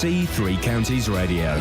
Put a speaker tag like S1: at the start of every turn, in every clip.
S1: Three Counties Radio.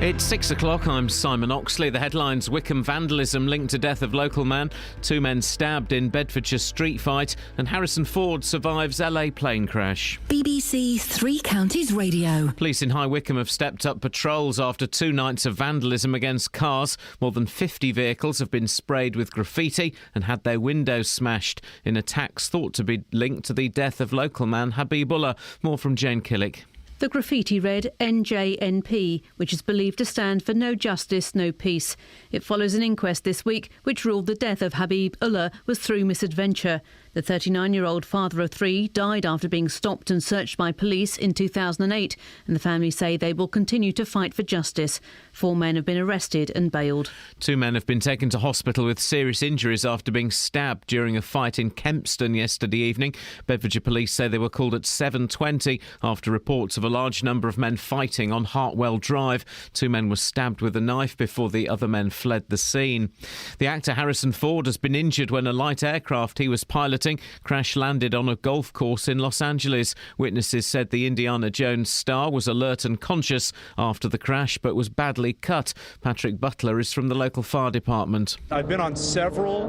S2: It's 6 o'clock. I'm Simon Oxley. The headlines: Wickham vandalism linked to death of local man, 2 men stabbed in Bedfordshire street fight, and Harrison Ford survives LA plane crash.
S3: BBC Three Counties Radio.
S2: Police in High Wycombe have stepped up patrols after 2 nights of vandalism against cars. More than 50 vehicles have been sprayed with graffiti and had their windows smashed in attacks thought to be linked to the death of local man Habibullah. More from Jane Killick.
S4: The graffiti read NJNP, which is believed to stand for No Justice, No Peace. It follows an inquest this week which ruled the death of Habibullah was through misadventure. The 39-year-old father of 3 died after being stopped and searched by police in 2008, and the family say they will continue to fight for justice. 4 men have been arrested and bailed. 2
S2: men have been taken to hospital with serious injuries after being stabbed during a fight in Kempston yesterday evening. Bedfordshire police say they were called at 7:20 after reports of a large number of men fighting on Hartwell Drive. 2 men were stabbed with a knife before the other men fled the scene. The actor Harrison Ford has been injured when a light aircraft he was piloting crash-landed on a golf course in Los Angeles. Witnesses said the Indiana Jones star was alert and conscious after the crash but was badly cut. Patrick Butler is from the local fire department.
S5: I've been on several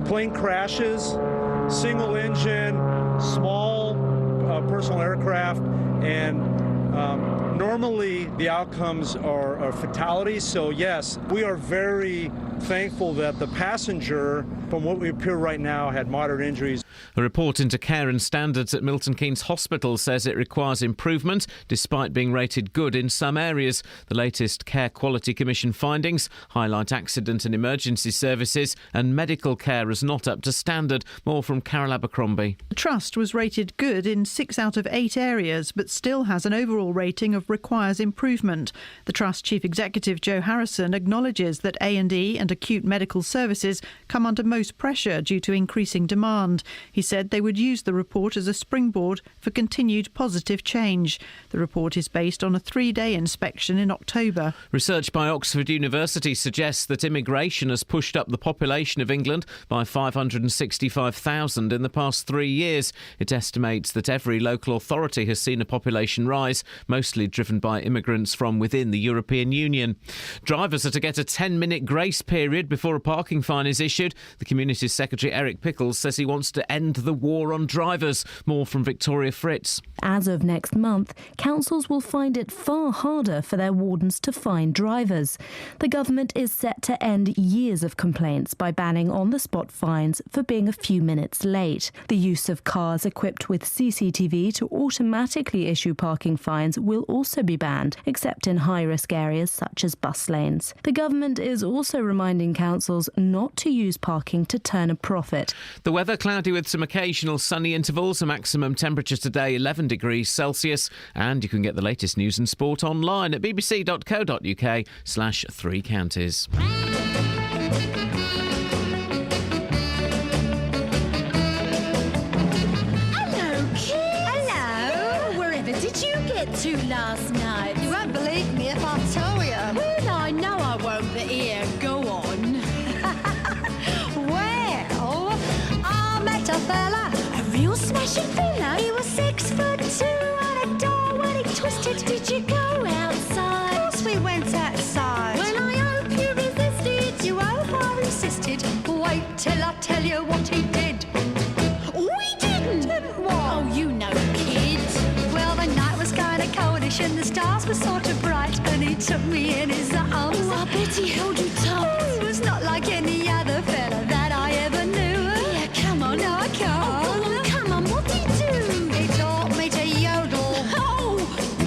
S5: plane crashes, single engine, small personal aircraft, and normally the outcomes are fatalities. So yes, we are very thankful that the passenger, from what we appear right now, had moderate injuries.
S2: A report into care and standards at Milton Keynes Hospital says it requires improvement despite being rated good in some areas. The latest Care Quality Commission findings highlight accident and emergency services and medical care as not up to standard. More from Carol Abercrombie.
S6: The Trust was rated good in 6 out of 8 areas but still has an overall rating of requires improvement. The Trust Chief Executive Joe Harrison acknowledges that A&E and acute medical services come under most pressure due to increasing demand. He said they would use the report as a springboard for continued positive change. The report is based on a 3-day inspection in October.
S2: Research by Oxford University suggests that immigration has pushed up the population of England by 565,000 in the past 3 years. It estimates that every local authority has seen a population rise, mostly driven by immigrants from within the European Union. Drivers are to get a 10-minute grace period before a parking fine is issued. The Communities Secretary Eric Pickles says he wants to end the war on drivers. More from Victoria Fritz.
S7: As of next month, councils will find it far harder for their wardens to fine drivers. The government is set to end years of complaints by banning on-the-spot fines for being a few minutes late. The use of cars equipped with CCTV to automatically issue parking fines will also be banned, except in high-risk areas such as bus lanes. The government is also reminding councils not to use parking to turn a profit.
S2: The weather cloudy with some occasional sunny intervals. A maximum temperature today 11 degrees Celsius. And you can get the latest news and sport online at bbc.co.uk/3 counties.
S8: Hello, kids. Hello. Wherever did you get to last night?
S9: You won't believe me if I tell you.
S8: Well, I know I won't, but here, go on.
S9: Well, I met a fella.
S8: A real smashing fella?
S9: He was 6'2" and a door when he twisted.
S8: Did you go outside?
S9: Of course we went outside.
S8: Well, I hope you resisted.
S9: You hope I insisted. Wait till I tell you what he did.
S8: We didn't.
S9: Didn't what?
S8: Oh, you know, kids.
S9: Well, the night was kind of coldish and the stars were sort of bright, and he took me in his arms.
S8: Oh, I bet he held you tight.
S9: Oh, he was not like any other fella that I ever knew.
S8: Yeah, come on.
S9: No, I can't.
S8: Oh, go on, come on. What did he do?
S9: He taught me to yodel.
S8: Oh,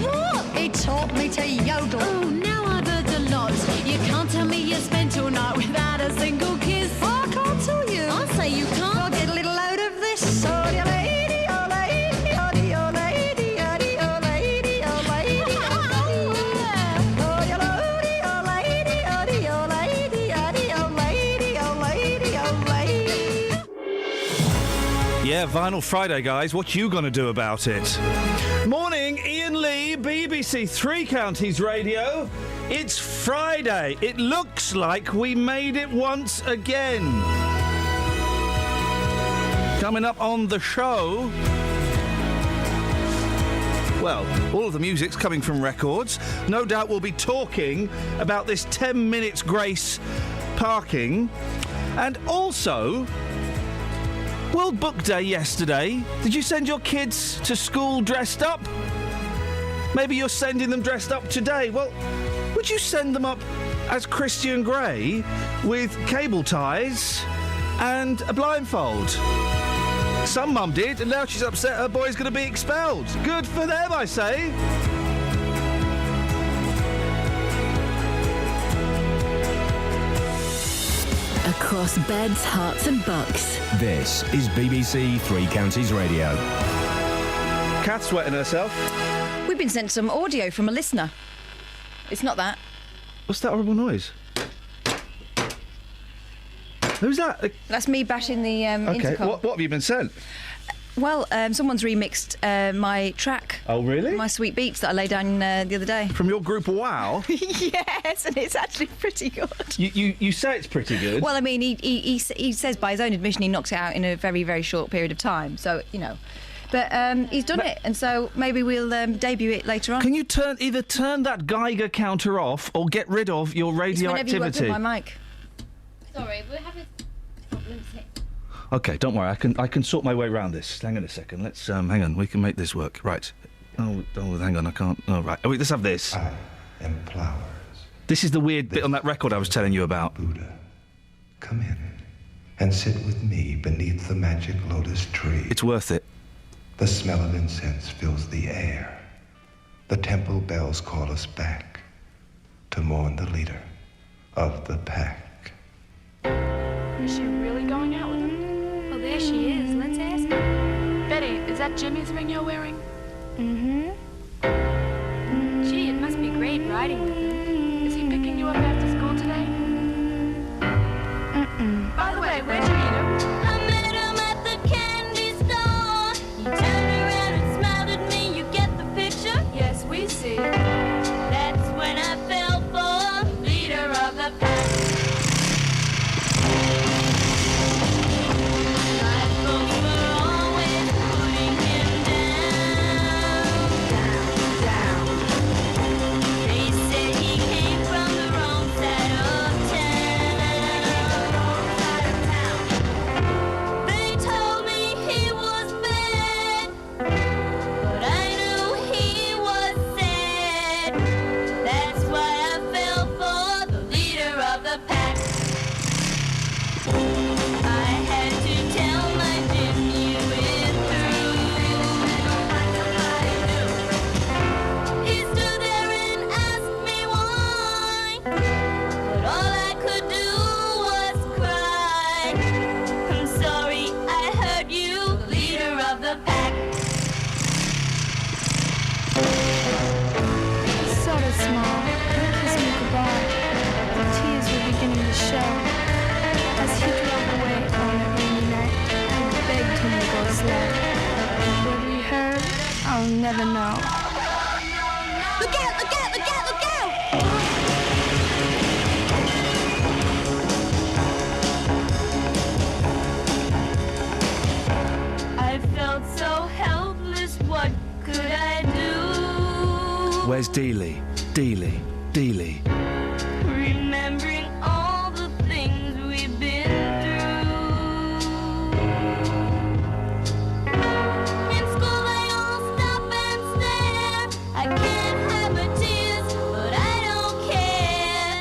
S8: what?
S9: He taught me to yodel.
S8: Oh, now I've heard a lot. You can't tell me you spent all night without a single kiss.
S9: I can't tell you.
S8: I'll say you can't.
S9: Well, get a little load of this. Oh, dear lady, oh, lady, oh, dear lady, oh, dear lady, oh, lady, oh, dear lady, oh, lady, oh, dear lady, oh, dear lady, oh, lady, oh, lady.
S10: Yeah, Vinyl Friday, guys. What you going to do about it? Morning, Iain Lee, BBC Three Counties Radio. It's Friday. It looks like we made it once again. Coming up on the show... Well, all of the music's coming from records. No doubt we'll be talking about this 10 minutes grace parking. And also, World Book Day yesterday. Did you send your kids to school dressed up? Maybe you're sending them dressed up today. Well, would you send them up as Christian Grey with cable ties and a blindfold? Some mum did, and now she's upset her boy's going to be expelled. Good for them, I say.
S3: Across beds, hearts and bucks.
S1: This is BBC Three Counties Radio.
S10: Kath's wetting herself.
S11: We've been sent some audio from a listener. It's not that.
S10: What's that horrible noise? Who's that?
S11: That's me bashing the
S10: Okay,
S11: intercom.
S10: what have you been sent?
S11: Well, someone's remixed my track.
S10: Oh, really?
S11: My Sweet Beats that I laid down the other day.
S10: From your group Wow?
S11: Yes, and it's actually pretty good.
S10: You say it's pretty good?
S11: Well, I mean, he says by his own admission he knocks it out in a very, very short period of time. So, you know. But he's done it, and so maybe we'll debut it later on.
S10: Can you either turn that Geiger counter off or get rid of your radioactivity?
S11: Whenever you open my mic.
S12: Sorry, we're having problems here.
S10: Okay, don't worry. I can sort my way around this. Hang on a second. Let's hang on. We can make this work. Right. Oh, hang on. I can't. Oh, right. Oh, wait, let's have this.
S13: I am flowers.
S10: This is the weird bit on that record I was telling you about.
S13: Buddha, come in and sit with me beneath the magic lotus tree.
S10: It's worth it.
S13: The smell of incense fills the air. The temple bells call us back to mourn the leader of the pack.
S12: Is she really going out with him? Well, there she is. Let's ask her. Betty, is that Jimmy's ring you're wearing? Mm-hmm. Gee, it must be great riding with him. Is he picking you up after school today? Mm-mm. By the way, where'd you meet him?
S14: I met him at the candy store. He turned around and smiled at me. You get the picture?
S12: Yes, we see.
S14: That's when I fell for leader of the pack. My folks were always putting him down. They said he came from the wrong side of town. They told me he was bad, but I knew he was sad. That's why I fell for the leader of the pack. I had to tell my Jim you withdrew. He stood there and asked me why, but all I could do was cry. I'm sorry, I heard you, leader of the pack.
S12: Sort of small. Kissed me goodbye. The tears were beginning to show. As he drove away on that rainy night, I begged him to go slow. What he heard, I'll never know.
S14: Look out, look out, look out, look out! I felt so helpless, what could I do?
S10: Where's Dealey? Dealey. Dealey.
S14: Remembering all the things we've been through. In school they all stop and stare. I can't have her tears, but I don't care.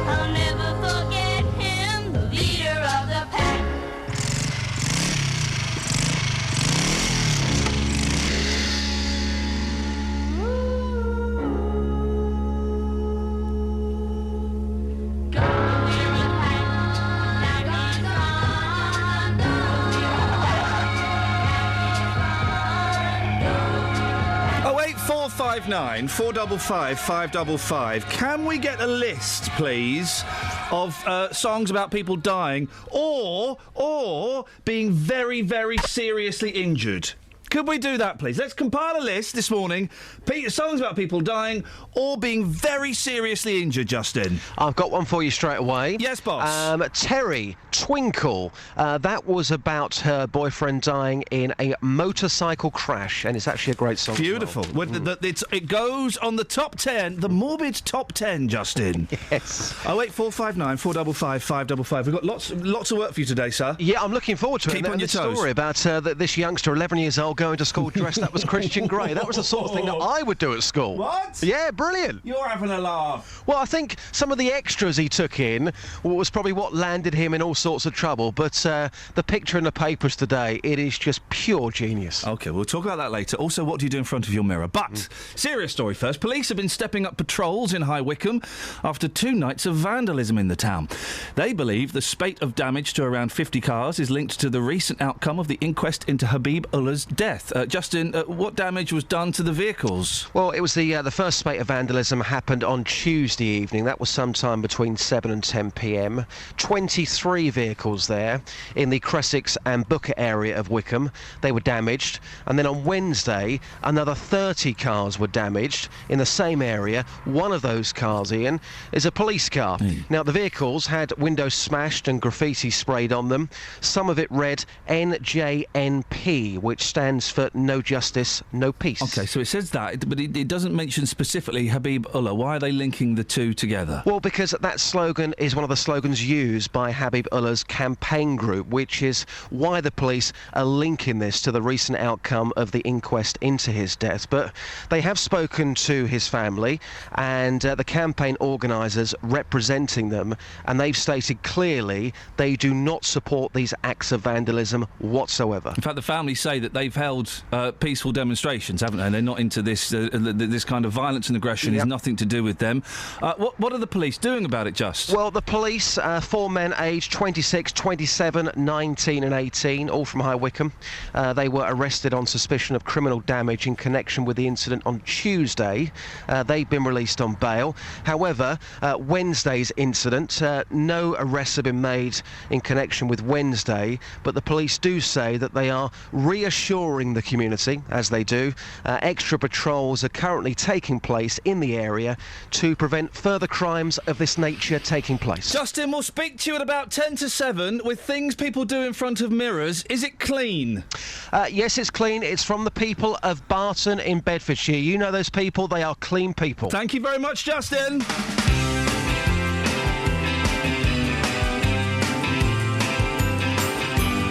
S14: I'll never forget him, the leader of the pack.
S10: Oh, 8459 455 555. Can we get a list, please, of songs about people dying or being very, very seriously injured? Could we do that, please? Let's compile a list this morning. Songs about people dying or being very seriously injured, Justin.
S15: I've got one for you straight away.
S10: Yes, boss.
S15: Terry, Twinkle. That was about her boyfriend dying in a motorcycle crash, and it's actually a great song.
S10: Beautiful. It goes on the top 10, the morbid top 10, Justin.
S15: Yes.
S10: 08459 455 555. We've got lots of work for you today, sir.
S15: Yeah, I'm looking forward to it.
S10: Keep
S15: And
S10: on your
S15: this
S10: toes.
S15: story about this youngster, 11 years old, going to school dressed up as Christian Grey. That was the sort of thing that I would do at school.
S10: What?
S15: Yeah, brilliant.
S10: You're having a laugh.
S15: Well, I think some of the extras he took in was probably what landed him in all sorts of trouble. But the picture in the papers today, it is just pure genius.
S10: OK, we'll talk about that later. Also, what do you do in front of your mirror? But, serious story first. Police have been stepping up patrols in High Wycombe after 2 nights of vandalism in the town. They believe the spate of damage to around 50 cars is linked to the recent outcome of the inquest into Habib Ullah's death. Justin, what damage was done to the vehicles?
S15: Well, it was the first spate of vandalism happened on Tuesday evening. That was sometime between 7 and 10 p.m. 23 vehicles there in the Cressex and Booker area of Wycombe. They were damaged. And then on Wednesday, another 30 cars were damaged in the same area. One of those cars, Ian, is a police car. Now, the vehicles had windows smashed and graffiti sprayed on them. Some of it read NJNP, which stands for No Justice, No Peace.
S10: OK, so it says that, but it doesn't mention specifically Habib Ullah. Why are they linking the two together?
S15: Well, because that slogan is one of the slogans used by Habib Ullah's campaign group, which is why the police are linking this to the recent outcome of the inquest into his death. But they have spoken to his family and the campaign organisers representing them, and they've stated clearly they do not support these acts of vandalism whatsoever.
S10: In fact, the family say that they've held peaceful demonstrations, haven't they? And they're not into this this kind of violence and aggression. Yep. Is nothing to do with them. What are the police doing about it, Just?
S15: Well, the police, 4 men aged 26, 27, 19 and 18, all from High Wycombe. They were arrested on suspicion of criminal damage in connection with the incident on Tuesday. They've been released on bail. However, Wednesday's incident, no arrests have been made in connection with Wednesday, but the police do say that they are reassuring the community, as they do. Extra patrols are currently taking place in the area to prevent further crimes of this nature taking place.
S10: Justin, we'll speak to you at about 10 to 7 with things people do in front of mirrors. Is it clean?
S15: Yes, it's clean. It's from the people of Barton in Bedfordshire. You know those people. They are clean people.
S10: Thank you very much, Justin.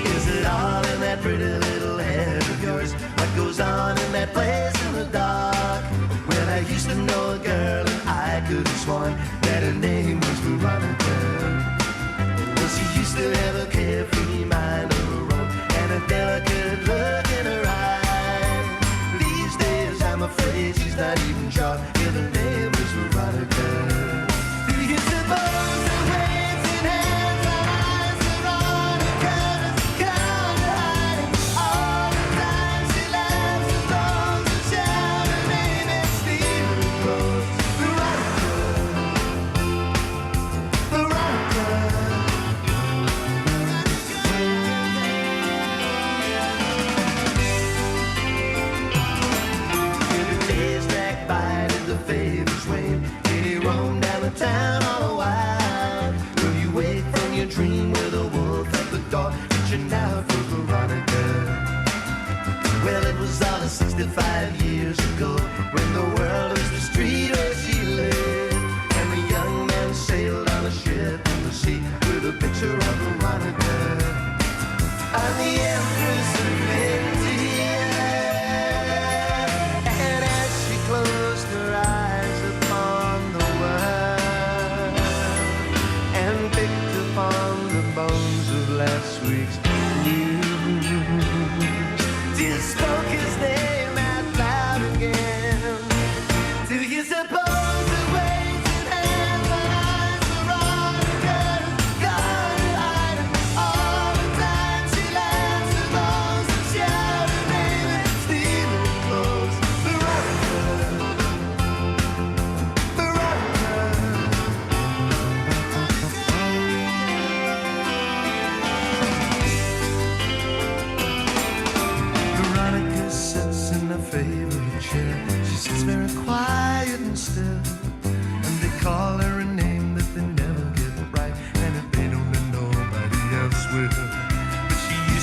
S16: Is it all in that pretty little head of yours? What goes on in that place in the dark? Well, I used to know a girl and I could have sworn that her name was Veronica. Well, she used to have a carefree mind of her own and a delicate look in her eye. These days I'm afraid she's not even sure if her name was Veronica. Do you suppose the waves in hands are eyes Veronica is kind of hiding all the time she laughs and throws and shouts her name and steals her clothes? Town all a while. Will you wake from your dream with a wolf at the door, reaching out for Veronica? Well, it was all 65 years ago when the world was the street where she lived, and the young man sailed on a ship in the sea with a picture of Veronica. I'm the Empress of India, and as she closed her eyes upon the on the bones of last week's news, just spoke his name out loud again. Do you suppose the ways in hands and eyes Veronica gone to hide all the time she laughs and moans and shouts her name and steals her clothes?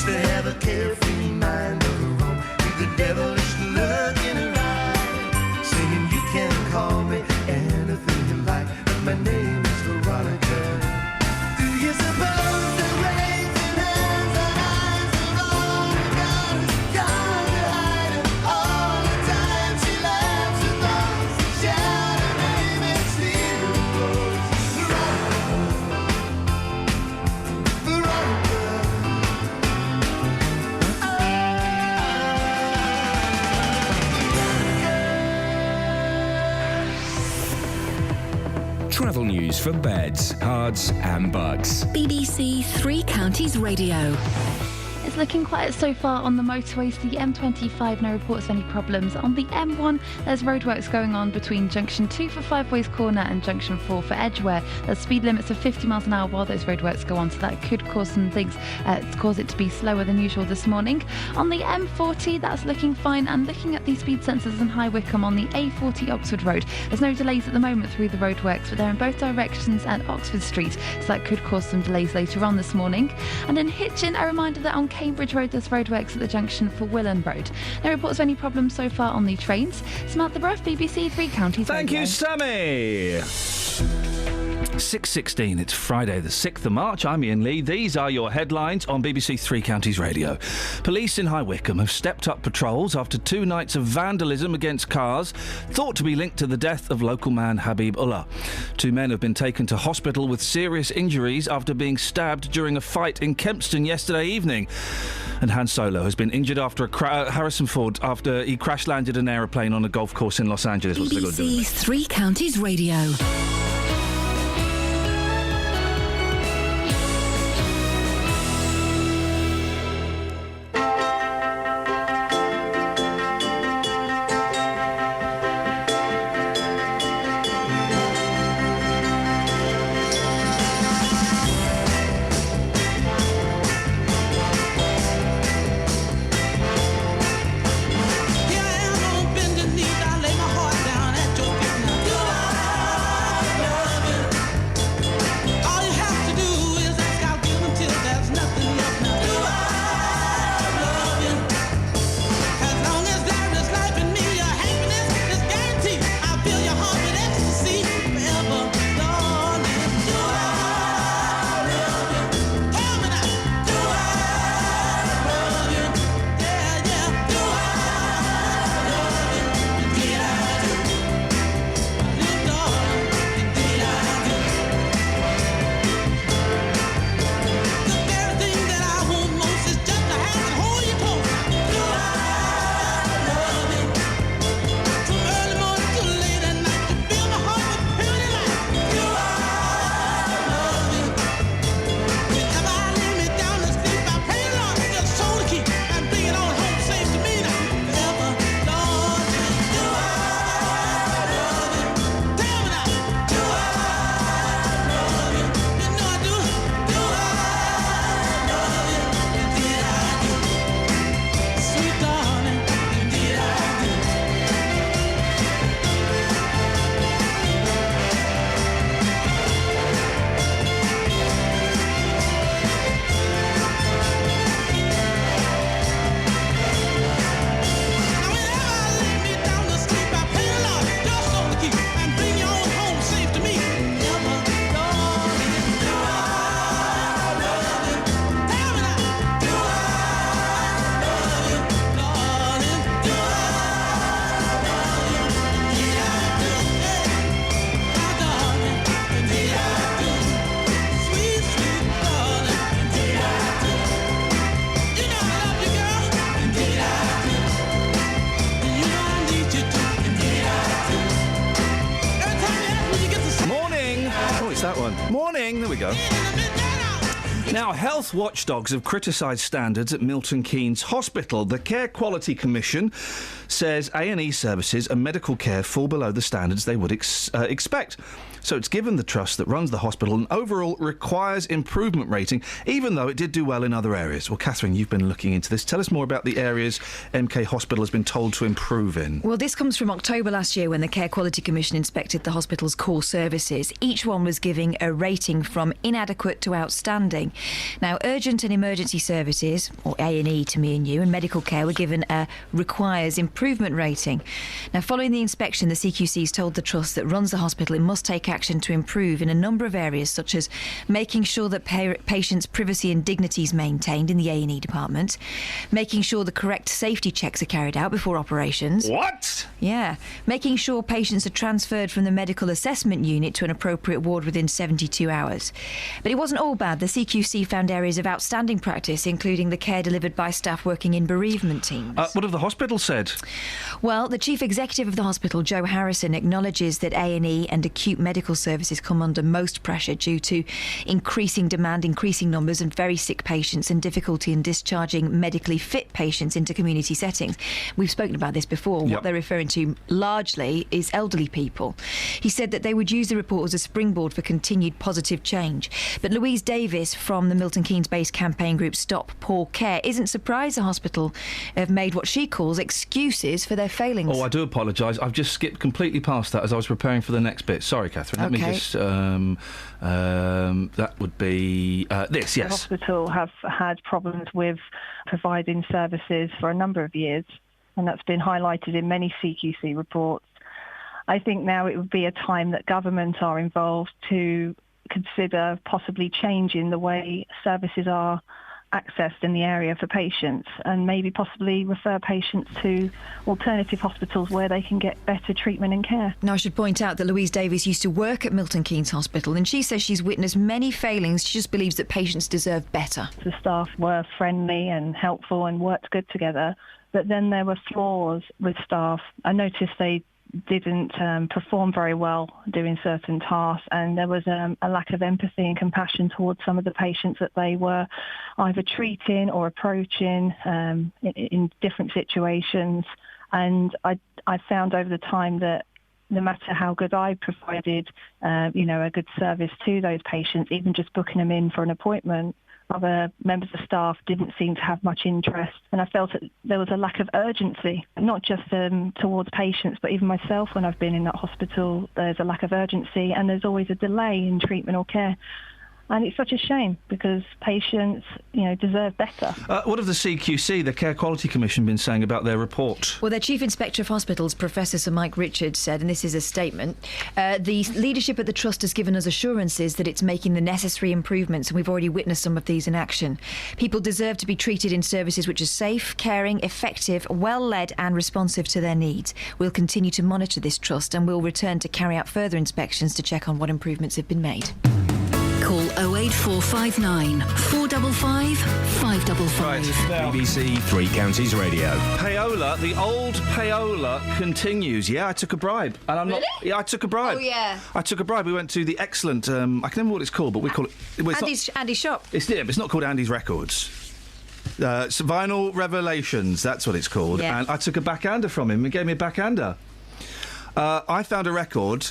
S16: used to have a carefree mind of her own, with a devilish look in her eye, singing, you can call me anything you like, but my name is Veronica. Do you suppose the raging hands and eyes are all the colors gone to hide her? All the time she laughs with those who shout her name and steal her clothes. Veronica,
S1: Travel news for beds, cards and bugs.
S3: BBC Three Counties Radio.
S12: It's looking quiet so far on the motorways. The M25, no reports of any problems. On the M1, there's roadworks going on between Junction 2 for Five Ways Corner and Junction 4 for Edgware. There's speed limits of 50 miles an hour while those roadworks go on, so that could cause some things, cause it to be slower than usual this morning. On the M40, that's looking fine, and looking at the speed sensors in High Wycombe on the A40 Oxford Road, there's no delays at the moment through the roadworks, but they're in both directions at Oxford Street, so that could cause some delays later on this morning. And in Hitchin, a reminder that on Cambridge Road there's roadworks at the junction for Willen Road. No reports of any problems so far on the trains. Samantha Bruff, BBC Three Counties
S10: Thank
S12: Radio.
S10: you, Sammy. 6:16. It's Friday, the 6th of March. I'm Iain Lee. These are your headlines on BBC Three Counties Radio. Police in High Wycombe have stepped up patrols after 2 nights of vandalism against cars thought to be linked to the death of local man Habib Ullah. 2 men have been taken to hospital with serious injuries after being stabbed during a fight in Kempston yesterday evening. And Han Solo has been injured after Harrison Ford after he crash-landed an aeroplane on a golf course in Los Angeles. What's they got to do with
S3: BBC Three Counties Radio.
S10: Morning. There we go. Now, health watchdogs have criticised standards at Milton Keynes Hospital. The Care Quality Commission says A&E services and medical care fall below the standards they would expect. So it's given the trust that runs the hospital an overall requires improvement rating, even though it did do well in other areas. Well, Catherine, you've been looking into this. Tell us more about the areas MK Hospital has been told to improve in.
S17: Well, this comes from October last year when the Care Quality Commission inspected the hospital's core services. Each one was giving a rating from inadequate to outstanding. Now, urgent and emergency services, or A&E to me and you, and medical care were given a requires improvement rating. Now, following the inspection, the CQC's told the trust that runs the hospital it must take action to improve in a number of areas, such as making sure that patients' privacy and dignity is maintained in the A&E department, making sure the correct safety checks are carried out before operations.
S10: What?
S17: Yeah. Making sure patients are transferred from the medical assessment unit to an appropriate ward within 72 hours. But it wasn't all bad. The CQC found areas of outstanding practice, including the care delivered by staff working in bereavement teams.
S10: What have the hospital said?
S17: Well, the chief executive of the hospital, Joe Harrison, acknowledges that A&E and acute medical services come under most pressure due to increasing demand, increasing numbers and very sick patients, and difficulty in discharging medically fit patients into community settings. We've spoken about this before.
S10: Yep.
S17: What they're referring to largely is elderly people. He said that they would use the report as a springboard for continued positive change. But Louise Davis from the Milton Keynes-based campaign group Stop Poor Care isn't surprised the hospital have made what she calls excuses for their failings.
S10: Oh, I do apologise. I've just skipped completely past that as I was preparing for the next bit. Sorry, Catherine. Let me just... that would be this, yes.
S18: The hospital have had problems with providing services for a number of years, and that's been highlighted in many CQC reports. I think now it would be a time that government are involved to consider possibly changing the way services are accessed in the area for patients, and maybe possibly refer patients to alternative hospitals where they can get better treatment and care.
S17: Now, I should point out that Louise Davis used to work at Milton Keynes Hospital, and she says she's witnessed many failings. She just believes that patients deserve better.
S18: The staff were friendly and helpful and worked good together, but then there were flaws with staff. I noticed they didn't perform very well doing certain tasks, and there was a lack of empathy and compassion towards some of the patients that they were either treating or approaching in different situations. And I found over the time that no matter how good I provided, a good service to those patients, even just booking them in for an appointment, other members of staff didn't seem to have much interest, and I felt that there was a lack of urgency, not just towards patients, but even myself when I've been in that hospital. There's a lack of urgency, and there's always a delay in treatment or care. And it's such a shame because patients, deserve better.
S10: What have the CQC, the Care Quality Commission, been saying about their report?
S17: Well, their Chief Inspector of Hospitals, Professor Sir Mike Richards, said, and this is a statement, the leadership at the Trust has given us assurances that it's making the necessary improvements, and we've already witnessed some of these in action. People deserve to be treated in services which are safe, caring, effective, well-led and responsive to their needs. We'll continue to monitor this Trust, and we'll return to carry out further inspections to check on what improvements have been made.
S3: Call 08459 455 555.
S1: BBC Three Counties Radio.
S10: Payola, the old payola continues. Yeah, I took a bribe. And I'm not... Yeah, I took a bribe.
S11: Oh, yeah.
S10: I took a bribe. We went to the excellent... I can't remember what it's called, but we call it... Well,
S17: Andy's shop.
S10: But it's not called Andy's Records. It's Vinyl Revelations, that's what it's called.
S17: Yeah.
S10: And I took a backhander from him. He gave me a backhander. I found a record...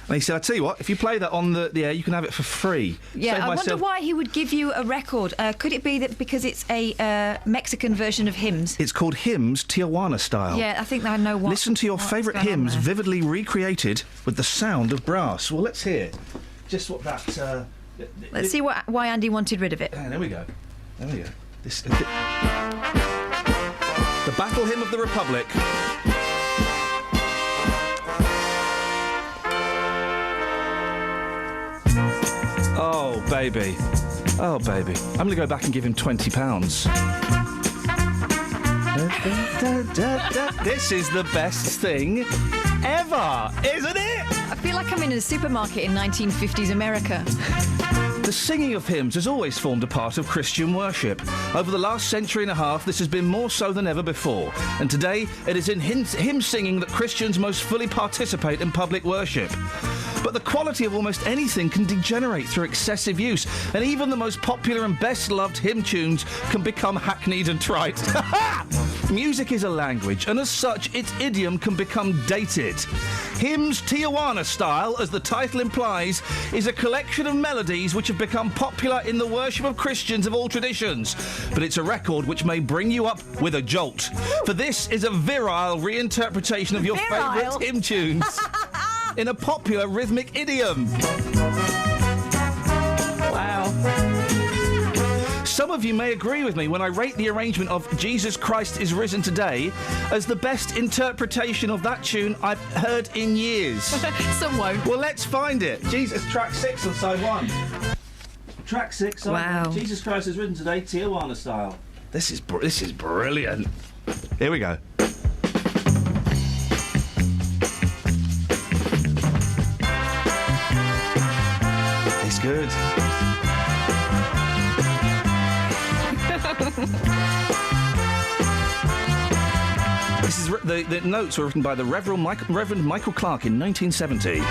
S10: And he said, I tell you what, if you play that on the air, you can have it for free.
S17: Yeah, I wonder why he would give you a record. Could it be that because it's a Mexican version of hymns?
S10: It's called Hymns Tijuana Style.
S17: Yeah, I think I know what.
S10: Listen to your favourite hymns vividly recreated with the sound of brass. Well, let's hear just what that...
S17: Let's see why Andy wanted rid of it.
S10: There we go. There we go. The Battle Hymn of the Republic. Oh, baby. Oh, baby. I'm going to go back and give him £20. This is the best thing ever, isn't it?
S17: I feel like I'm in a supermarket in 1950s America.
S10: The singing of hymns has always formed a part of Christian worship. Over the last century and a half, this has been more so than ever before. And today, it is in hymn singing that Christians most fully participate in public worship. But the quality of almost anything can degenerate through excessive use, and even the most popular and best-loved hymn tunes can become hackneyed and trite. Music is a language, and as such, its idiom can become dated. Hymns Tijuana Style, as the title implies, is a collection of melodies which have become popular in the worship of Christians of all traditions. But it's a record which may bring you up with a jolt. For this is a virile reinterpretation of your favourite hymn tunes in a popular rhythmic idiom.
S17: Wow.
S10: some of you may agree with me when I rate the arrangement of Jesus Christ is Risen Today as the best interpretation of that tune I've heard in years.
S17: Some won't.
S10: Well, let's find it. Jesus, track 6 on side 1. Track 6, side
S17: Wow.
S10: 1. Jesus Christ is Risen Today, Tijuana style. This is brilliant. Here we go. It's good. This is the notes were written by the Reverend Michael Clark in 1970.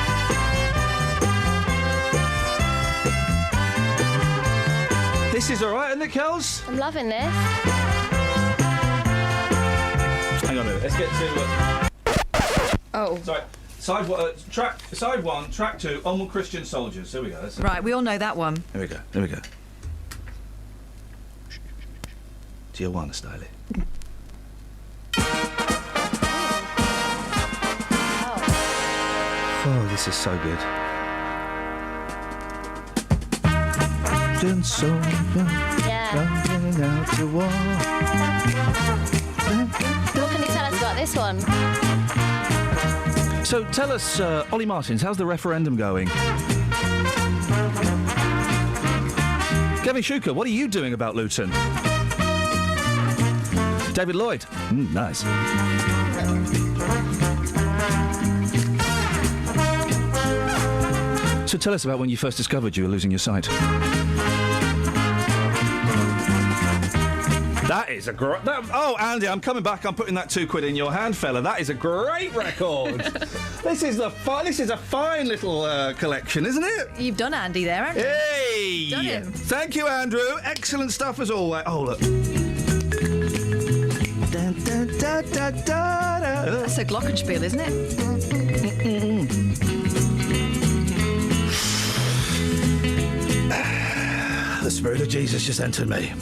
S10: This is all right, isn't it, Kels?
S14: I'm loving this.
S10: Hang on a minute. Let's get to.
S17: Oh.
S10: Sorry. Side 1, track 2. Onward Christian Soldiers. Here we go.
S17: Right, we all know that one.
S10: Here we go. Tijuana style. Oh, this is so good. Going out to war.
S14: What can you tell us about this one?
S10: So tell us, Ollie Martins, how's the referendum going? Gavin Shuker, what are you doing about Luton? David Lloyd, nice. So tell us about when you first discovered you were losing your sight. That is a great... Oh, Andy, I'm coming back. I'm putting that £2 in your hand, fella. That is a great record. This is a fine little collection, isn't it?
S17: You've done Andy there, haven't you?
S10: Hey!
S17: Done him.
S10: Thank you, Andrew. Excellent stuff as always. Oh, look.
S17: That's a glockenspiel, isn't it?
S10: The Spirit of Jesus just entered me.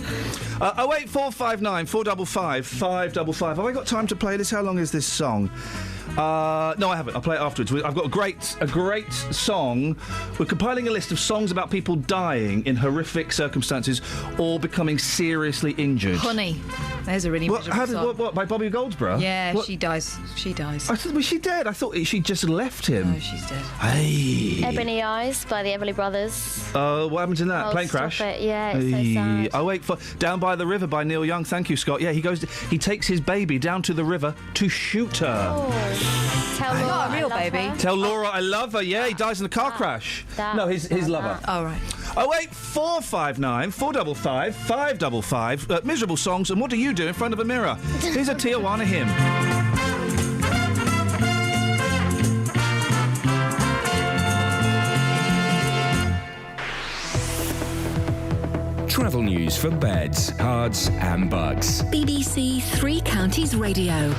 S10: 08459 455 555. Have I got time to play this? How long is this song? No, I haven't. I'll play it afterwards. I've got a great song. We're compiling a list of songs about people dying in horrific circumstances or becoming seriously injured.
S17: Honey. There's a really miserable song.
S10: What, by Bobby Goldsborough?
S17: Yeah,
S10: what?
S17: she dies. She dies.
S10: I thought, was she dead? I thought she just left him.
S17: No, she's dead.
S10: Hey.
S14: Ebony Eyes by the Everly Brothers.
S10: What happened in that?
S14: Oh,
S10: Plane
S14: stop
S10: crash?
S14: it. Yeah, it's so sad.
S10: Oh, wait, Down by the River by Neil Young. Thank you, Scott. Yeah, he takes his baby down to the river to shoot her.
S14: Oh. Tell Laura
S17: Not a real
S14: I love
S17: baby.
S14: her.
S10: Tell Laura I love her. Yeah, he dies in a car crash. No, his lover.
S17: Oh, right.
S5: 08459 455 555. Miserable songs, and what do you do in front of a mirror? Here's a Tijuana hymn.
S1: Travel news for beds, cards and bugs.
S3: BBC Three Counties Radio.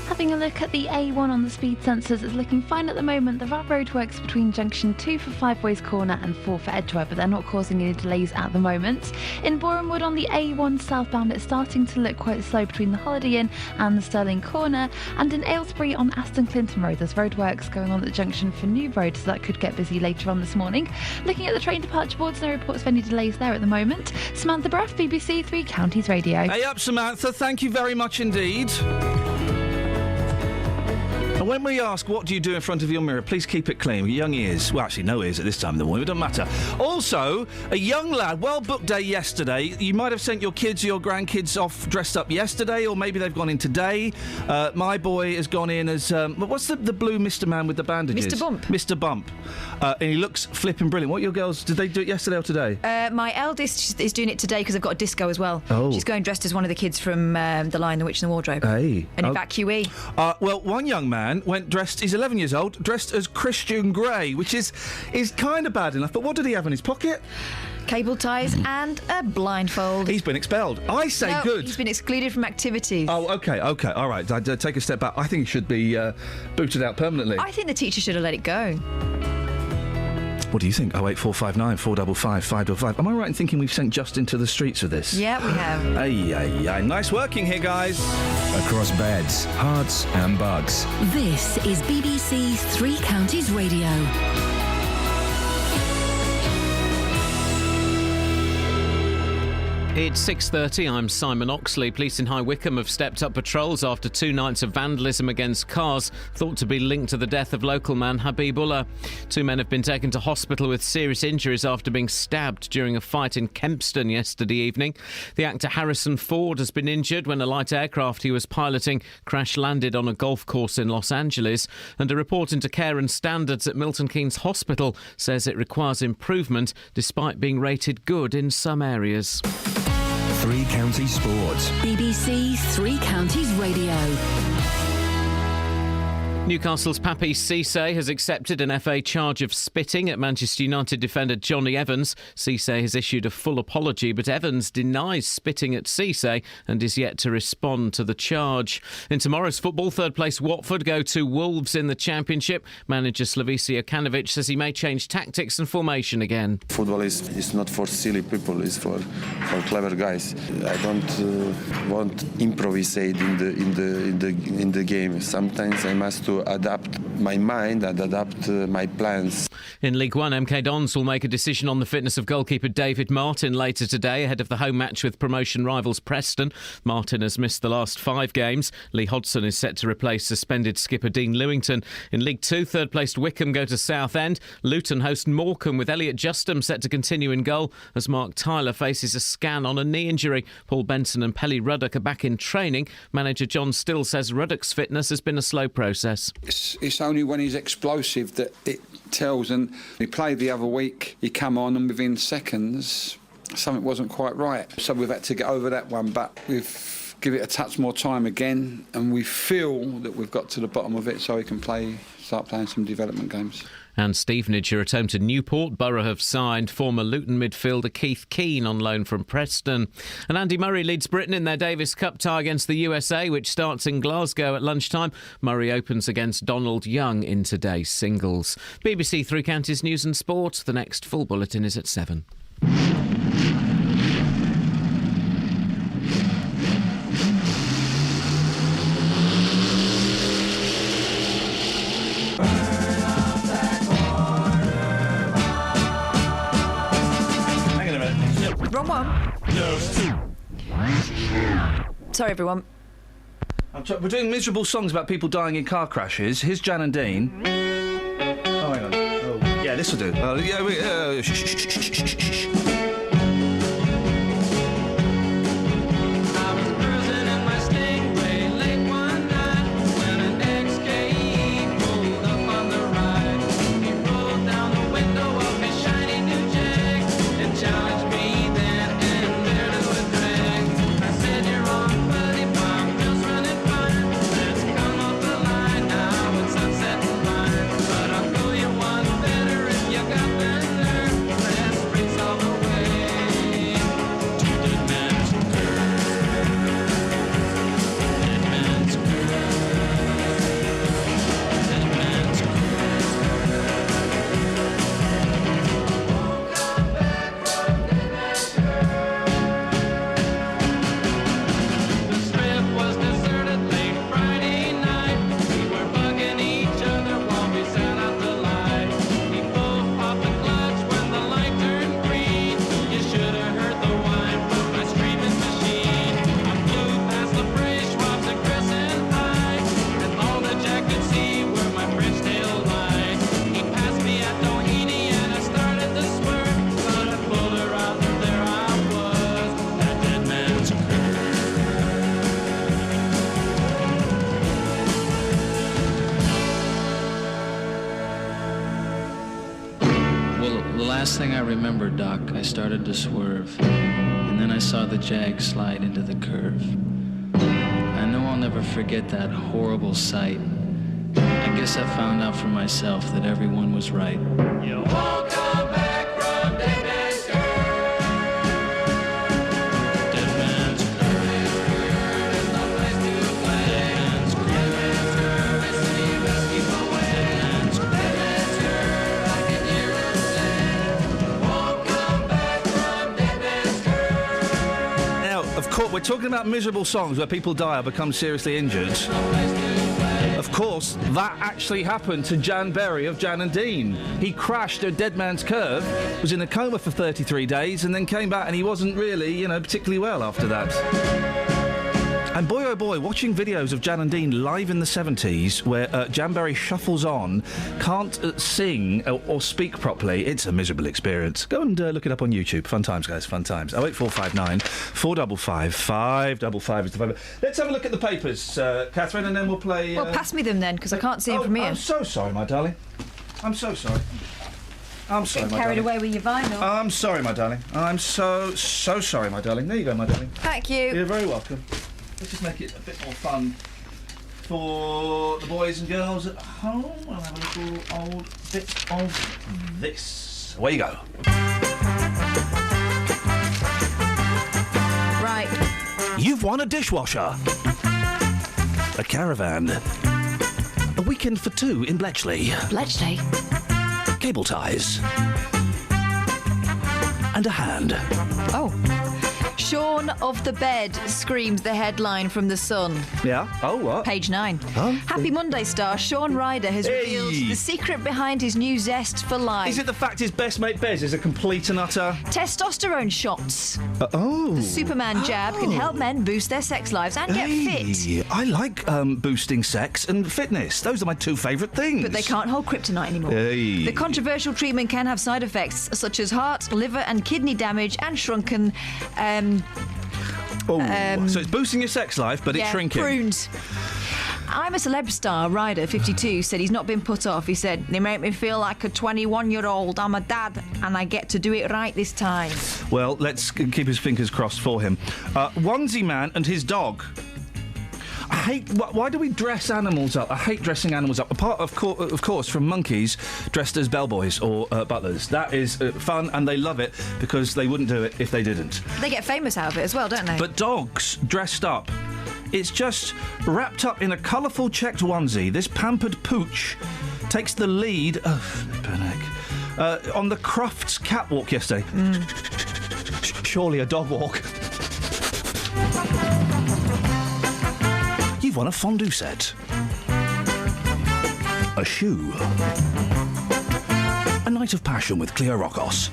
S12: Having a look at the A1 on the speed sensors, it's looking fine at the moment. There are roadworks between junction 2 for Five Ways Corner and 4 for Edgware, but they're not causing any delays at the moment. In Borehamwood on the A1 southbound, it's starting to look quite slow between the Holiday Inn and the Stirling Corner. And in Aylesbury on Aston Clinton Road, there's roadworks going on at the junction for New Road, so that could get busy later on this morning. Looking at the train departure boards, no reports of any delays there at the moment. Samantha Bruff, BBC Three Counties Radio.
S10: Hey up, Samantha. Thank you very much indeed. And when we ask, what do you do in front of your mirror, please keep it clean. Young ears. Well, actually, no ears at this time of the morning. It doesn't matter. Also, a young lad, well-booked day yesterday. You might have sent your kids or your grandkids off dressed up yesterday, or maybe they've gone in today. My boy has gone in as... what's the blue Mr. Man with the bandages?
S17: Mr. Bump.
S10: Mr. Bump. And he looks flipping brilliant. What your girls... Did they do it yesterday or today?
S17: My eldest is doing it today because I've got a disco as well.
S10: Oh.
S17: She's going dressed as one of the kids from The Lion, the Witch and the Wardrobe.
S10: Hey.
S17: An evacuee.
S10: Well, one young man went dressed... He's 11 years old, dressed as Christian Grey, which is kind of bad enough. But what did he have in his pocket?
S17: Cable ties and a blindfold.
S10: He's been expelled. I say
S17: no,
S10: good.
S17: He's been excluded from activities.
S10: Oh, OK, all right. I'd take a step back. I think he should be booted out permanently.
S17: I think the teacher should have let it go.
S10: What do you think? 08459 455 555. Am I right in thinking we've sent Justin to the streets with this?
S17: Yeah, we have.
S10: Ay. Nice working here, guys.
S1: Across beds, hearts and bugs.
S3: This is BBC Three Counties Radio.
S2: It's 6:30. I'm Simon Oxley. Police in High Wycombe have stepped up patrols after 2 nights of vandalism against cars thought to be linked to the death of local man Habib Ullah. 2 men have been taken to hospital with serious injuries after being stabbed during a fight in Kempston yesterday evening. The actor Harrison Ford has been injured when a light aircraft he was piloting crash-landed on a golf course in Los Angeles. And a report into care and standards at Milton Keynes Hospital says it requires improvement despite being rated good in some areas.
S1: Three Counties Sports.
S3: BBC Three Counties Radio.
S2: Newcastle's Papi Cisse has accepted an FA charge of spitting at Manchester United defender Johnny Evans. Cisse has issued a full apology, but Evans denies spitting at Cisse and is yet to respond to the charge. In tomorrow's football, third place Watford go to Wolves in the Championship. Manager Slavica Jokanovic says he may change tactics and formation again.
S19: Football is not for silly people, it's for clever guys. I don't want improvisate in the game. Sometimes I must to adapt my mind and adapt my plans.
S2: In League One, MK Dons will make a decision on the fitness of goalkeeper David Martin later today ahead of the home match with promotion rivals Preston. Martin has missed the last 5 games. Lee Hodgson is set to replace suspended skipper Dean Lewington. In League 2, third-placed Wycombe go to Southend. Luton host Morecambe with Elliot Justum set to continue in goal as Mark Tyler faces a scan on a knee injury. Paul Benson and Pelly Ruddock are back in training. Manager John Still says Ruddock's fitness has been a slow process.
S20: It's only when he's explosive that it tells, and he played the other week, he come on and within seconds something wasn't quite right, so we've had to get over that one, but we've give it a touch more time again and we feel that we've got to the bottom of it so he can start playing some development games.
S2: And Stevenage are at home to Newport. Borough have signed former Luton midfielder Keith Keane on loan from Preston. And Andy Murray leads Britain in their Davis Cup tie against the USA, which starts in Glasgow at lunchtime. Murray opens against Donald Young in today's singles. BBC Three Counties News and Sport. The next full bulletin is at 7.
S17: Wrong one. Sorry, everyone.
S10: We're doing miserable songs about people dying in car crashes. Here's Jan and Dean. Oh, hang on. Oh, yeah, this will do. Shh.
S21: Last thing I remember, Doc, I started to swerve, and then I saw the Jag slide into the curve. I know I'll never forget that horrible sight. I guess I found out for myself that everyone was right. You won't come back from Dead Man's Curve. Dead Man's Curve. There's no place to play. Dead Man's Curve. It's the best keep away. Dead Man's Curve. Dead Man's Curve. I can hear him say.
S10: Now, of course, we're talking about miserable songs where people die or become seriously injured. Of course, that actually happened to Jan Berry of Jan and Dean. He crashed at Dead Man's Curve, was in a coma for 33 days, and then came back, and he wasn't really, particularly well after that. And boy, oh boy, watching videos of Jan and Dean live in the 70s, where Jan Berry shuffles on, can't sing or speak properly, it's a miserable experience. Go and look it up on YouTube. Fun times, guys, fun times. 08459 455 555 is the phone. Let's have a look at the papers, Catherine, and then we'll play...
S17: Well, pass me them then, because I can't see them from here.
S10: I'm so sorry, my darling. I'm so sorry. I'm sorry, my
S17: Carried
S10: darling.
S17: away with your vinyl.
S10: I'm sorry, my darling. I'm so sorry, my darling. There you go, my darling.
S17: Thank you.
S10: You're very welcome. Let's just make it a bit more fun for the boys and girls at home. I'll have a little old bit of this. Away you go.
S17: Right.
S10: You've won a dishwasher, a caravan, a weekend for two in Bletchley.
S17: Bletchley?
S10: Cable ties. And a hand.
S17: Oh. Shaun of the Bed, screams the headline from The Sun.
S10: Yeah? Oh, what?
S17: Page 9.
S10: Oh.
S17: Happy Monday star Shaun Ryder has revealed the secret behind his new zest for life.
S10: Is it the fact his best mate Bez is a complete and utter...
S17: Testosterone shots.
S10: Oh.
S17: The Superman jab can help men boost their sex lives and get fit.
S10: I like boosting sex and fitness. Those are my two favourite things.
S17: But they can't hold kryptonite anymore.
S10: Hey.
S17: The controversial treatment can have side effects such as heart, liver and kidney damage and shrunken...
S10: so it's boosting your sex life, but it's shrinking.
S17: Prunes. I'm a celeb star. Ryder, 52, said he's not been put off. He said, they make me feel like a 21-year-old. I'm a dad, and I get to do it right this time.
S10: Well, let's keep his fingers crossed for him. Onesie Man and his dog. I hate... Why do we dress animals up? I hate dressing animals up. Apart, of course, from monkeys dressed as bellboys or butlers. That is fun, and they love it because they wouldn't do it if they didn't.
S17: They get famous out of it as well, don't they?
S10: But dogs dressed up. It's just wrapped up in a colourful checked onesie. This pampered pooch takes the lead... on the Crufts catwalk yesterday. Surely a dog walk. You've won a fondue set, a shoe, a night of passion with Cleo Rokos.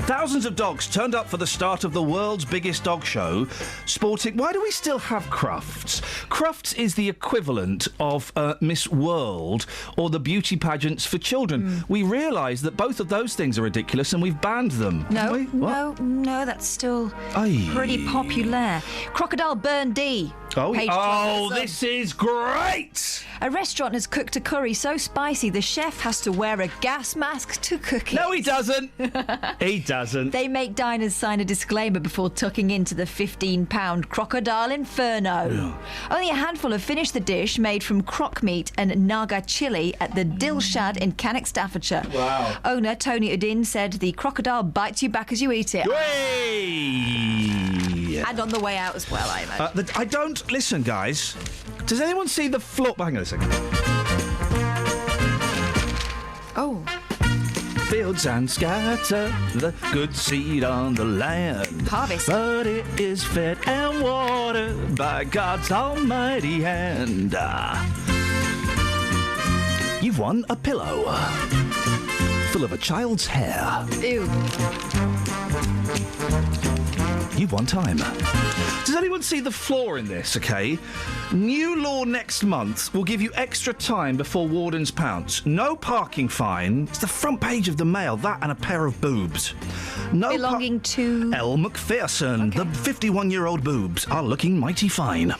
S10: Thousands of dogs turned up for the start of the world's biggest dog show, sporting... Why do we still have Crufts? Crufts is the equivalent of Miss World or the beauty pageants for children. We realise that both of those things are ridiculous and we've banned them.
S17: No, that's still pretty popular. Crocodile Burn D.
S10: This is great!
S17: A restaurant has cooked a curry so spicy the chef has to wear a gas mask to cook it.
S10: No, he doesn't. He doesn't.
S17: They make diners sign a disclaimer before tucking into the £15 Crocodile Inferno.
S10: Yeah.
S17: Only a handful have finished the dish, made from croc meat and naga chili at the Dilshad in Cannock, Staffordshire.
S10: Wow.
S17: Owner Tony Udin said the crocodile bites you back as you eat it. And on the way out as well, I imagine.
S10: I don't... Listen, guys. Does anyone see the floor... Hang on a second.
S17: Oh.
S10: Fields and scatter the good seed on the land.
S17: Harvest.
S10: But it is fed and watered by God's almighty hand. You've won a pillow full of a child's hair.
S17: Ew.
S10: You've won time. Does anyone see the flaw in this, OK? New law next month will give you extra time before wardens pounce. No parking fine. It's the front page of the Mail, that and a pair of boobs. No
S17: belonging to...
S10: Elle Macpherson. Okay. The 51-year-old boobs are looking mighty fine.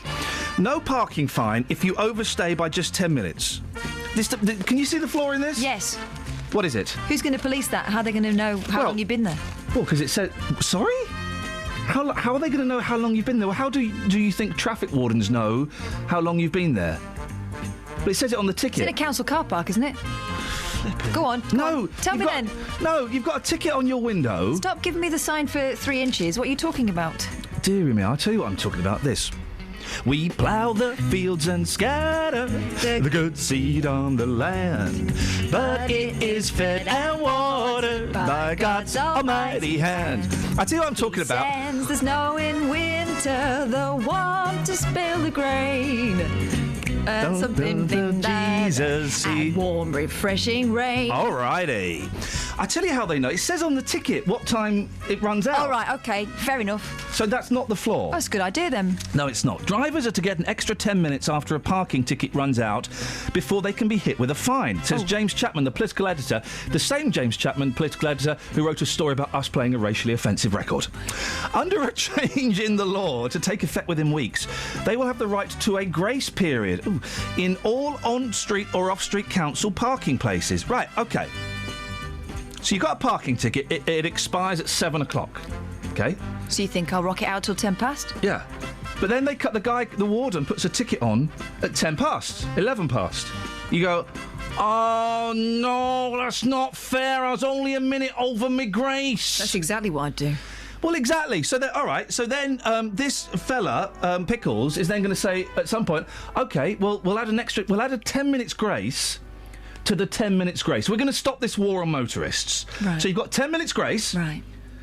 S10: No parking fine if you overstay by just 10 minutes. Can you see the flaw in this?
S17: Yes.
S10: What is it?
S17: Who's going to police that? How are they going to know how long you've been there?
S10: Well, because it said... Sorry? How are they going to know how long you've been there? Well, how do you think traffic wardens know how long you've been there? But it says it on the ticket.
S17: It's in a council car park, isn't it? Go on. Tell me then.
S10: No, you've got a ticket on your window.
S17: Stop giving me the sign for 3 inches. What are you talking about?
S10: Dearie me, I'll tell you what I'm talking about. This. We plough the fields and scatter the good seed on the land, but it is fed and watered by God's almighty hand. I tell you what I'm talking about.
S17: Sends the snow in winter, the warmth to spill the grain. Something
S10: Jesus.
S17: and warm, refreshing rain.
S10: Alrighty. I tell you how they know. It says on the ticket what time it runs out.
S17: All right, OK, fair enough.
S10: So that's not the flaw.
S17: That's a good idea then.
S10: No, it's not. Drivers are to get an extra 10 minutes after a parking ticket runs out before they can be hit with a fine, says James Chapman, the political editor, the same James Chapman, political editor, who wrote a story about us playing a racially offensive record. Under a change in the law to take effect within weeks, they will have the right to a grace period in all on-street or off-street council parking places. Right, OK. So you've got a parking ticket, it expires at 7 o'clock, OK?
S17: So you think I'll rock it out till 10 past?
S10: Yeah. But then they cut the warden puts a ticket on at 10 past, 11 past. You go, oh, no, that's not fair. I was only a minute over my grace.
S17: That's exactly what I'd do.
S10: Well, exactly. So, all right. So then this fella, Pickles, is then going to say at some point, OK, well, we'll add a 10 minutes grace to the 10 minutes grace. We're going to stop this war on motorists.
S17: Right.
S10: So you've got 10 minutes grace.
S17: Right.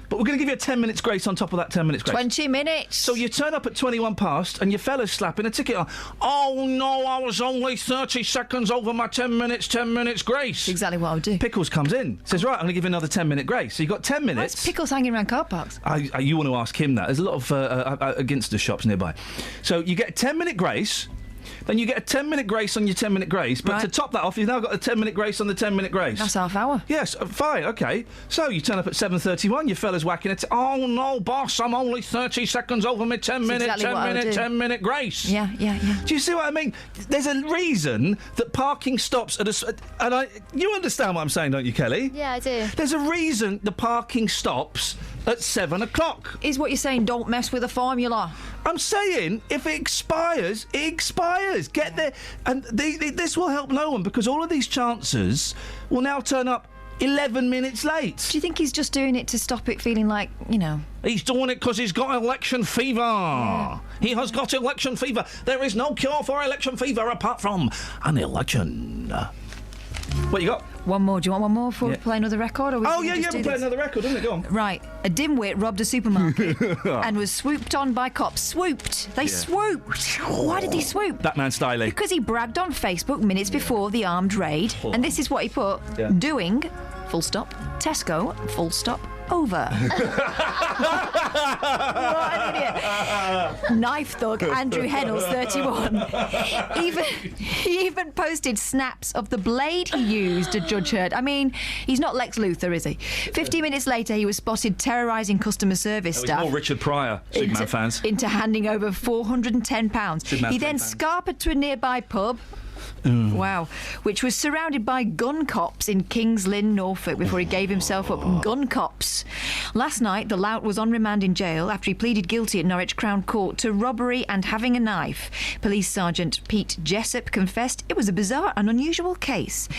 S10: But we're going to give you a 10 minutes grace on top of that 10 minutes grace.
S17: 20 minutes.
S10: So you turn up at 21 past and your fella's slapping a ticket on. Oh, no, I was only 30 seconds over my 10 minutes grace.
S17: That's exactly what I would do.
S10: Pickles comes in, says, right, I'm going to give you another 10-minute grace. So you've got 10 minutes.
S17: Where's Pickles hanging around car parks?
S10: You want to ask him that. There's a lot of Ginster shops nearby. So you get a 10-minute grace. Then you get a 10-minute grace on your 10-minute grace. But to top that off, you've now got a 10-minute grace on the 10-minute grace.
S17: That's half hour.
S10: Yes, fine, OK. So you turn up at 7:31, your fella's whacking it. Oh, no, boss, I'm only 30 seconds over my 10-minute grace.
S17: Yeah.
S10: Do you see what I mean? There's a reason that parking stops at you understand what I'm saying, don't you, Kelly?
S12: Yeah, I do.
S10: There's a reason the parking stops at 7 o'clock.
S17: Is what you're saying, don't mess with the formula?
S10: I'm saying, if it expires, it expires. Get there. And this will help no one, because all of these chancers will now turn up 11 minutes late.
S17: Do you think he's just doing it to stop it feeling like,
S10: He's doing it because he's got election fever. Yeah. He has got election fever. There is no cure for election fever apart from an election. What you got?
S17: One more. Do you want one more before we play another record? Or
S10: we'll play another record, isn't it? Go on.
S17: Right. A dimwit robbed a supermarket and was swooped on by cops. Swooped. They swooped. Why did he swoop?
S10: That man styling.
S17: Because he bragged on Facebook minutes before the armed raid. And this is what he put.
S10: Yeah.
S17: Doing, full stop, Tesco, full stop, over. What an idiot. Knife thug Andrew Hennels, 31. He even posted snaps of the blade he used, a judge heard. I mean, he's not Lex Luthor, is he? 50 minutes later, he was spotted terrorising customer service staff.
S10: More Richard Pryor, Superman fans.
S17: Into handing over £410. He then scarpered to a nearby pub. Wow. Which was surrounded by gun cops in Kings Lynn, Norfolk, before he gave himself up. Gun cops. Last night, the lout was on remand in jail after he pleaded guilty at Norwich Crown Court to robbery and having a knife. Police Sergeant Pete Jessup confessed it was a bizarre and unusual case.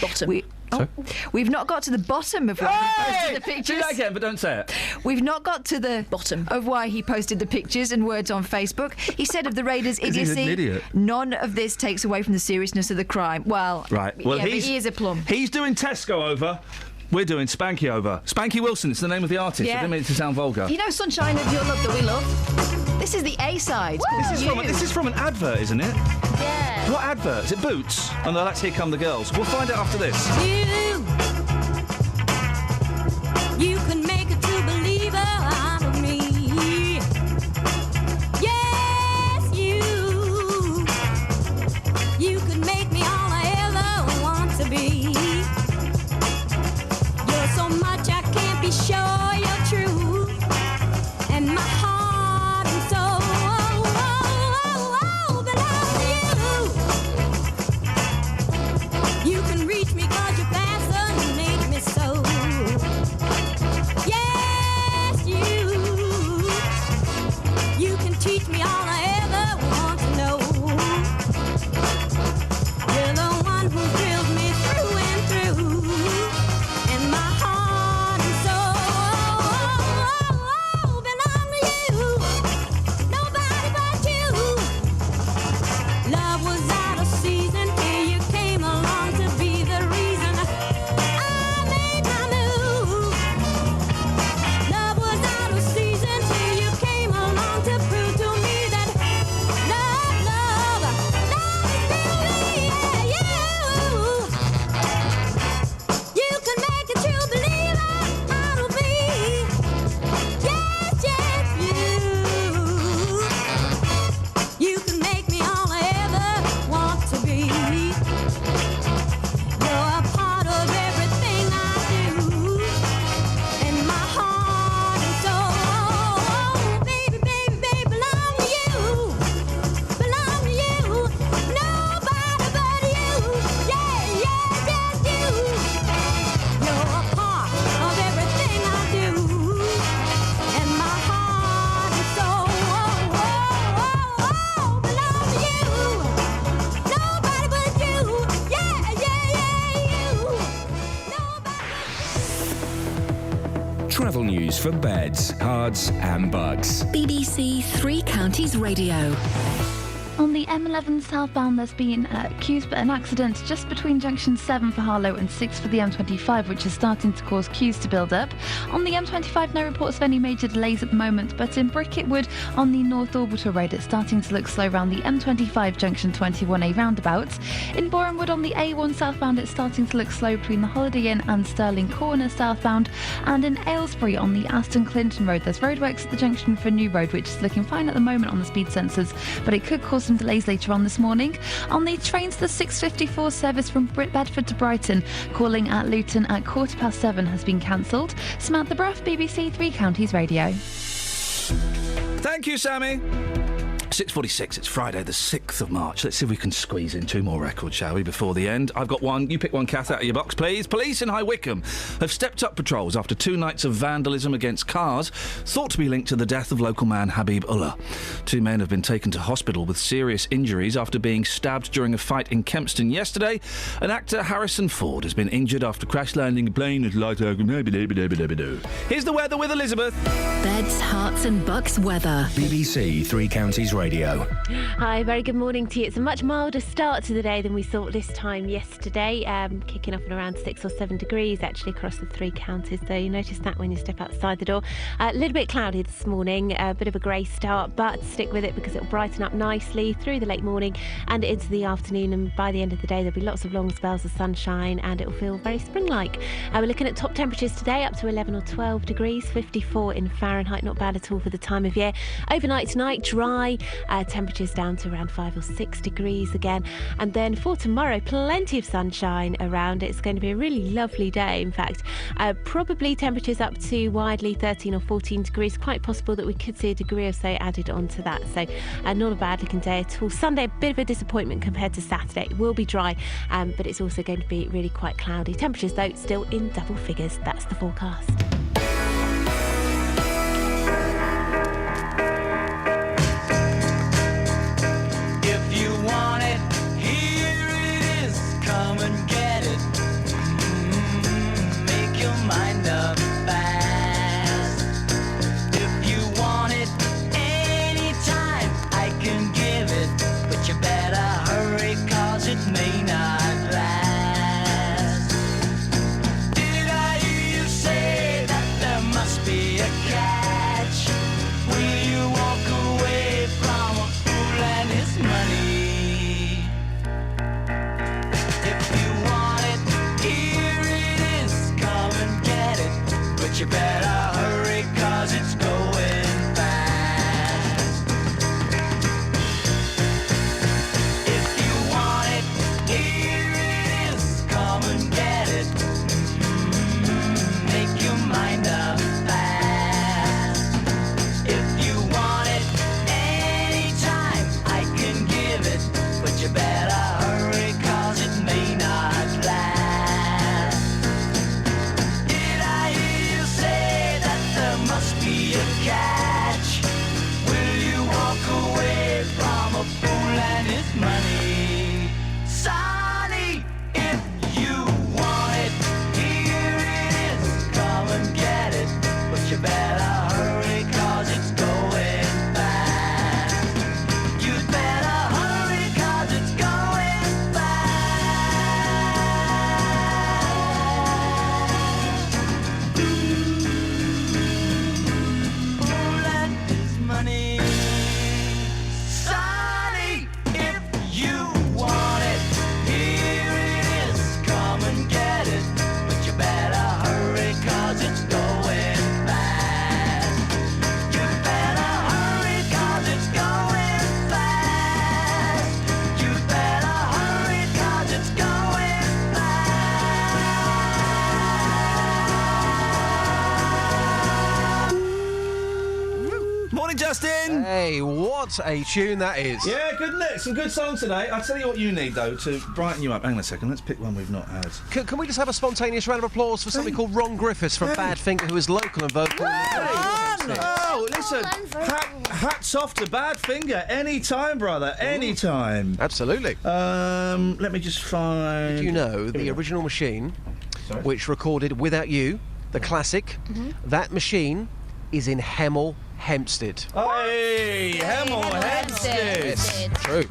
S17: We've not got to the bottom of why he posted the pictures.
S10: Do that again, but don't say it.
S17: We've not got to the bottom of why he posted the pictures and words on Facebook. He said of the raiders' idiocy,
S10: he's an idiot.
S17: None of this takes away from the seriousness of the crime. Well,
S10: right. Well,
S17: but he is a plum.
S10: He's doing Tesco over. We're doing Spanky over. Spanky Wilson, it's the name of the artist.
S17: Yeah.
S10: I didn't mean it to sound vulgar.
S17: You know Sunshine of Your Love that we love? This is the A-side.
S10: This is from an advert, isn't it?
S12: Yeah.
S10: What advert? Is it Boots? Oh no, that's Here Come the Girls. We'll find out after this.
S14: You can make a true believer out of me. Yes, you could make me all I ever want to be. You're so much I can't be sure you're true. And my heart and soul belong to you. You can reach me 'cause you fascinate me so. Yes, you can teach me all I ever want to know. You're the one who thrills me through and through, and my heart and soul belong to you. Nobody but you. Love was out of season till you came along to be the reason I made my move. Love was out of season till you came along to prove to me that love
S1: for beds, cards and bucks.
S3: BBC Three Counties Radio.
S12: On the M11 southbound, there's been queues, but an accident just between junction 7 for Harlow and 6 for the M25, which is starting to cause queues to build up. On the M25, no reports of any major delays at the moment, but in Bricketwood on the North Orbital Road, it's starting to look slow around the M25 junction 21A roundabout. In Borehamwood on the A1 southbound, it's starting to look slow between the Holiday Inn and Stirling Corner southbound. And in Aylesbury on the Aston Clinton Road, there's roadworks at the junction for New Road, which is looking fine at the moment on the speed sensors, but it could cause some delays later on this morning. On the trains, the 6:54 service from Bedford to Brighton, calling at Luton at 7:15 has been cancelled. Samantha Bruff, BBC Three Counties Radio.
S10: Thank you, Sammy. 6:46, it's Friday the 6th of March. Let's see if we can squeeze in 2 more records, shall we, before the end. I've got one. You pick one, Kath, out of your box, please. Police in High Wycombe have stepped up patrols after 2 nights of vandalism against cars thought to be linked to the death of local man Habib Ullah. 2 men have been taken to hospital with serious injuries after being stabbed during a fight in Kempston yesterday. And actor Harrison Ford has been injured after crash landing a plane at light. Here's the weather with Elizabeth.
S3: Beds, hearts and bucks weather.
S1: BBC Three Counties Radio.
S4: Hi, very good morning to you. It's a much milder start to the day than we thought this time yesterday, kicking off at around 6 or 7 degrees actually across the 3 counties, so you notice that when you step outside the door. A little bit cloudy this morning, a bit of a grey start, but stick with it because it'll brighten up nicely through the late morning and into the afternoon, and by the end of the day there'll be lots of long spells of sunshine and it'll feel very spring-like. We're looking at top temperatures today up to 11 or 12 degrees, 54 in Fahrenheit, not bad at all for the time of year. Overnight tonight, dry, temperatures down to around 5 or 6 degrees again. And then for tomorrow, plenty of sunshine around. It's going to be a really lovely day, in fact. Probably temperatures up to widely 13 or 14 degrees. Quite possible that we could see a degree or so added onto that. So not a bad looking day at all. Sunday, a bit of a disappointment compared to Saturday. It will be dry, but it's also going to be really quite cloudy. Temperatures, though, still in double figures. That's the forecast.
S16: You better hurry, 'cause it's going fast. If you want it, here it is. Come and get it. Make your mind up fast. If you want it anytime, I can give it. But you better hurry, 'cause it may not last. Be a catch. Will you walk away from a fool and his money? Sonny, if you want it, here it is. Come and get it. But you better hurry, 'cause it's going fast. You better hurry, 'cause it's going money. Sonny, if you want it, here it is. Come and get it. But you better hurry, 'cause it's going fast. You better hurry, 'cause it's going fast. You better hurry, 'cause it's going fast.
S10: Morning, Justin.
S15: Hey, what a tune that is.
S10: Yeah, good, isn't it? Some good songs today. I'll tell you what you need, though, to brighten you up. Hang on a second, let's pick one we've not had.
S15: Can we just have a spontaneous round of applause for somebody called Ron Griffiths from Badfinger, who is local and vocal?
S10: Oh, listen, hats off to Badfinger. Any time, brother, any time.
S15: Absolutely.
S10: Let me just find...
S15: Did you know the original machine, which recorded Without You, the classic. That machine is in Hemel Hempstead.
S10: Hey, Hemel Hempstead.
S15: Yes, true.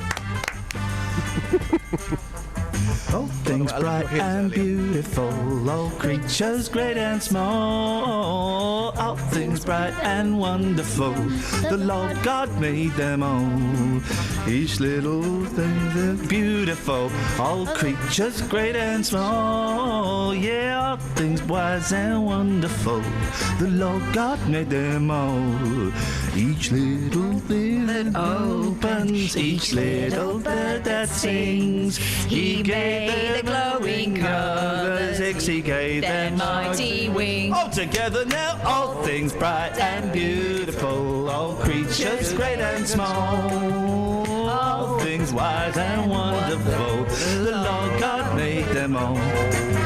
S6: All things bright and beautiful, all creatures great and small, all things bright and wonderful, the Lord God made them all. Each little thing is beautiful, all creatures great and small, yeah, all things wise and wonderful, the Lord God made them all. Each little thing that opens, each little bird that sings, He gave the glowing colours, He gave them mighty wings. All together now, all things bright and beautiful, all creatures great and small, all things wise and wonderful, the Lord God made them all.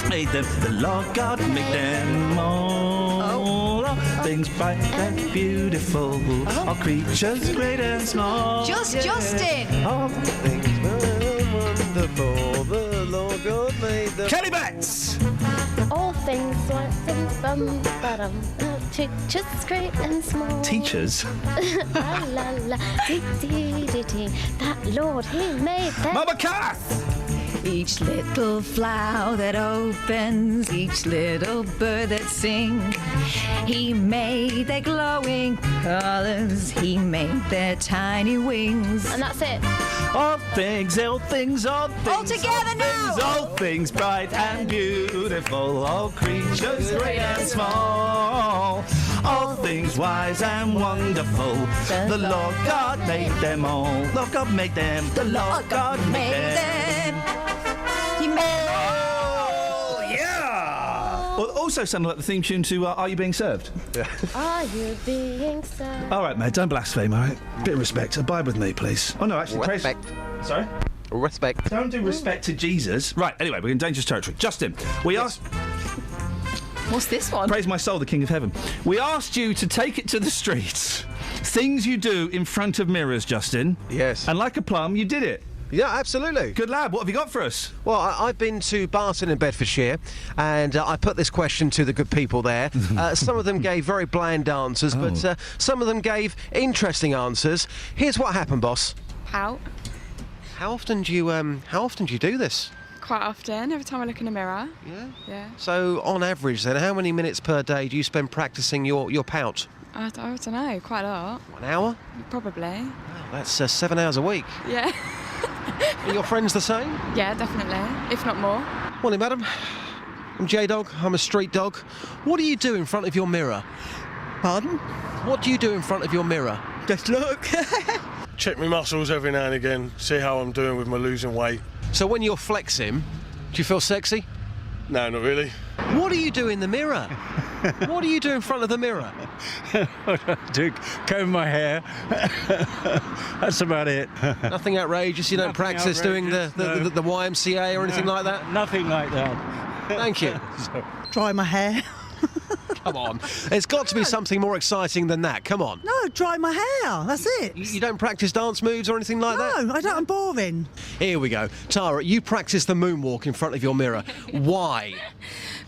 S6: Made them, the Lord God made them all. All things bright and beautiful, all creatures great and small.
S11: Justin.
S6: All things wonderful, the Lord God made them. Kelly Betts.
S22: All things teachers great and small.
S10: Teachers?
S22: La la la, dee dee dee dee. That Lord, He made them.
S10: Mama Kath!
S11: Each little flower that opens, each little bird that sings, He made their glowing colours, He made their tiny wings.
S22: And that's it.
S6: All things, all things, all things.
S11: All together now.
S6: All things bright and beautiful, all creatures great and small, all things wise and wonderful, the Lord God made them all. Lord God made them. The Lord God made them.
S11: He made
S10: Oh, yeah! Well, also sounded like the theme tune to Are You Being Served?
S22: Are you being served?
S10: All right, mate, don't blaspheme, all right? Bit of respect. Abide with me, please. Oh, no, actually,
S15: Respect.
S10: Sorry?
S15: Respect.
S10: Don't do respect to Jesus. Right, anyway, we're in dangerous territory. Justin, we asked...
S11: What's this one?
S10: Praise my soul, the King of Heaven. We asked you to take it to the streets. Things you do in front of mirrors, Justin.
S15: Yes.
S10: And like a plum, you did it.
S15: Yeah, absolutely.
S10: Good lad. What have you got for us?
S15: Well, I've been to Barton in Bedfordshire, and I put this question to the good people there. Some of them gave very bland answers, but some of them gave interesting answers. Here's what happened, boss.
S12: How?
S15: How often do you do this?
S12: Quite often, every time I look in a mirror.
S15: Yeah?
S12: Yeah.
S15: So, on average, then, how many minutes per day do you spend practising your pout?
S12: I don't know, quite a lot.
S15: 1 hour?
S12: Probably.
S15: That's 7 hours a week.
S12: Yeah.
S15: Are your friends the same?
S12: Yeah, definitely, if not more.
S15: Morning, madam. I'm J-Dog. I'm a street dog. What do you do in front of your mirror?
S23: Pardon?
S15: What do you do in front of your mirror?
S23: Just look.
S24: Check my muscles every now and again, see how I'm doing with my losing weight.
S15: So when you're flexing, do you feel sexy?
S24: No, not really.
S15: What do you do in the mirror? What do you do in front of the mirror?
S23: Do comb my hair. That's about it.
S15: Nothing outrageous. You don't
S23: Nothing
S15: practice doing the YMCA or anything like that?
S23: Nothing like that.
S15: Thank you.
S23: Dry my hair.
S15: Come on. There's got to be something more exciting than that. Come on.
S23: No, dry my hair. That's it.
S15: You don't practice dance moves or anything like that?
S23: No, I don't. I'm boring.
S15: Here we go. Tara, you practice the moonwalk in front of your mirror. Why?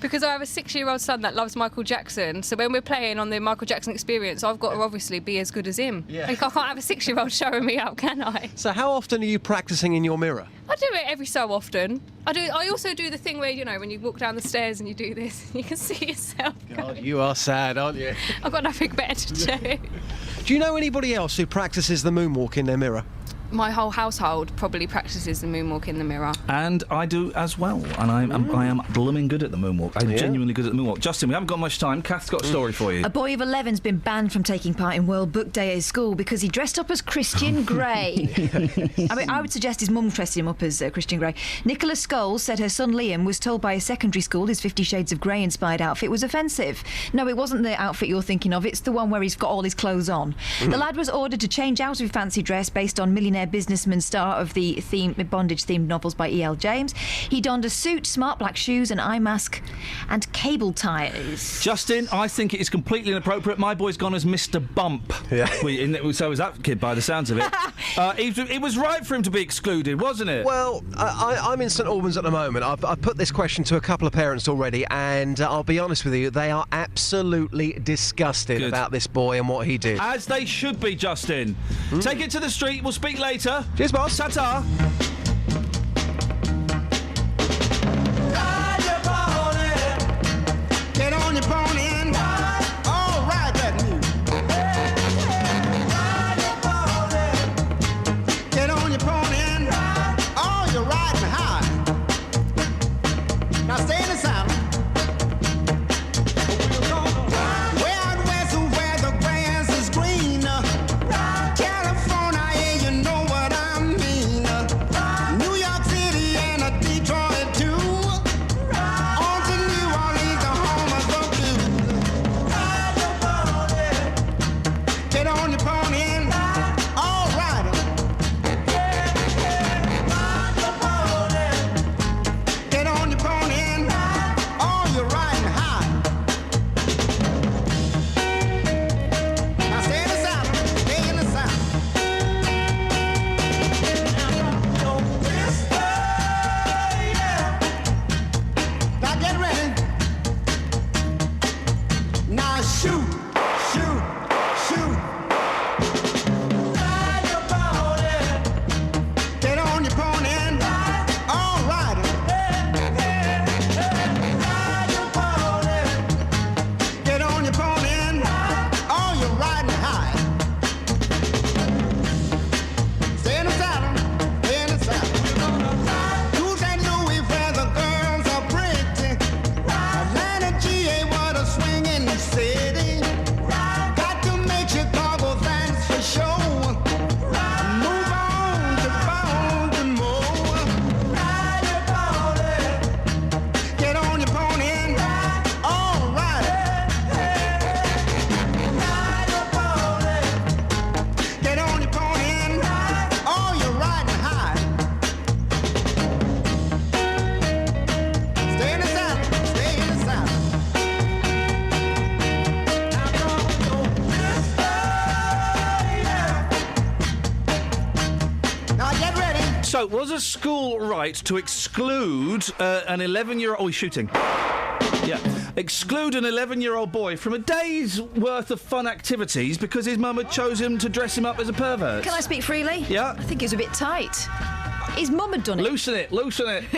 S12: Because I have a 6-year-old son that loves Michael Jackson, so when we're playing on the Michael Jackson Experience, I've got to obviously be as good as him.
S15: Yeah.
S12: Like, I can't have a 6-year-old showing me up, can I?
S15: So how often are you practicing in your mirror?
S12: I do it every so often. I also do the thing where, you know, when you walk down the stairs and you do this, you can see yourself.
S15: God, you are sad, aren't you?
S12: I've got nothing better to do.
S15: Do you know anybody else who practices the moonwalk in their mirror?
S12: My whole household probably practices the moonwalk in the mirror.
S10: And I do as well. And I am blooming good at the moonwalk. I'm genuinely good at the moonwalk. Justin, we haven't got much time. Kath's got a story for you.
S17: A boy of 11's been banned from taking part in World Book Day at his school because he dressed up as Christian Grey. I mean, I would suggest his mum dressed him up as Christian Grey. Nicola Scholes said her son Liam was told by a secondary school his 50 Shades of Grey inspired outfit was offensive. No, it wasn't the outfit you're thinking of. It's the one where he's got all his clothes on. The lad was ordered to change out of fancy dress based on millionaire billionaire businessman, star of the bondage-themed novels by E.L. James. He donned a suit, smart black shoes, an eye mask and cable ties.
S10: Justin, I think it is completely inappropriate. My boy's gone as Mr. Bump.
S15: Yeah.
S10: So was that kid, by the sounds of it. It was right for him to be excluded, wasn't it?
S15: Well, I'm in St Albans at the moment. I've put this question to a couple of parents already, and I'll be honest with you, they are absolutely disgusted about this boy and what he did.
S10: As they should be, Justin. Take it to the street. We'll speak later.
S15: Cheers, boss.
S10: Ta-ta.
S16: Get on your pony and ride. All right, that music. Ride your pony. Get on your pony and ride. Oh, you're riding high. Now stay in the saddle. Way out west where the grass is green. California, yeah, you know what I mean. New York City and Detroit too. On to New Orleans, the home of the blues. Ride your pony. Get on your pony and all right. Ride your pony. Get on your pony and oh, you're riding high. Now stay in the saddle, stay in the saddle. Now get ready. Now shoot, shoot, shoot. Ride your pony. Get on your pony and all right. Ride your pony. Get on your pony and oh, you're riding high. Stay in the saddle, stay in the saddle. To St. Louis where the girls are pretty. Atlanta, GA, what a swinging city. Got to make Chicago, that's for sure. Move on to Baltimore. Ride your pony. Get on your pony and all right. Ride your pony. Get on your pony and oh, you're riding high. Stay in the saddle, stay in the saddle. Now get ready.
S10: So, was a school right to exclude an 11-year-old... Oh, he's shooting. Yeah. Exclude an 11-year-old boy from a day's worth of fun activities because his mum had chosen to dress him up as a pervert?
S17: Can I speak freely?
S10: Yeah.
S17: I think it was a bit tight. His mum had done it.
S10: Loosen it,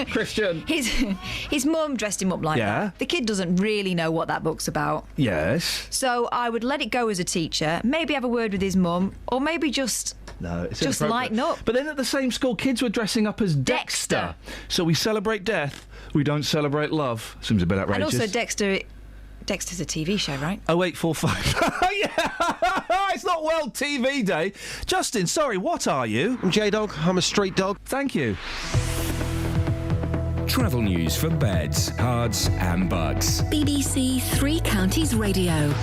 S10: Christian.
S17: His mum dressed him up like that. The kid doesn't really know what that book's about.
S10: Yes.
S17: So I would let it go as a teacher, maybe have a word with his mum, or maybe just
S10: it's
S17: just
S10: inappropriate.
S17: lighten up.
S10: But then at the same school, kids were dressing up as Dexter. So we celebrate death, we don't celebrate love. Seems a bit outrageous.
S17: And also Dexter's a TV show, right?
S10: 0845. Yeah, it's not World TV Day. Justin, sorry, what are you?
S15: I'm J-Dog. I'm a street dog.
S10: Thank you.
S1: Travel news for beds, cards and bugs.
S3: BBC Three Counties Radio.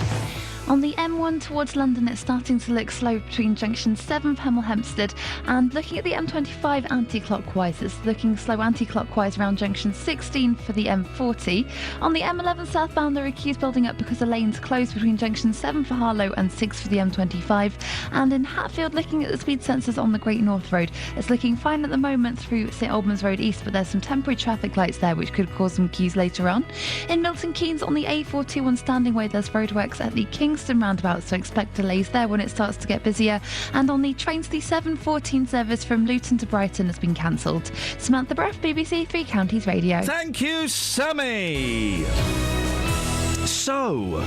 S12: On the M1 towards London, it's starting to look slow between junction 7 for Hemel Hempstead, and looking at the M25 anti-clockwise, it's looking slow anti-clockwise around junction 16 for the M40. On the M11 southbound, there are queues building up because the lane's closed between junction 7 for Harlow and 6 for the M25. And in Hatfield, looking at the speed sensors on the Great North Road, it's looking fine at the moment through St Albans Road East, but there's some temporary traffic lights there which could cause some queues later on. In Milton Keynes, on the A421 Standing Way, there's roadworks at the Kingston roundabout, so expect delays there when it starts to get busier. And on the trains, the 7:14 service from Luton to Brighton has been cancelled. Samantha Breff, BBC Three Counties Radio.
S10: Thank you, Sammy. So,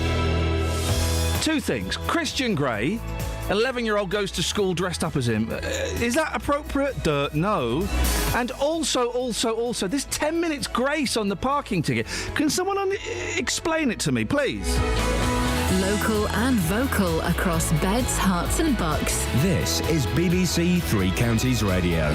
S10: two things. Christian Grey, 11-year-old goes to school dressed up as him. Is that appropriate? No. And also, there's 10 minutes grace on the parking ticket. Can someone explain it to me, please?
S3: Local and vocal across beds, hearts and bucks.
S1: This is BBC Three Counties Radio.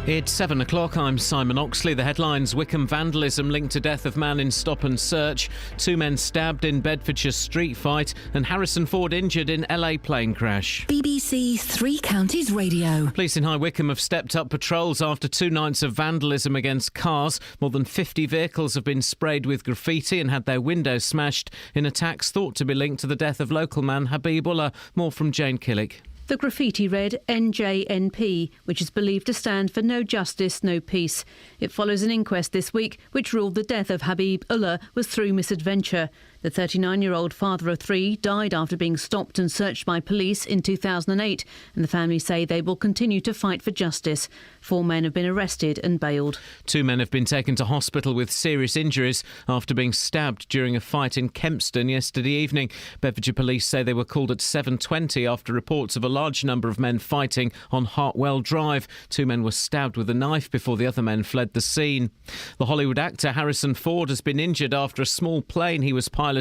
S2: It's 7 o'clock. I'm Simon Oxley. The headlines: Wickham vandalism linked to death of man in stop and search, 2 men stabbed in Bedfordshire street fight, and Harrison Ford injured in LA plane crash.
S3: BBC Three Counties Radio.
S2: Police in High Wycombe have stepped up patrols after 2 nights of vandalism against cars. More than 50 vehicles have been sprayed with graffiti and had their windows smashed in attacks thought to be linked to the death of local man Habibullah. More from Jane Killick.
S7: The graffiti read NJNP, which is believed to stand for No Justice, No Peace. It follows an inquest this week which ruled the death of Habibullah was through misadventure. The 39-year-old father of 3 died after being stopped and searched by police in 2008, and the family say they will continue to fight for justice. 4 men have been arrested and bailed.
S2: 2 men have been taken to hospital with serious injuries after being stabbed during a fight in Kempston yesterday evening. Bedfordshire police say they were called at 7:20 after reports of a large number of men fighting on Hartwell Drive. 2 men were stabbed with a knife before the other men fled the scene. The Hollywood actor Harrison Ford has been injured after a small plane he was piloting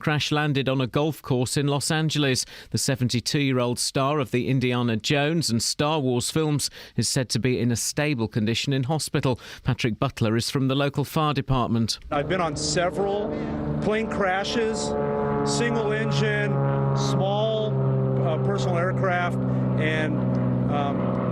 S2: crash-landed on a golf course in Los Angeles. The 72-year-old star of the Indiana Jones and Star Wars films is said to be in a stable condition in hospital. Patrick Butler is from the local fire department.
S5: I've been on several plane crashes, single engine, small personal aircraft, and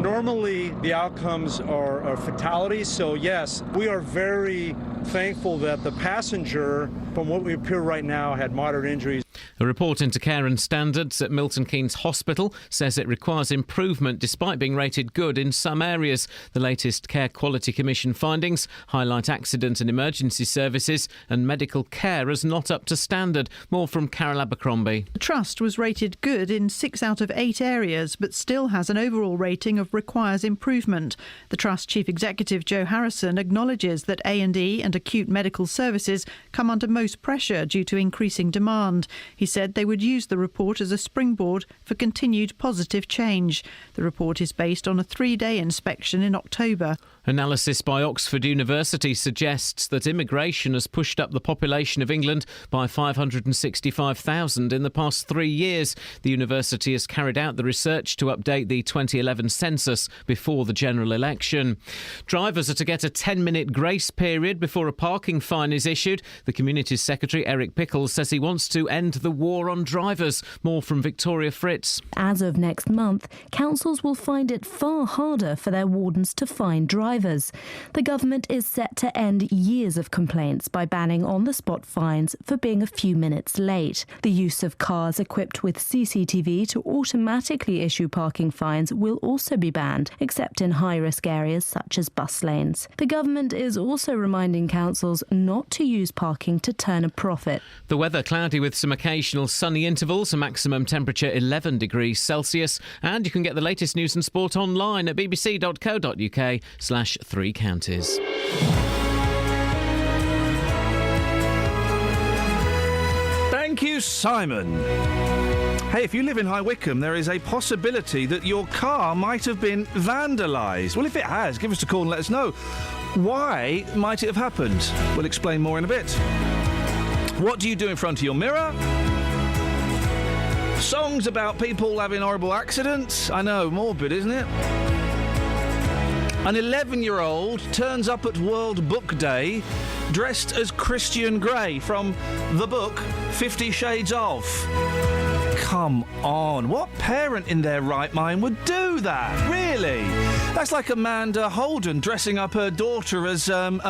S5: normally the outcomes are fatalities. So yes, we are very thankful that the passenger, from what we appear right now, had moderate injuries.
S2: A report into care and standards at Milton Keynes Hospital says it requires improvement despite being rated good in some areas. The latest Care Quality Commission findings highlight accident and emergency services and medical care as not up to standard. More from Carol Abercrombie.
S8: The Trust was rated good in 6 out of 8 areas, but still has an overall rating of requires improvement. The Trust Chief Executive Joe Harrison acknowledges that A&E and acute medical services come under most pressure due to increasing demand. He said they would use the report as a springboard for continued positive change. The report is based on a 3-day inspection in October.
S2: Analysis by Oxford University suggests that immigration has pushed up the population of England by 565,000 in the past 3 years. The university has carried out the research to update the 2011 census before the general election. Drivers are to get a 10-minute grace period before a parking fine is issued. The Communities Secretary, Eric Pickles, says he wants to end the war on drivers. More from Victoria Fritz.
S9: As of next month, councils will find it far harder for their wardens to fine drivers. The government is set to end years of complaints by banning on-the-spot fines for being a few minutes late. The use of cars equipped with CCTV to automatically issue parking fines will also be banned, except in high-risk areas such as bus lanes. The government is also reminding councils not to use parking to turn a profit.
S2: The weather cloudy with some occasional sunny intervals, a maximum temperature 11 degrees Celsius. And you can get the latest news and sport online at bbc.co.uk/3 counties.
S10: Thank you, Simon. Hey, if you live in High Wycombe, there is a possibility that your car might have been vandalised. Well, if it has, give us a call and let us know. Why might it have happened? We'll explain more in a bit. What do you do in front of your mirror? Songs about people having horrible accidents. I know, morbid, isn't it? An 11-year-old turns up at World Book Day dressed as Christian Grey from the book 50 Shades of. Come on, what parent in their right mind would do that? Really? That's like Amanda Holden dressing up her daughter as, not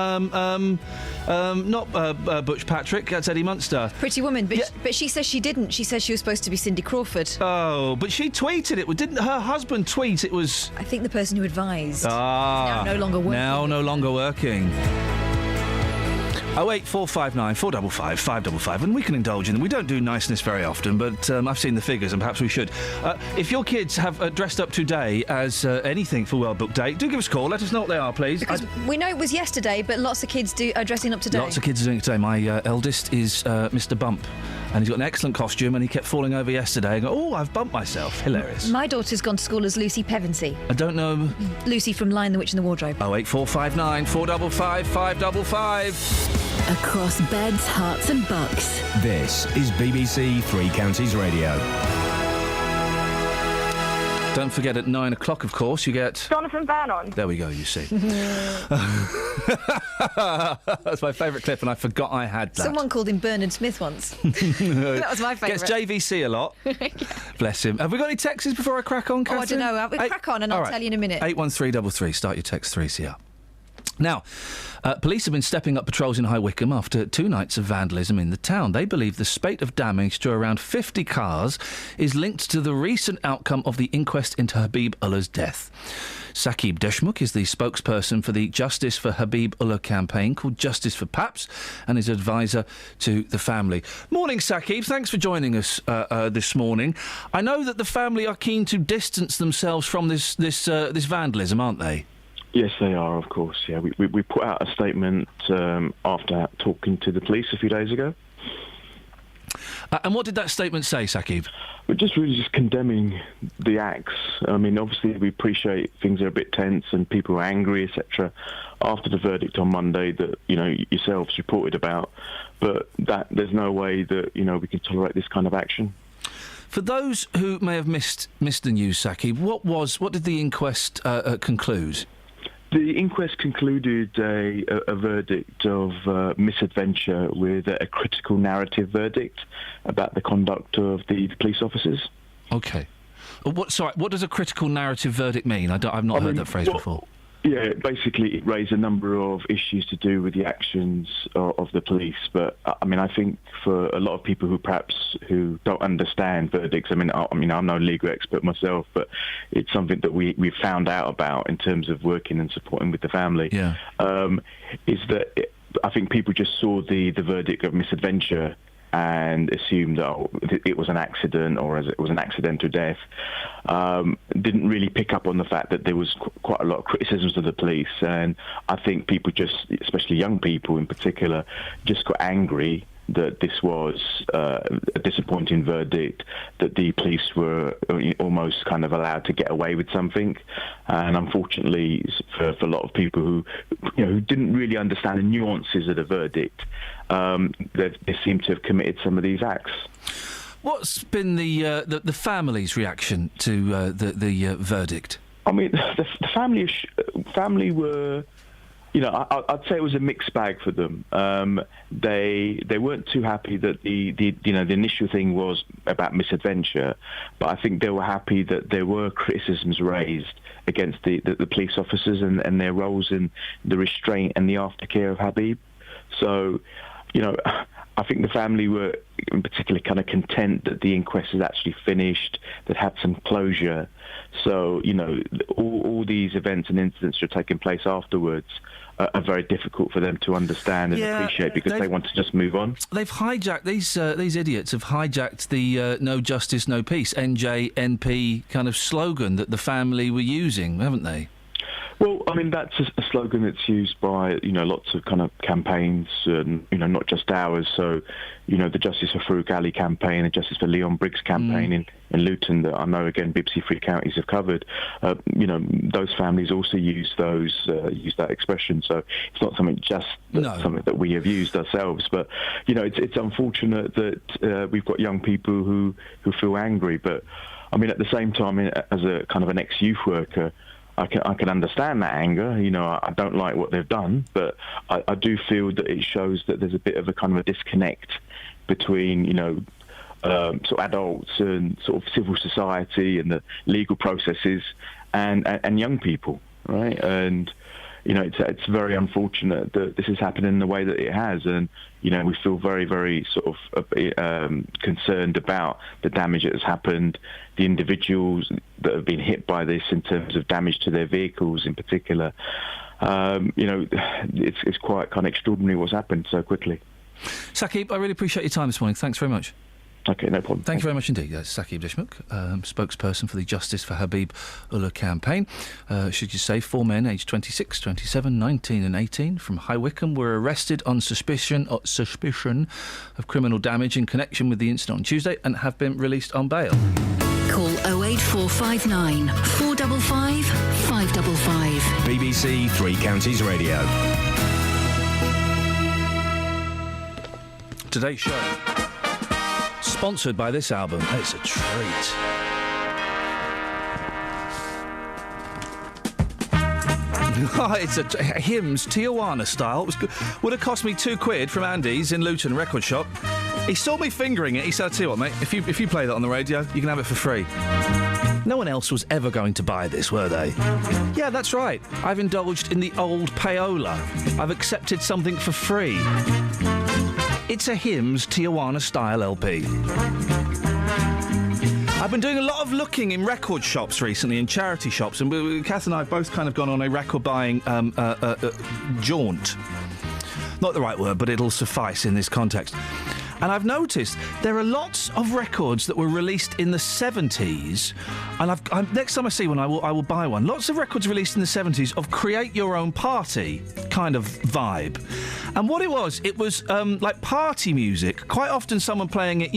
S10: Butch Patrick, that's Eddie Munster.
S17: Pretty Woman, but she says she didn't. She says she was supposed to be Cindy Crawford.
S10: Oh, but she tweeted it. Didn't her husband tweet it was...
S17: I think the person who advised.
S10: Ah.
S17: Now no longer working.
S10: Now no longer working. 08459 455 555, and we can indulge in them. We don't do niceness very often, but I've seen the figures and perhaps we should. If your kids have dressed up today as anything for World Book Day, do give us a call. Let us know what they are, please.
S17: Because we know it was yesterday, but lots of kids are dressing up today.
S10: Lots of kids are doing it today. My eldest is Mr. Bump, and he's got an excellent costume, and he kept falling over yesterday and go, oh, I've bumped myself. Hilarious.
S17: My daughter's gone to school as Lucy Pevensey.
S10: I don't know.
S17: Lucy from Lion, the Witch and the Wardrobe.
S10: 08459 455 555.
S3: Across beds, hearts and bucks.
S1: This is BBC Three Counties Radio.
S10: Don't forget at 9 o'clock, of course, you get...
S13: Jonathan Vernon.
S10: There we go, you see. That's my favourite clip, and I forgot I had that.
S17: Someone called him Bernard Smith once. That was my favourite.
S10: Gets JVC a lot. Bless him. Have we got any texts before I crack on, Catherine?
S17: I don't know. We'll crack on and I'll tell you in a minute.
S10: 81333. Start your text 3CR. Now, police have been stepping up patrols in High Wycombe after 2 nights of vandalism in the town. They believe the spate of damage to around 50 cars is linked to the recent outcome of the inquest into Habib Ullah's death. Saqib Deshmukh is the spokesperson for the Justice for Habib Ullah campaign called Justice for Paps and is advisor to the family. Morning, Saqib. Thanks for joining us this morning. I know that the family are keen to distance themselves from this vandalism, aren't they?
S18: Yes, they are, of course. Yeah, we put out a statement after talking to the police a few days ago.
S10: And what did that statement say, Saqib?
S18: We're just condemning the acts. I mean, obviously, we appreciate things are a bit tense and people are angry, etc. After the verdict on Monday that yourselves reported about, but that there's no way that we can tolerate this kind of action.
S10: For those who may have missed the news, Saqib, what did the inquest conclude?
S18: The inquest concluded a verdict of misadventure with a critical narrative verdict about the conduct of the police officers.
S10: OK. What does a critical narrative verdict mean? I've not heard that phrase before.
S18: Yeah, basically it raised a number of issues to do with the actions of the police. But I mean, I think for a lot of people who don't understand verdicts, I mean, I'm no legal expert myself, but it's something that we found out about in terms of working and supporting with the family.
S10: Yeah.
S18: Is that I think people just saw the verdict of misadventure and assumed that it was an accident or as it was an accidental death. Didn't really pick up on the fact that there was quite a lot of criticisms of the police, and I think people just, especially young people in particular, just got angry that this was a disappointing verdict, that the police were almost kind of allowed to get away with something. And unfortunately, for a lot of people who didn't really understand the nuances of the verdict, they seem to have committed some of these acts.
S10: What's been the family's reaction to the verdict?
S18: I mean, the family were... I'd say it was a mixed bag for them. They weren't too happy that the initial thing was about misadventure, but I think they were happy that there were criticisms raised against the police officers and their roles in the restraint and the aftercare of Habib. So, I think the family were in particular kind of content that the inquest is actually finished, that had some closure. So, all these events and incidents that are taking place afterwards are very difficult for them to understand and appreciate because they want to just move on.
S10: They've hijacked, these idiots have hijacked the no justice, no peace, NJNP kind of slogan that the family were using, haven't they?
S18: Well, I mean, that's a slogan that's used by, lots of kind of campaigns, not just ours. So, the Justice for Farouk Ali campaign, the Justice for Leon Briggs campaign in Luton that I know, again, BBC Three Counties have covered. Those families also use that expression. So it's not something something that we have used ourselves. But, it's unfortunate that we've got young people who feel angry. But, I mean, at the same time, as a kind of an ex-youth worker, I can understand that anger. I don't like what they've done, but I do feel that it shows that there's a bit of a kind of a disconnect between, sort of adults and sort of civil society and the legal processes and young people, right? And, it's very unfortunate that this has happened in the way that it has. And, we feel very, very sort of concerned about the damage that has happened, the individuals that have been hit by this in terms of damage to their vehicles in particular. It's quite kind of extraordinary what's happened so quickly.
S10: Saqib, I really appreciate your time this morning. Thanks very much.
S18: OK, no problem.
S10: Thank you very much indeed. Saqib Deshmukh, spokesperson for the Justice for Habib Ullah campaign. Should you say 4 men aged 26, 27, 19 and 18 from High Wycombe were arrested on suspicion of criminal damage in connection with the incident on Tuesday and have been released on bail.
S3: Call 08459 455 555.
S1: BBC Three Counties Radio.
S10: Today's show, sponsored by this album. It's a treat. It's a hymns Tijuana style. It was good. Would have cost me £2 from Andy's in Luton record shop. He saw me fingering it. He said, "I'll tell you what, mate. If you play that on the radio, you can have it for free." No one else was ever going to buy this, were they? Yeah, that's right. I've indulged in the old payola. I've accepted something for free. It's a hymns Tijuana style LP. I've been doing a lot of looking in record shops recently, in charity shops, and Kath and I have both kind of gone on a record buying jaunt. Not the right word, but it'll suffice in this context. And I've noticed there are lots of records that were released in the 70s, and next time I see one, I will buy one. Lots of records released in the 70s of create your own party kind of vibe. And what it was like party music. Quite often someone playing it,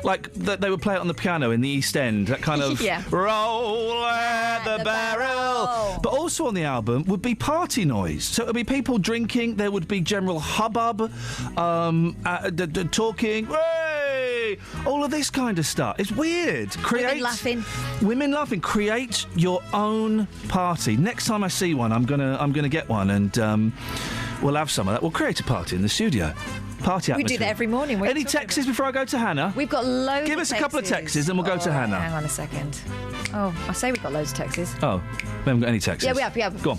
S10: like they would play it on the piano in the East End, that kind of roll at the barrel. But also on the album would be party noise. So it would be people drinking, there would be general hubbub, talking, hey, all of this kind of stuff. It's weird. Women laughing. Create your own party. Next time I see one, I'm gonna get one, and we'll have some of that. We'll create a party in the studio. Party atmosphere.
S17: We do that every morning.
S10: Any texts before I go to Hannah?
S17: We've got loads.
S10: Give us a couple of texts, and we'll go to Hannah.
S17: Hang on a second. Oh, I say we've got loads of texts.
S10: Oh, we haven't got any texts.
S17: Yeah, we have.
S10: Go on.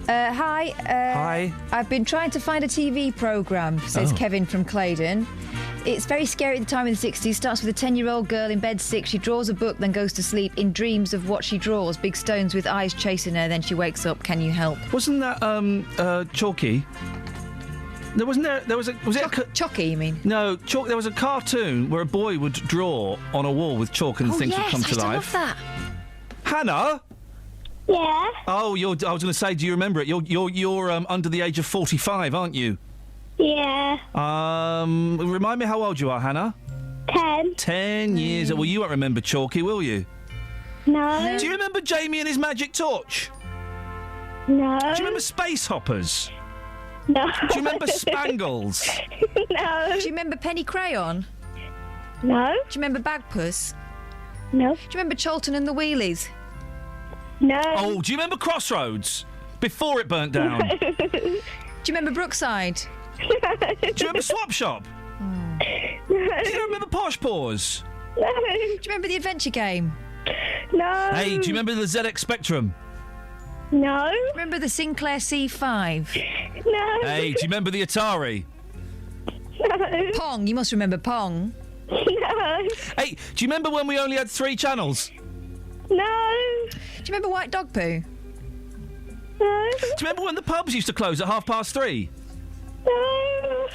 S17: Hi.
S10: Hi.
S17: I've been trying to find a TV programme, says Kevin from Claydon. It's very scary at the time in the 60s. Starts with a 10-year-old girl in bed sick. She draws a book, then goes to sleep in dreams of what she draws. Big stones with eyes chasing her. Then she wakes up. Can you help?
S10: Wasn't that Chalky? There wasn't there. There was a. Was it
S17: Chalky? You mean?
S10: No, chalk. There was a cartoon where a boy would draw on a wall with chalk and things would come to life.
S17: I love that.
S10: Hannah.
S22: Yeah.
S10: Oh, I was going to say, do you remember it? You're under the age of 45, aren't you?
S22: Yeah.
S10: Remind me how old you are, Hannah.
S22: 10.
S10: 10 years. Well, you won't remember Chalky, will you?
S22: No.
S10: Do you remember Jamie and his magic torch?
S22: No.
S10: Do you remember Space Hoppers?
S22: No.
S10: Do you remember Spangles?
S22: No.
S17: Do you remember Penny Crayon?
S22: No.
S17: Do you remember Bagpuss?
S22: No.
S17: Do you remember Cholton and the Wheelies?
S22: No.
S10: Oh, do you remember Crossroads? Before it burnt down.
S17: Do you remember Brookside?
S10: Do you remember Swap Shop?
S22: No.
S10: Do you remember Posh Paws?
S22: No.
S17: Do you remember the Adventure Game?
S22: No.
S10: Hey, do you remember the ZX Spectrum?
S22: No.
S17: Remember the Sinclair C5?
S22: No.
S10: Hey, do you remember the Atari?
S22: No.
S17: Pong, you must remember Pong.
S22: No.
S10: Hey, do you remember when we only had 3 channels?
S22: No.
S17: Do you remember White Dog Poo?
S22: No.
S10: Do you remember when the pubs used to close at 3:30?
S22: No.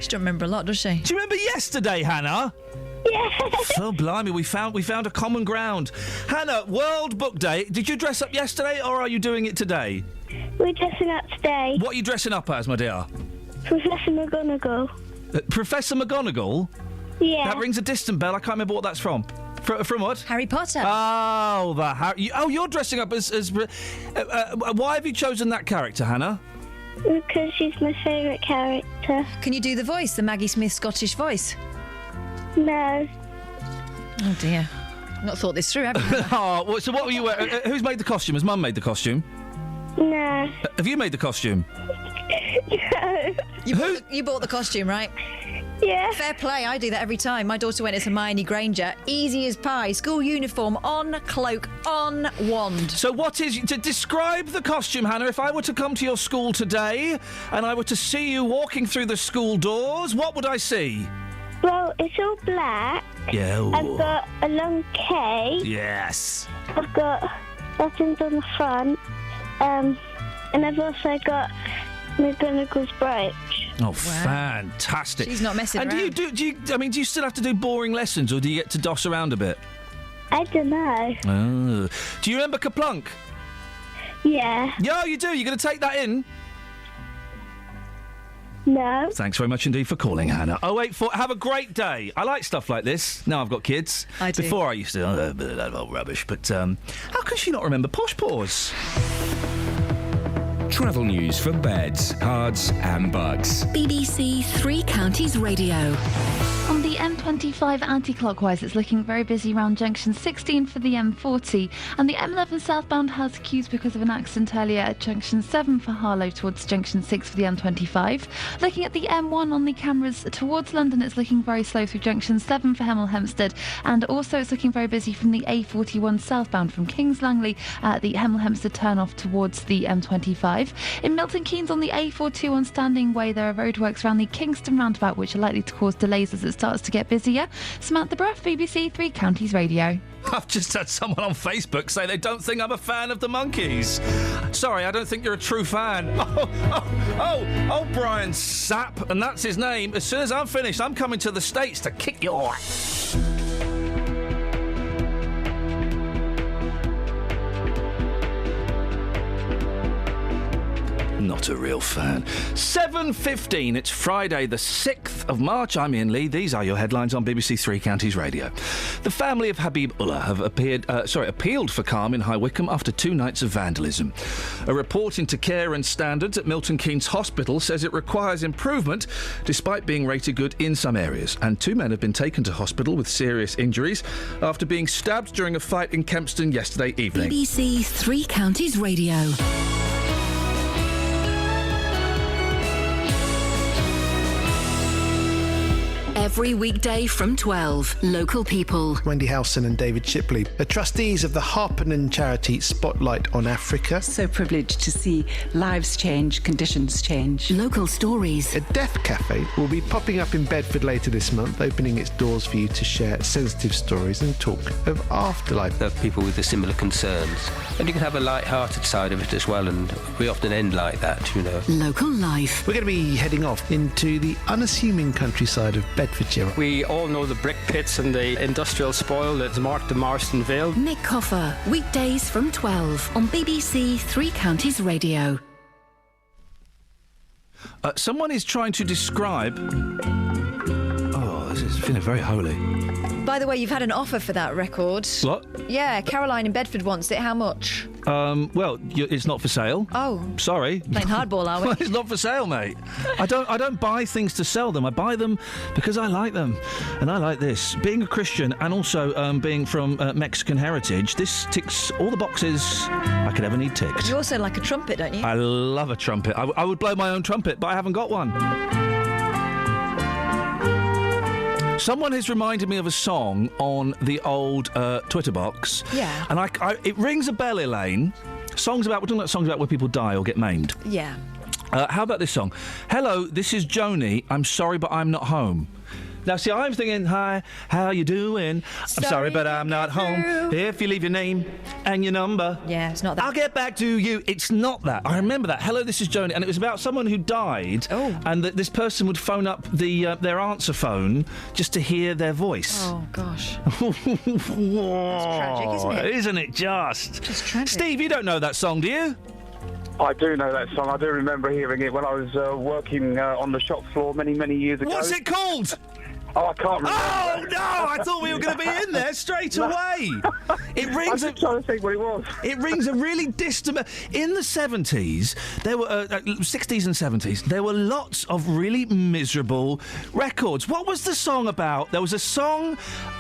S17: She don't remember a lot, does she?
S10: Do you remember yesterday, Hannah?
S22: Yes.
S10: Oh, blimey, we found a common ground. Hannah, World Book Day. Did you dress up yesterday, or are you doing it today?
S22: We're dressing up today.
S10: What are you dressing up as, my dear?
S22: Professor McGonagall.
S10: Professor McGonagall?
S22: Yeah.
S10: That rings a distant bell. I can't remember what that's from. From what?
S17: Harry Potter.
S10: Oh, you're dressing up as why have you chosen that character, Hannah?
S22: Because she's my favourite character.
S17: Can you do the voice, the Maggie Smith Scottish voice?
S22: No.
S17: Oh dear. Not thought this through, have you?
S10: Oh, so what were you wearing? Who's made the costume? Has Mum made the costume?
S22: No.
S10: Have you made the costume?
S22: No.
S17: You bought the costume, right?
S22: Yeah.
S17: Fair play, I do that every time. My daughter went as Hermione Granger. Easy as pie. School uniform, on cloak, on wand.
S10: So what is... To describe the costume, Hannah, if I were to come to your school today and I were to see you walking through the school doors, what would I see?
S22: Well, it's all black.
S10: Yeah. Ooh.
S22: I've got a long cape.
S10: Yes.
S22: I've got buttons on the front. And I've also got McGonagall's brooch.
S10: Oh, fantastic!
S17: She's not messing
S10: around. And do you still have to do boring lessons, or do you get to doss around a bit?
S22: I don't know.
S10: Oh. Do you remember Kaplunk?
S22: Yeah.
S10: Yeah, you do. You're going to take that in?
S22: No.
S10: Thanks very much indeed for calling, Hannah. 084. Have a great day. I like stuff like this. Now I've got kids.
S17: I do.
S10: Before I used to. That old rubbish. But how can she not remember Posh Paws?
S1: Travel news for beds, cards and bugs.
S3: BBC Three Counties Radio.
S13: On the M25 anti-clockwise, it's looking very busy around junction 16 for the M40, and the M11 southbound has queues because of an accident earlier at junction 7 for Harlow towards junction 6 for the M25. Looking at the M1 on the cameras towards London, it's looking very slow through junction 7 for Hemel Hempstead, and also it's looking very busy from the A41 southbound from Kings Langley at the Hemel Hempstead turn-off towards the M25. In Milton Keynes on the A42 on Standing Way, there are roadworks around the Kingston roundabout which are likely to cause delays as it starts to get busier. Samantha Bruff, BBC Three Counties Radio.
S10: I've just had someone on Facebook say they don't think I'm a fan of the Monkees. Sorry, I don't think you're a true fan. Oh, Brian Sapp, and that's his name. As soon as I'm finished, I'm coming to the States to kick your ass. Not a real fan. 7:15. It's Friday, the 6th of March. I'm Iain Lee. These are your headlines on BBC Three Counties Radio. The family of Habib Ullah have appealed for calm in High Wycombe after 2 nights of vandalism. A report into care and standards at Milton Keynes Hospital says it requires improvement, despite being rated good in some areas. And 2 men have been taken to hospital with serious injuries after being stabbed during a fight in Kempston yesterday evening.
S3: BBC Three Counties Radio. Every weekday from 12, local people.
S19: Wendy Howson and David Shipley are trustees of the Harpenden charity Spotlight on Africa.
S20: So privileged to see lives change, conditions change.
S3: Local stories.
S19: A deaf cafe will be popping up in Bedford later this month, opening its doors for you to share sensitive stories and talk of afterlife.
S21: There are people with similar concerns. And you can have a light-hearted side of it as well, and we often end like that, you know.
S3: Local life.
S19: We're going to be heading off into the unassuming countryside of Bedfordshire.
S25: We all know the brick pits and the industrial spoil that's marked the Marston Vale.
S3: Nick Coffer, weekdays from 12 on BBC Three Counties Radio.
S10: Someone is trying to describe... Oh, this is feeling very holy.
S17: By the way, you've had an offer for that record.
S10: What?
S17: Yeah, Caroline in Bedford wants it. How much?
S10: Well, it's not for sale.
S17: Oh.
S10: Sorry.
S17: Playing hardball, are we?
S10: Well, it's not for sale, mate. I don't buy things to sell them. I buy them because I like them. And I like this. Being a Christian and also being from Mexican heritage, this ticks all the boxes I could ever need ticked.
S17: You also like a trumpet, don't you?
S10: I love a trumpet. I would blow my own trumpet, but I haven't got one. Someone has reminded me of a song on the old Twitter box.
S17: Yeah.
S10: And it rings a bell, Elaine. We're talking about songs about where people die or get maimed.
S17: Yeah.
S10: How about this song? Hello, this is Joni. I'm sorry, but I'm not home. Now, see, I'm thinking, hi, how you doing? I'm sorry, but I'm not home. If you leave your name and your number...
S17: Yeah, it's not that.
S10: I'll get back to you. It's not that. I remember that. Hello, this is Joni. And it was about someone who died.
S17: Oh.
S10: And that this person would phone up their answer phone just to hear their voice.
S17: Oh, gosh.
S10: That's
S17: tragic, isn't it?
S10: Isn't it just?
S17: Just tragic.
S10: Steve, you don't know that song, do you?
S26: I do know that song. I do remember hearing it when I was working on the shop floor many, many years ago.
S10: What's it called?
S26: Oh, I can't remember.
S10: Oh, no! I thought we were going to be in there straight away. It rings.
S26: I'm just trying to think what it was.
S10: It rings a really distant... In the 70s, there were... 60s and 70s, there were lots of really miserable records. What was the song about? There was a song...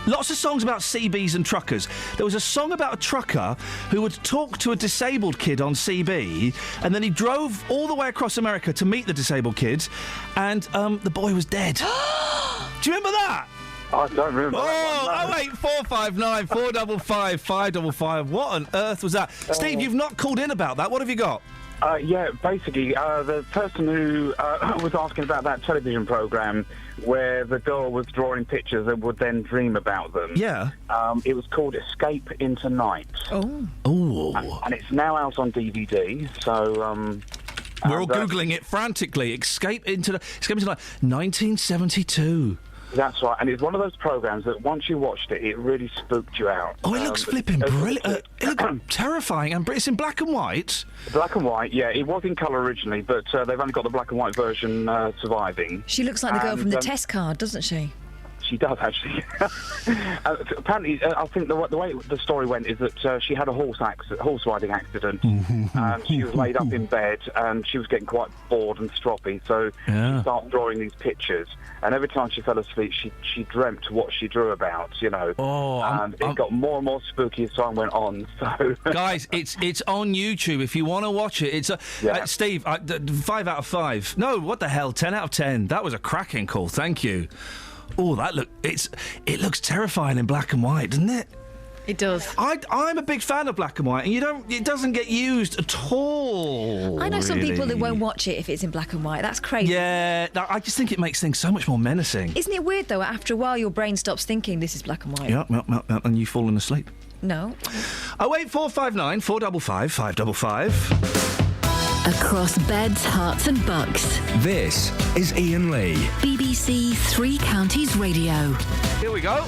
S10: Lots of songs about CBs and truckers. There was a song about a trucker who would talk to a disabled kid on CB, and then he drove all the way across America to meet the disabled kid, and the boy was dead. Do you remember that?
S26: I don't remember
S10: that one, no. 08459 455 555. What on earth was that? Steve, you've not called in about that. What have you got?
S26: Yeah, basically, the person who was asking about that television programme where the girl was drawing pictures and would then dream about them.
S10: Yeah.
S26: It was called Escape into Night.
S17: Oh.
S10: Oh.
S26: And it's now out on DVD, so...
S10: We're all Googling it frantically. Escape into Night. 1972.
S26: That's right, and it's one of those programmes that once you watched it, it really spooked you out.
S10: Oh, it looks flipping brilliant. It looks terrifying, and it's in black and white.
S26: Black and white, yeah. It was in colour originally, but they've only got the black and white version surviving.
S17: She looks like the girl from the test card, doesn't she?
S26: She does, actually. Apparently, I think the way the story went is that she had a horse riding accident, and she was laid up in bed, and she was getting quite bored and stroppy, so she started drawing these pictures, and every time she fell asleep, she dreamt what she drew about, you know. And it got more and more spooky as time went on, so...
S10: Guys, it's on YouTube if you want to watch it. It's Steve, 5 out of 5. No, what the hell, 10 out of 10. That was a cracking call, thank you. Oh, it looks terrifying in black and white, doesn't it?
S17: It does.
S10: I'm a big fan of black and white, and it doesn't get used at all.
S17: I know some
S10: really.
S17: people that won't watch it if it's in black and white. That's crazy.
S10: Yeah, I just think it makes things so much more menacing.
S17: Isn't it weird, though? After a while, your brain stops thinking this is black and white.
S10: Yeah, and you've fallen asleep.
S17: No.
S5: 08459 455 555.
S3: Across beds, hearts and bucks.
S1: This is Iain Lee.
S3: BBC Three Counties Radio.
S10: Here we go.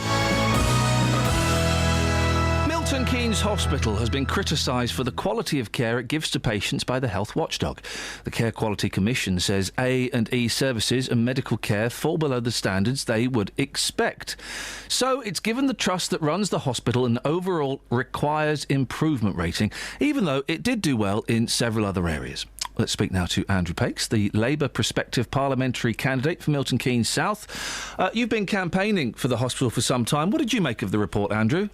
S10: Milton Keynes Hospital has been criticised for the quality of care it gives to patients by the Health Watchdog. The Care Quality Commission says A&E services and medical care fall below the standards they would expect. So it's given the trust that runs the hospital an overall requires improvement rating, even though it did do well in several other areas. Let's speak now to Andrew Pakes, the Labour prospective parliamentary candidate for Milton Keynes South. You've been campaigning for the hospital for some time. What did you make of the report, Andrew?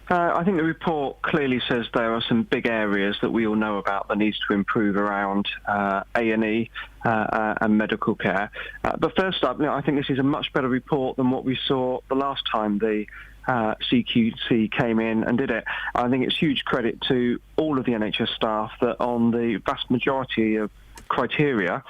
S4: I think the report clearly says there are some big areas that we all know about that needs to improve around A&E and medical care. But first up, I think this is a much better report than what we saw the last time the CQC came in and did it. I think it's huge credit to all of the NHS staff that on the vast majority of criteria,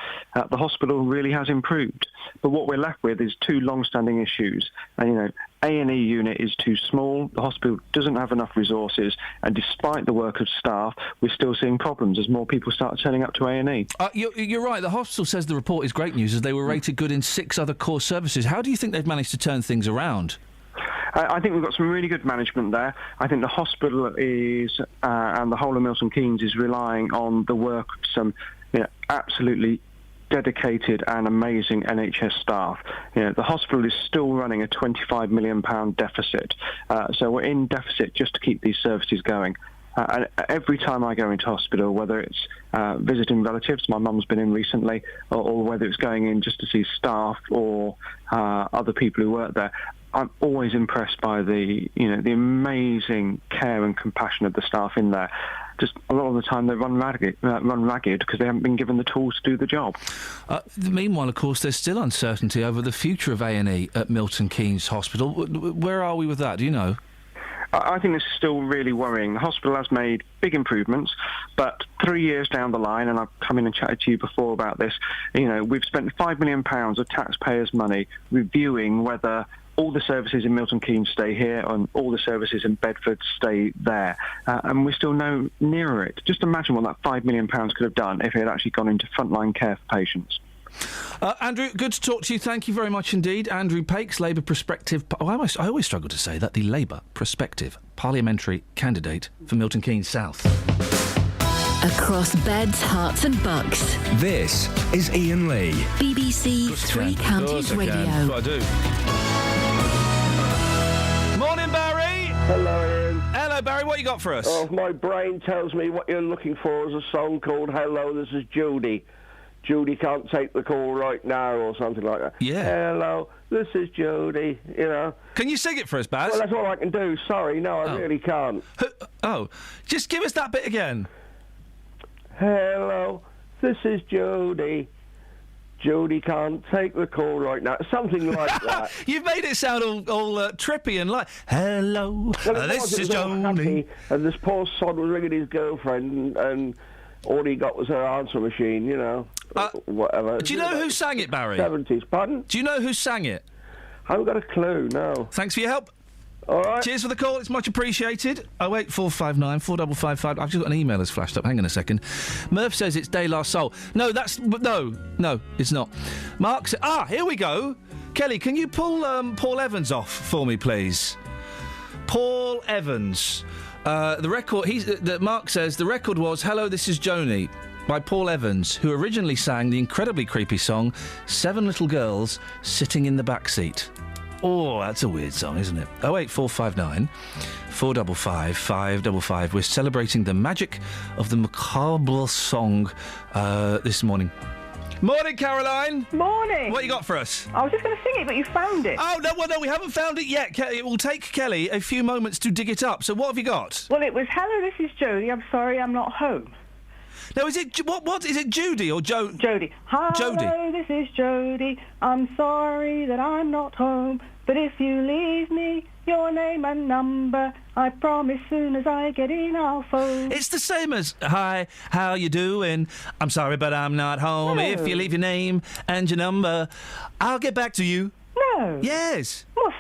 S4: the hospital really has improved. But what we're left with is two long-standing issues. And, A&E unit is too small, the hospital doesn't have enough resources, and despite the work of staff, we're still seeing problems as more people start turning up to A&E.
S10: You're right, the hospital says the report is great news as they were rated good in 6 other core services. How do you think they've managed to turn things around?
S4: I think we've got some really good management there. I think the hospital is, and the whole of Milton Keynes is relying on the work of some absolutely dedicated and amazing NHS staff. The hospital is still running a £25 million deficit, so we're in deficit just to keep these services going. And every time I go into hospital, whether it's visiting relatives, my mum's been in recently, or whether it's going in just to see staff or other people who work there, I'm always impressed by the amazing care and compassion of the staff in there. Just a lot of the time they run ragged because they haven't been given the tools to do the job.
S10: Meanwhile, of course, there's still uncertainty over the future of A&E at Milton Keynes Hospital. Where are we with that? Do you know?
S4: I think this is still really worrying. The hospital has made big improvements, but 3 years down the line, and I've come in and chatted to you before about this, we've spent £5 million of taxpayers' money reviewing whether all the services in Milton Keynes stay here and all the services in Bedford stay there. And we're still no nearer it. Just imagine what that £5 million could have done if it had actually gone into frontline care for patients.
S10: Andrew, good to talk to you. Thank you very much indeed. Andrew Pakes, Labour prospective... I always struggle to say that. The Labour prospective parliamentary candidate for Milton Keynes South.
S3: Across beds, hearts and bucks.
S1: This is Iain Lee.
S3: BBC Three Counties Radio.
S10: That's what I do. Morning, Barry.
S6: Hello, Ian.
S10: Hello, Barry. What you got for us?
S6: Oh, my brain tells me what you're looking for is a song called Hello, This is Judy. Judy can't take the call right now, or something like that.
S10: Yeah.
S6: Hello, this is Judy,
S10: Can you sing it for us, Baz?
S6: Well, that's all I can do. Sorry, no, I really can't.
S10: Just give us that bit again.
S6: Hello, this is Judy. Judy can't take the call right now. Something like that.
S10: You've made it sound all trippy and like, hello, this is Judy.
S6: And this poor sod was ringing his girlfriend, and all he got was her answer machine, whatever.
S10: Do you know who sang it, Barry?
S6: 70s, pardon?
S10: Do you know who sang it?
S6: I haven't got a clue, no.
S10: Thanks for your help.
S6: All right.
S10: Cheers for the call, it's much appreciated. 08459 455. I've just got an email that's flashed up. Hang on a second. Murph says it's De La Soul. No, it's not. Mark says... here we go. Kelly, can you pull Paul Evans off for me, please? Paul Evans. The record... Mark says the record was Hello, This is Joni by Paul Evans, who originally sang the incredibly creepy song 7 Little Girls Sitting in the Back Seat. Oh, that's a weird song, isn't it? 08459 455 555. We're celebrating the magic of the macabre song this morning. Morning, Caroline.
S11: Morning.
S10: What you got for us?
S11: I was just going to sing it, but you found it.
S10: Oh, no, we haven't found it yet. It will take Kelly a few moments to dig it up. So what have you got?
S11: Well, it was, hello, this is Jodie. I'm sorry I'm not home.
S10: No, is it, what, is it Judy or
S11: Jodie. Hello, this is Jodie. I'm sorry that I'm not home. But if you leave me your name and number, I promise soon as I get in I'll phone.
S10: It's the same as, hi, how you doing? I'm sorry, but I'm not home.
S11: No.
S10: If you leave your name and your number, I'll get back to you.
S11: No.
S10: Yes.
S11: Well,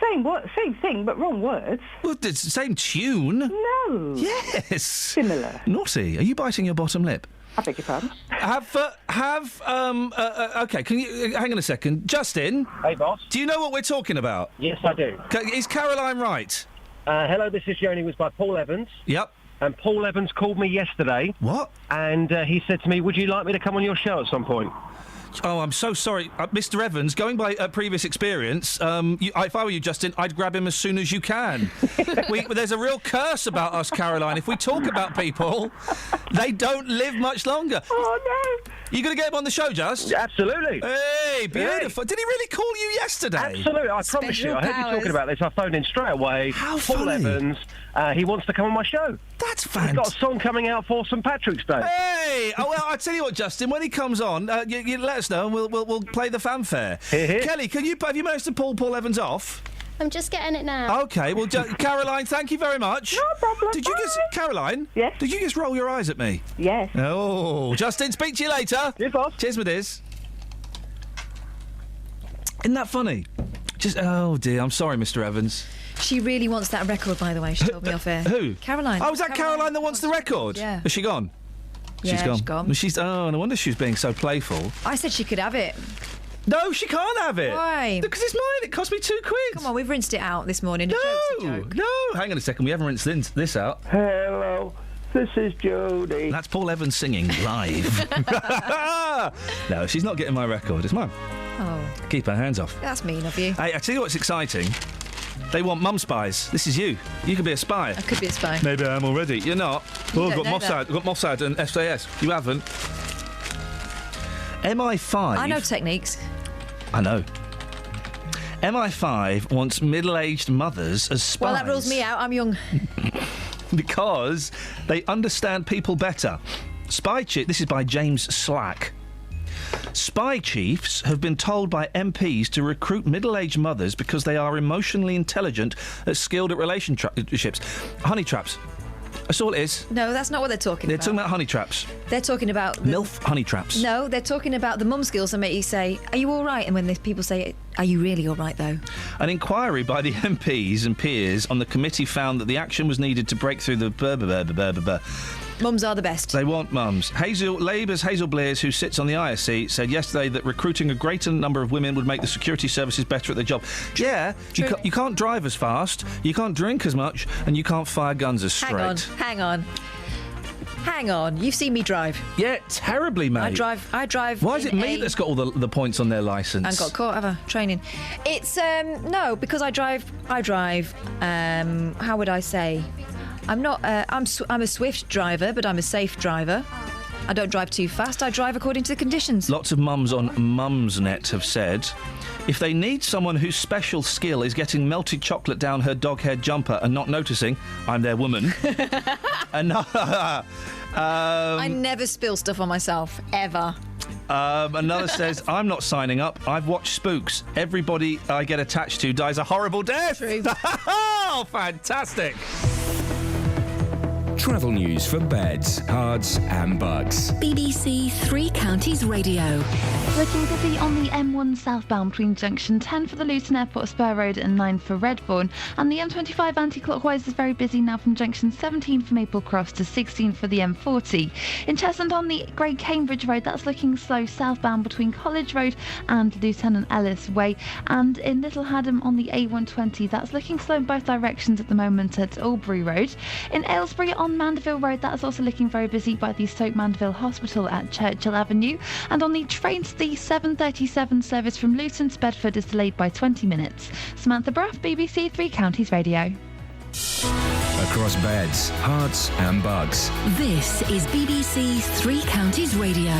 S11: same thing, but wrong words.
S10: Well, it's the same tune.
S11: No.
S10: Yes.
S11: Similar.
S10: Naughty. Are you biting your bottom lip?
S11: I beg your pardon?
S10: Okay, can you, hang on a second. Justin?
S14: Hey, boss.
S10: Do you know what we're talking about?
S14: Yes, I do.
S10: Is Caroline right?
S14: Hello, this is Yoni, was by Paul Evans.
S10: Yep.
S14: And Paul Evans called me yesterday.
S10: What?
S14: And he said to me, would you like me to come on your show at some point?
S10: Oh, I'm so sorry. Mr. Evans, going by previous experience, if I were you, Justin, I'd grab him as soon as you can. There's a real curse about us, Caroline. If we talk about people, they don't live much longer.
S11: Oh, no.
S10: You going to get him on the show, Just?
S14: Absolutely.
S10: Hey, beautiful. Hey. Did he really call you yesterday?
S14: Absolutely. I promise you. I heard you talking about this. I phoned in straight away.
S10: How
S14: Paul
S10: funny.
S14: Evans. He wants to come on my show.
S10: That's fantastic.
S14: He's got a song coming out for St Patrick's Day.
S10: Hey! Oh, well, I tell you what, Justin. When he comes on, you let us know, and we'll play the fanfare. Kelly, have you managed to pull Paul Evans off?
S15: I'm just getting it now.
S10: Okay, well, Caroline, thank you very much.
S11: No problem.
S10: Did you just, Caroline?
S11: Yes.
S10: Did you just roll your eyes at me?
S11: Yes.
S10: Oh, Justin, speak to you later.
S14: Cheers, boss.
S10: Cheers, my dears. Isn't that funny? Oh dear, I'm sorry, Mr. Evans.
S17: She really wants that record, by the way. She told me off air.
S10: Who?
S17: Caroline.
S10: Oh, is that Caroline that wants the record?
S17: Yeah.
S10: Is she gone?
S17: Yeah,
S10: she's gone.
S17: she's gone.
S10: Oh, no wonder she's being so playful.
S17: I said she could have it.
S10: No, she can't have it.
S17: Why?
S10: Because it's mine. It cost me £2.
S17: Come on, we've rinsed it out this morning.
S10: No. Hang on a second. We haven't rinsed this out.
S6: Hello, this is Jodie.
S10: That's Paul Evans singing live. No, she's not getting my record. It's mine.
S17: Oh.
S10: Keep her hands off.
S17: That's mean of you.
S10: Hey, I tell you what's exciting. They want mum spies. This is you. You could be a spy.
S17: I could be a spy.
S10: Maybe I am already. You're not.
S17: You
S10: I've
S17: don't
S10: got
S17: know
S10: Mossad. I've got Mossad and SAS. You haven't. MI5.
S17: I know techniques.
S10: I know. MI5 wants middle-aged mothers as spies.
S17: Well, that rules me out. I'm young.
S10: Because they understand people better. This is by James Slack. Spy chiefs have been told by MPs to recruit middle-aged mothers because they are emotionally intelligent and skilled at relationships. Honey traps. That's all it is.
S17: No, that's not what they're talking
S10: They're
S17: about.
S10: talking about honey traps.
S17: They're talking about...
S10: MILF honey traps.
S17: No, they're talking about the mum skills that make you say, are you all right? And when people say, are you really all right, though?
S10: An inquiry by the MPs and peers on the committee found that the action was needed to break through the...
S17: Mums are the best.
S10: They want mums. Labour's Hazel Blears, who sits on the ISC, said yesterday that recruiting a greater number of women would make the security services better at their job. Yeah, you can't drive as fast, you can't drink as much, and you can't fire guns as straight.
S17: Hang on. You've seen me drive.
S10: Yeah, terribly, mate.
S17: I drive.
S10: Why is it me that's got all the points on their licence?
S17: And got caught ever training. It's no, because I drive. How would I say? I'm not. I'm a swift driver, but I'm a safe driver. I don't drive too fast. I drive according to the conditions.
S10: Lots of mums on Mumsnet have said, if they need someone whose special skill is getting melted chocolate down her dog hair jumper and not noticing, I'm their woman.
S17: I never spill stuff on myself, ever.
S10: Another says, I'm not signing up. I've watched Spooks. Everybody I get attached to dies a horrible death.
S17: True.
S10: Oh, fantastic.
S1: Travel news for beds, cards and bugs.
S3: BBC Three Counties Radio.
S13: Looking busy on the M1 southbound between junction 10 for the Luton Airport Spur Road and 9 for Redbourne. And the M25 anti-clockwise is very busy now from junction 17 for Maple Cross to 16 for the M40. In Cheshunt on the Great Cambridge Road, that's looking slow southbound between College Road and Lieutenant Ellis Way. And in Little Haddam on the A120, that's looking slow in both directions at the moment at Albury Road. In Aylesbury on on Mandeville Road, that's also looking very busy by the Stoke Mandeville Hospital at Churchill Avenue. And on the trains, the 7:37 service from Luton to Bedford is delayed by 20 minutes. Samantha Bruff, BBC Three Counties Radio.
S1: Across beds, hearts and bugs.
S3: This is BBC Three Counties Radio.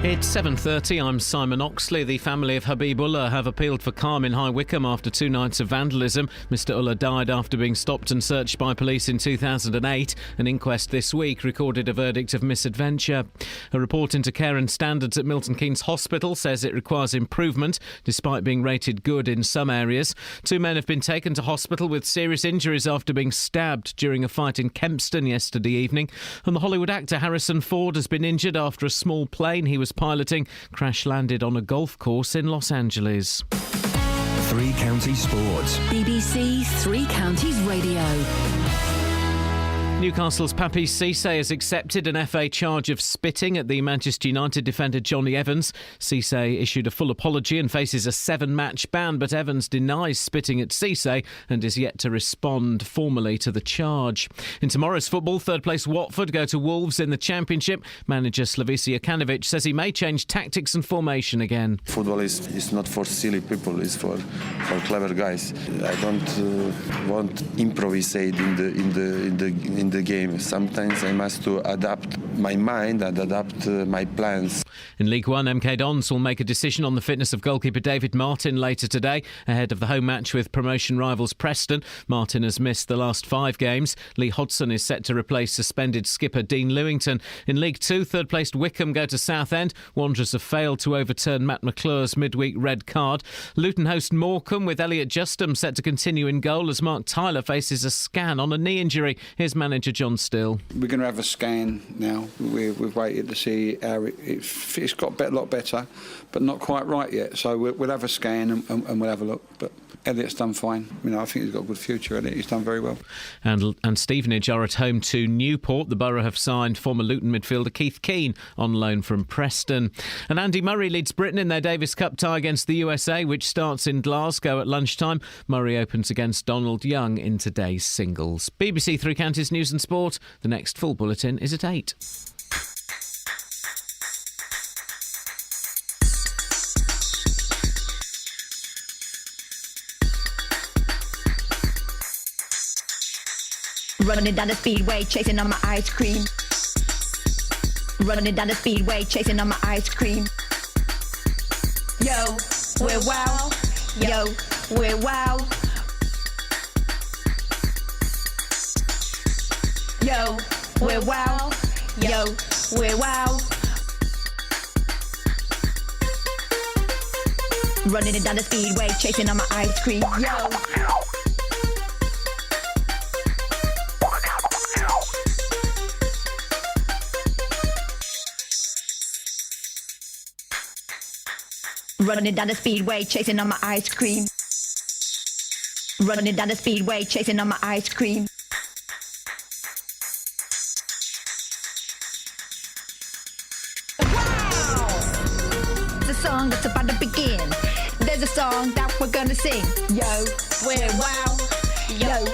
S2: It's 7:30. I'm Simon Oxley. The family of Habib Ullah have appealed for calm in High Wycombe after 2 nights of vandalism. Mr Ullah died after being stopped and searched by police in 2008. An inquest this week recorded a verdict of misadventure. A report into care and standards at Milton Keynes Hospital says it requires improvement, despite being rated good in some areas. 2 men have been taken to hospital with serious injuries after being stabbed during a fight in Kempston yesterday evening. And the Hollywood actor Harrison Ford has been injured after a small plane he was piloting crash-landed on a golf course in Los Angeles.
S1: Three Counties Sports.
S3: BBC Three Counties Radio.
S2: Newcastle's Papi Cisse has accepted an FA charge of spitting at the Manchester United defender Johnny Evans. Cisse issued a full apology and faces a 7-match ban, but Evans denies spitting at Cisse and is yet to respond formally to the charge. In tomorrow's football, third-place Watford go to Wolves in the Championship. Manager Slavisa Jokanovic says he may change tactics and formation again.
S7: Football is not for silly people, it's for clever guys. I don't want improvisate in the game. Sometimes I must to adapt my mind and adapt my plans.
S2: In League One, MK Dons will make a decision on the fitness of goalkeeper David Martin later today, ahead of the home match with promotion rivals Preston. Martin has missed the last 5 games. Lee Hodson is set to replace suspended skipper Dean Lewington. In League 2, third-placed Wycombe go to Southend. Wanderers have failed to overturn Matt McClure's midweek red card. Luton host Morecambe with Elliot Justum set to continue in goal as Mark Tyler faces a scan on a knee injury. Here's manager John Still.
S12: We're going to have a scan now. We've waited to see how it's got a lot better, but not quite right yet. So we'll have a scan and we'll have a look. But Elliot's done fine. I think he's got a good future. Elliot, he's done very well.
S2: And Stevenage are at home to Newport. The Borough have signed former Luton midfielder Keith Keane on loan from Preston. And Andy Murray leads Britain in their Davis Cup tie against the USA, which starts in Glasgow at lunchtime. Murray opens against Donald Young in today's singles. BBC Three Counties News and Sport. The next full bulletin is at 8.
S15: Running down the speedway, chasing on my ice cream. Running down the speedway, chasing on my ice cream. Yo, we're wow. Yo, we're wow. Yo, we're wow. Yo, we're wow. Running down the speedway, chasing on my ice cream. Yo. Running down the speedway, chasing on my ice cream. Running down the speedway, chasing on my ice cream. Wow! It's a song that's about to begin. There's a song that we're gonna sing. Yo, we're wow. Yo,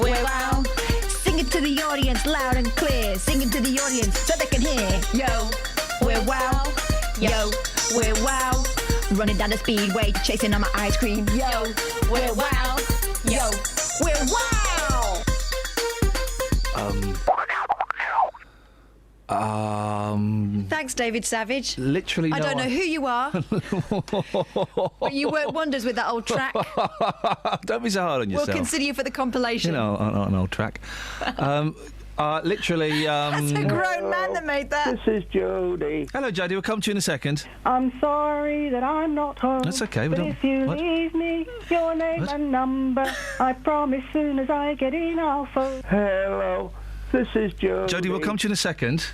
S15: we're wow. Sing it to the audience loud and clear. Sing it to the audience so they can hear. Yo, we're wow. Yo, we're wow. Running down the speedway, chasing on my ice cream. Yo, we're wow. Yo, we're wow. Thanks, David Savage.
S10: Literally,
S15: I don't know who you are, but you work wonders with that old track.
S10: Don't be so hard on yourself.
S15: We'll consider you for the compilation.
S10: An old track. Literally.
S15: That's a grown man that made that.
S6: This is Jody.
S10: Hello, Jody. We'll come to you in a second.
S11: I'm sorry that I'm not home.
S10: That's okay.
S11: But if you leave me your name and number, I promise soon as I get in, I'll phone.
S6: Hello. This is Jody.
S10: Jody, we'll come to you in a second.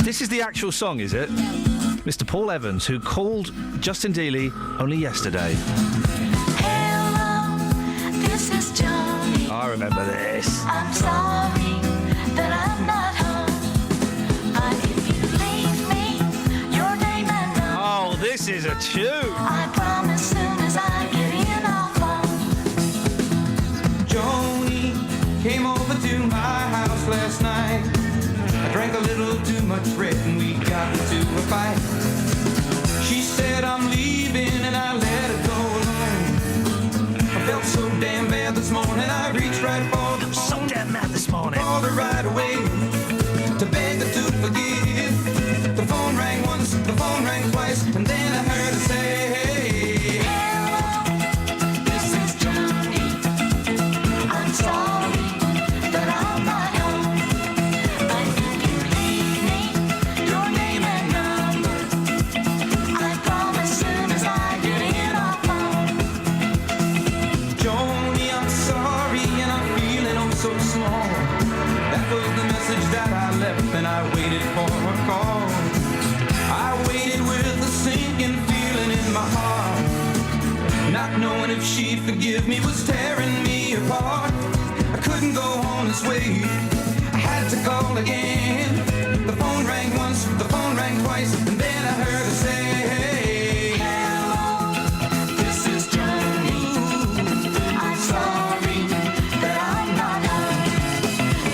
S10: This is the actual song, is it? Mr. Paul Evans, who called Justin Dealey only yesterday.
S16: Hello, this is Jody.
S10: I remember this.
S16: I'm sorry that I'm not home. But if you leave me your name and number,
S10: oh, this is a tune.
S16: I promise soon as I
S8: much red and we got into a fight. She said I'm leaving and I let her go alone. I felt so damn bad this morning, I reached right for the phone. So damn mad this morning. Called her right away to beg her to forgive. The phone rang once, the phone rang twice, and then I heard her say,
S16: sorry that I'm not home, but if you leave me your name and number, I promise soon as I get in our phone.
S8: Joni, I'm sorry and I'm feeling oh so small. That was the message that I left and I waited for a call. I waited with a sinking feeling in my heart, not knowing if she'd forgive me was tearing me apart. I couldn't go on this way, I had to call again. The phone rang once, the phone rang twice, and then I heard her say, hello, this is Joni. I'm sorry that I'm not home,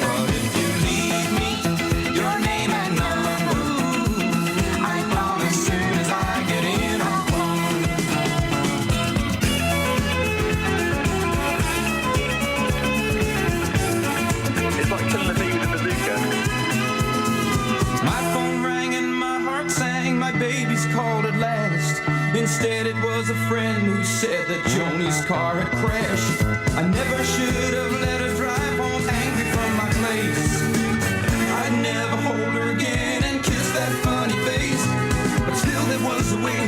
S8: but if you leave me your name and number, I promise soon as I get in our phone. It's like killing the bee with a bazooka. My phone rang and my heart sang. My baby's called at last. Instead it was a friend who said that Joni's car had crashed. I never should have let her drive home angry from my place. I'd never hold her again and kiss that funny face. But still there was a way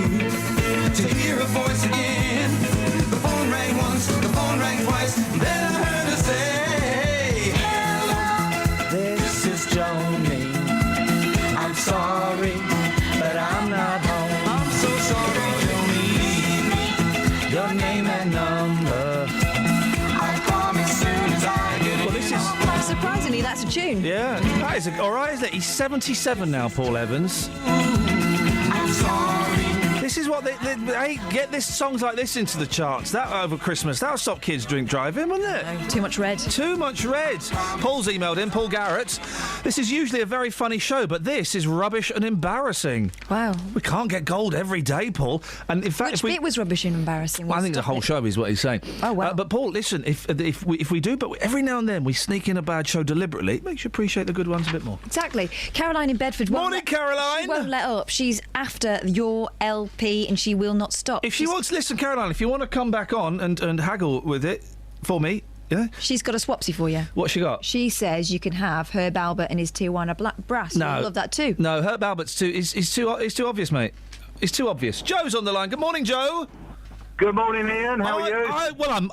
S8: to hear her voice again. The phone rang once, the phone rang twice, and then I heard her say, hello, this is Joni. I'm sorry, but I'm not home. I'm so sorry, Joni. Your name and number, I promise soon as I get
S10: Well, this is...
S17: Surprisingly, that's a tune.
S10: Yeah, that is all right, isn't it? He's 77 now, Paul Evans.
S8: I'm sorry.
S10: This is what they get this songs like this into the charts. That over Christmas, that'll stop kids drink driving, wouldn't it?
S17: No, too much red.
S10: Too much red. Paul's emailed in, Paul Garrett. This is usually a very funny show, but this is rubbish and embarrassing.
S17: Wow.
S10: We can't get gold every day, Paul. And in fact,
S17: Which bit was rubbish and embarrassing?
S10: I think the whole show is what he's saying.
S17: Oh, wow.
S10: But Paul, listen, if we do, but every now and then we sneak in a bad show deliberately, it makes you appreciate the good ones a bit more.
S17: Exactly. Caroline in Bedford.
S10: Morning, Caroline.
S17: She won't let up. She's after your LP and she will not stop.
S10: If she wants, listen, Caroline, if you want to come back on and haggle with it for me, yeah.
S17: She's got a swapsy for you.
S10: What's she got?
S17: She says you can have Herb Albert and his Tijuana Black Brass.
S10: No.
S17: I love that too.
S10: No, Herb Albert's too too obvious, mate. It's too obvious. Joe's on the line. Good morning, Joe.
S9: Good morning, Ian. How are you?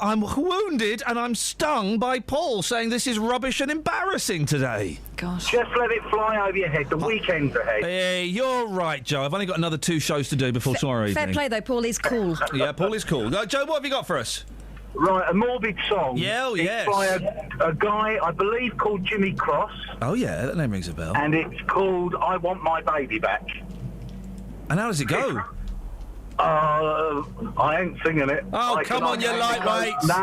S10: I'm wounded and I'm stung by Paul saying this is rubbish and embarrassing today.
S17: Gosh.
S9: Just let it fly over your head. The weekend's ahead.
S10: Hey, you're right, Joe. I've only got another 2 shows to do before tomorrow evening.
S17: Fair play, though. Paul is cool.
S10: Yeah, Paul is cool. Joe, what have you got for us?
S9: Right, a morbid song.
S10: Yeah, oh, yes.
S9: It's by a guy, I believe, called Jimmy Cross.
S10: Oh, yeah, that name rings a bell.
S9: And it's called I Want My Baby Back.
S10: And how does it go?
S9: I ain't singing it.
S10: Oh, come on, you lightweight.
S9: No.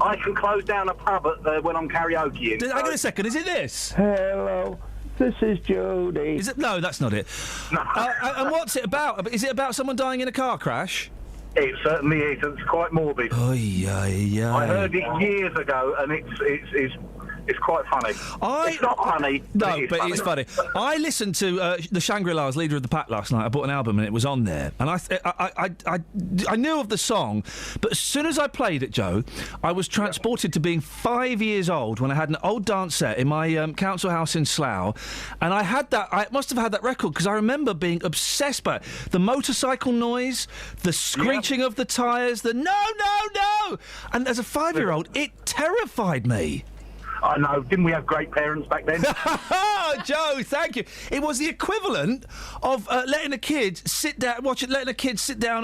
S9: I can close down a pub when I'm karaokeing.
S10: Hang on a second, is it this?
S6: Hello, this is Jody.
S10: Is it? No, that's not it.
S9: No.
S10: And what's it about? Is it about someone dying in a car crash?
S9: It certainly is. It's quite morbid. I heard it years ago, and it's quite funny. It's not funny.
S10: No, but it's funny. I listened to the Shangri-La's Leader of the Pack last night. I bought an album and it was on there. And I knew of the song, but as soon as I played it, Joe, I was transported to being 5 years old when I had an old dance set in my council house in Slough. And I must have had that record because I remember being obsessed by it. The motorcycle noise, the screeching of the tyres, the no. And as a 5-year-old, it terrified me.
S9: I know. Didn't we have great parents back then?
S10: Joe, thank you. It was the equivalent of letting a kid sit down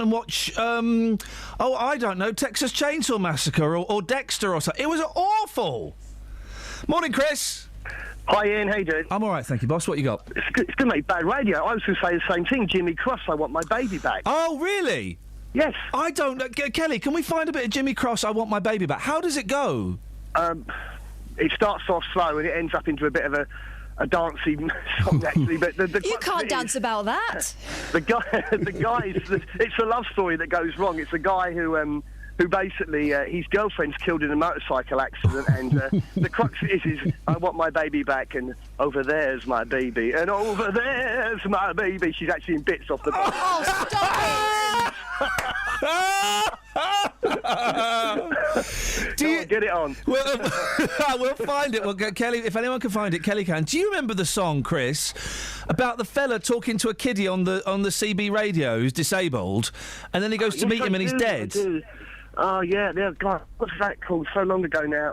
S10: and watch, I don't know, Texas Chainsaw Massacre or Dexter or something. It was awful. Morning, Chris.
S18: Hi, Ian. How you doing?
S10: I'm all right, thank you, boss. What you got?
S18: It's good, mate. Bad radio. I was going to say the same thing. Jimmy Cross, I Want My Baby Back.
S10: Oh, really?
S18: Yes.
S10: I don't know. Kelly, can we find a bit of Jimmy Cross, I Want My Baby Back? How does it go?
S18: It starts off slow and it ends up into a bit of a dancing song actually, but
S17: You can't dance about that.
S18: the guy it's a love story that goes wrong. It's a guy who basically his girlfriend's killed in a motorcycle accident, and the crux is I want my baby back, and over there's my baby, and over there's my baby. She's actually in bits off the body.
S17: Oh, stop
S18: it! Get it on.
S10: Well, we'll find it. Well, Kelly, if anyone can find it, Kelly can. Do you remember the song, Chris, about the fella talking to a kiddie on the CB radio who's disabled, and then he goes to meet him and he's dead?
S18: Oh yeah, God, what's that called? So long ago now.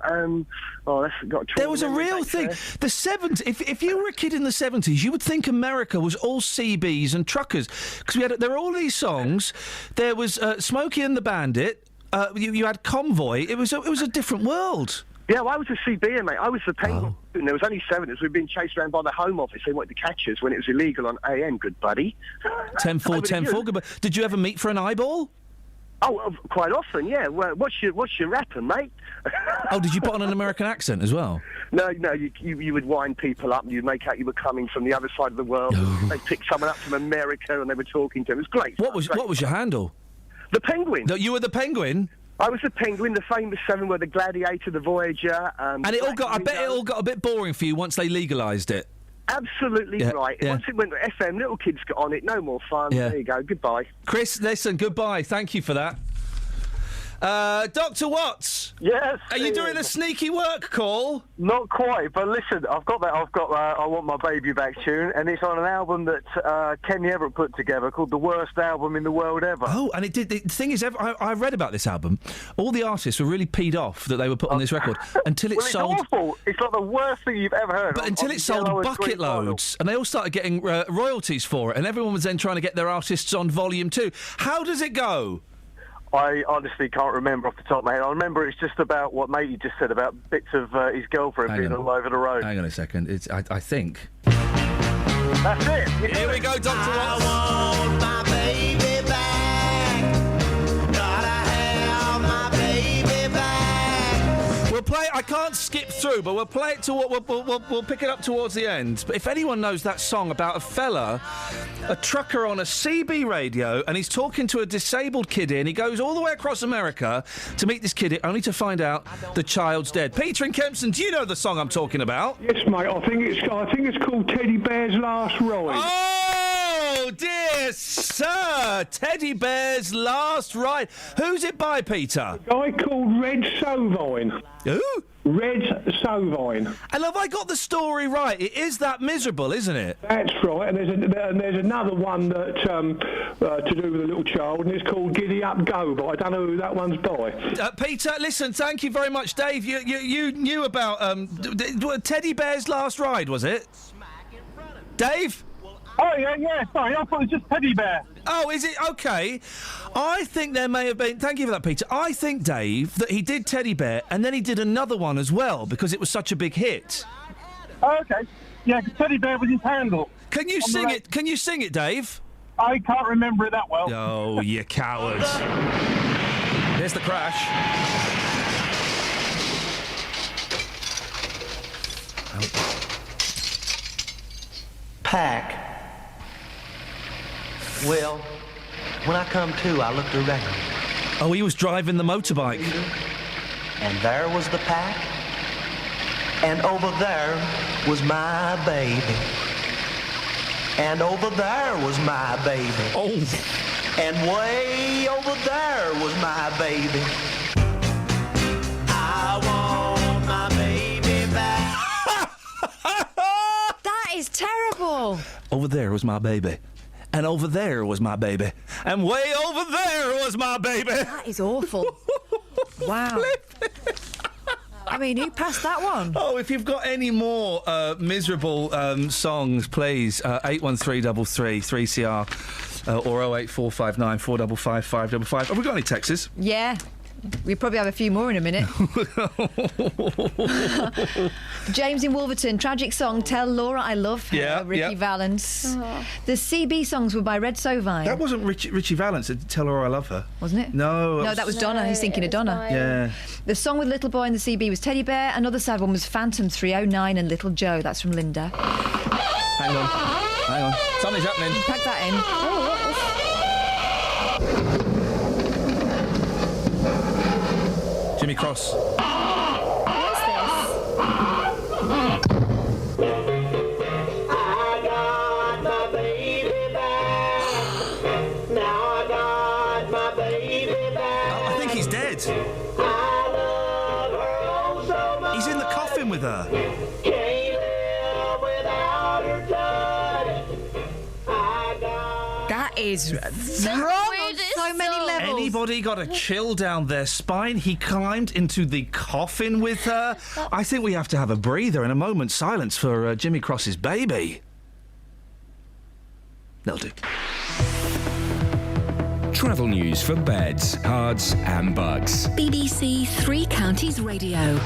S18: That's got.
S10: There was a real thing. The 70s. If you were a kid in the 70s, you would think America was all CBs and truckers, because there were all these songs. There was Smokey and the Bandit. You had Convoy. It was a different world.
S18: Yeah, well, I was a CBer, mate. I was the Penguin. And there was only 7 of us. We'd been chased around by the Home Office. They wanted to catch us when it was illegal on AM. Good buddy.
S10: 10-4, 10-4. Good buddy. Did you ever meet for an eyeball?
S18: Oh, quite often, yeah. Well, what's your rapper, mate?
S10: Oh, did you put on an American accent as well?
S18: No, you would wind people up and you'd make out you were coming from the other side of the world. They picked someone up from America and they were talking to him. It was great.
S10: What was your handle?
S18: The Penguin.
S10: No, you were the Penguin?
S18: I was the Penguin, the famous 7 were the Gladiator, the Voyager.
S10: And it all got, I bet it all got a bit boring for you once they legalised it.
S18: Absolutely right.
S10: Yeah.
S18: Once it went to FM, little kids got on it. No more fun.
S10: Yeah.
S18: There you go. Goodbye.
S10: Chris, listen, goodbye. Thank you for that. Dr. Watts.
S19: Yes.
S10: Are you doing a sneaky work call?
S19: Not quite, but listen, I've got I Want My Baby Back tune, and it's on an album that Kenny Everett put together called The Worst Album in the World Ever.
S10: Oh, and it did. The thing is, I read about this album. All the artists were really peed off that they were put on this record until it sold.
S19: It's awful. It's like the worst thing you've ever heard.
S10: But until it sold bucket loads, and they all started getting royalties for it, and everyone was then trying to get their artists on volume 2. How does it go?
S19: I honestly can't remember off the top of my head. I remember it's just about what Matey just said about bits of his girlfriend being all over the road.
S10: Hang on a second. I think.
S19: That's it.
S10: Here we go, Dr. Watts.
S16: I want my baby back. Gotta have my baby back.
S10: We'll play. I can't skip through, but we'll play it to we'll pick it up towards the end. But if anyone knows that song about a fella, a trucker on a CB radio, and he's talking to a disabled kiddie, and he goes all the way across America to meet this kiddie, only to find out the child's dead. Peter in Kempston, do you know the song I'm talking about?
S20: Yes, mate. I think it's called Teddy Bear's Last Ride.
S10: Oh dear sir, Teddy Bear's Last Ride. Who's it by, Peter?
S20: A guy called Red Sovine.
S10: Who?
S20: Red Sovine.
S10: And have I got the story right? It is that miserable, isn't it?
S20: That's right. And there's another one that to do with a little child, and it's called Giddy Up Go, but I don't know who that one's by.
S10: Peter, listen, thank you very much, Dave. You knew about Teddy Bear's Last Ride, was it? Dave?
S19: Oh, yeah, sorry, I thought it was just Teddy Bear.
S10: Oh, is it? Okay. I think there may have been... Thank you for that, Peter. I think, Dave, that he did Teddy Bear, and then he did another one as well, because it was such a big hit.
S19: Oh, okay. Yeah, because Teddy Bear was his handle.
S10: Can you sing it? Can you sing it, Dave?
S19: I can't remember it that well.
S10: Oh, you cowards. There's the crash.
S21: Pack. Well, when I come to, I looked around.
S10: Oh, he was driving the motorbike.
S21: And there was the pack. And over there was my baby. And over there was my baby.
S10: Oh.
S21: And way over there was my baby.
S16: I want my baby back.
S17: That is terrible.
S10: Over there was my baby. And over there was my baby. And way over there was my baby.
S17: That is awful. Wow. I mean, who passed that one?
S10: Oh, if you've got any more miserable songs, please, 81333 3CR or 08459 455 555. Have we got any texts?
S17: Yeah. We probably have a few more in a minute. James in Wolverton, tragic song, Tell Laura I Love Her,
S10: Yeah,
S17: Ricky
S10: yeah.
S17: Valance. The CB songs were by Red Sovine.
S10: That wasn't Richie Valance. Tell her I love her.
S17: Wasn't it?
S10: No.
S17: No, that was Donna. He's thinking of Donna.
S10: Yeah.
S17: The song with Little Boy in the CB was Teddy Bear. Another sad one was Phantom 309 and Little Joe. That's from Linda.
S10: Hang on. Something's happening.
S17: Pack that in.
S10: Jimmy Cross. I think he's dead. He's in the coffin with her.
S17: That is wrong on so many levels.
S10: Anybody got a chill down their spine? He climbed into the coffin with her. I think we have to have a breather and a moment's silence for Jimmy Cross's baby. They'll do.
S1: Travel news for beds, cards and bugs.
S3: BBC Three Counties Radio.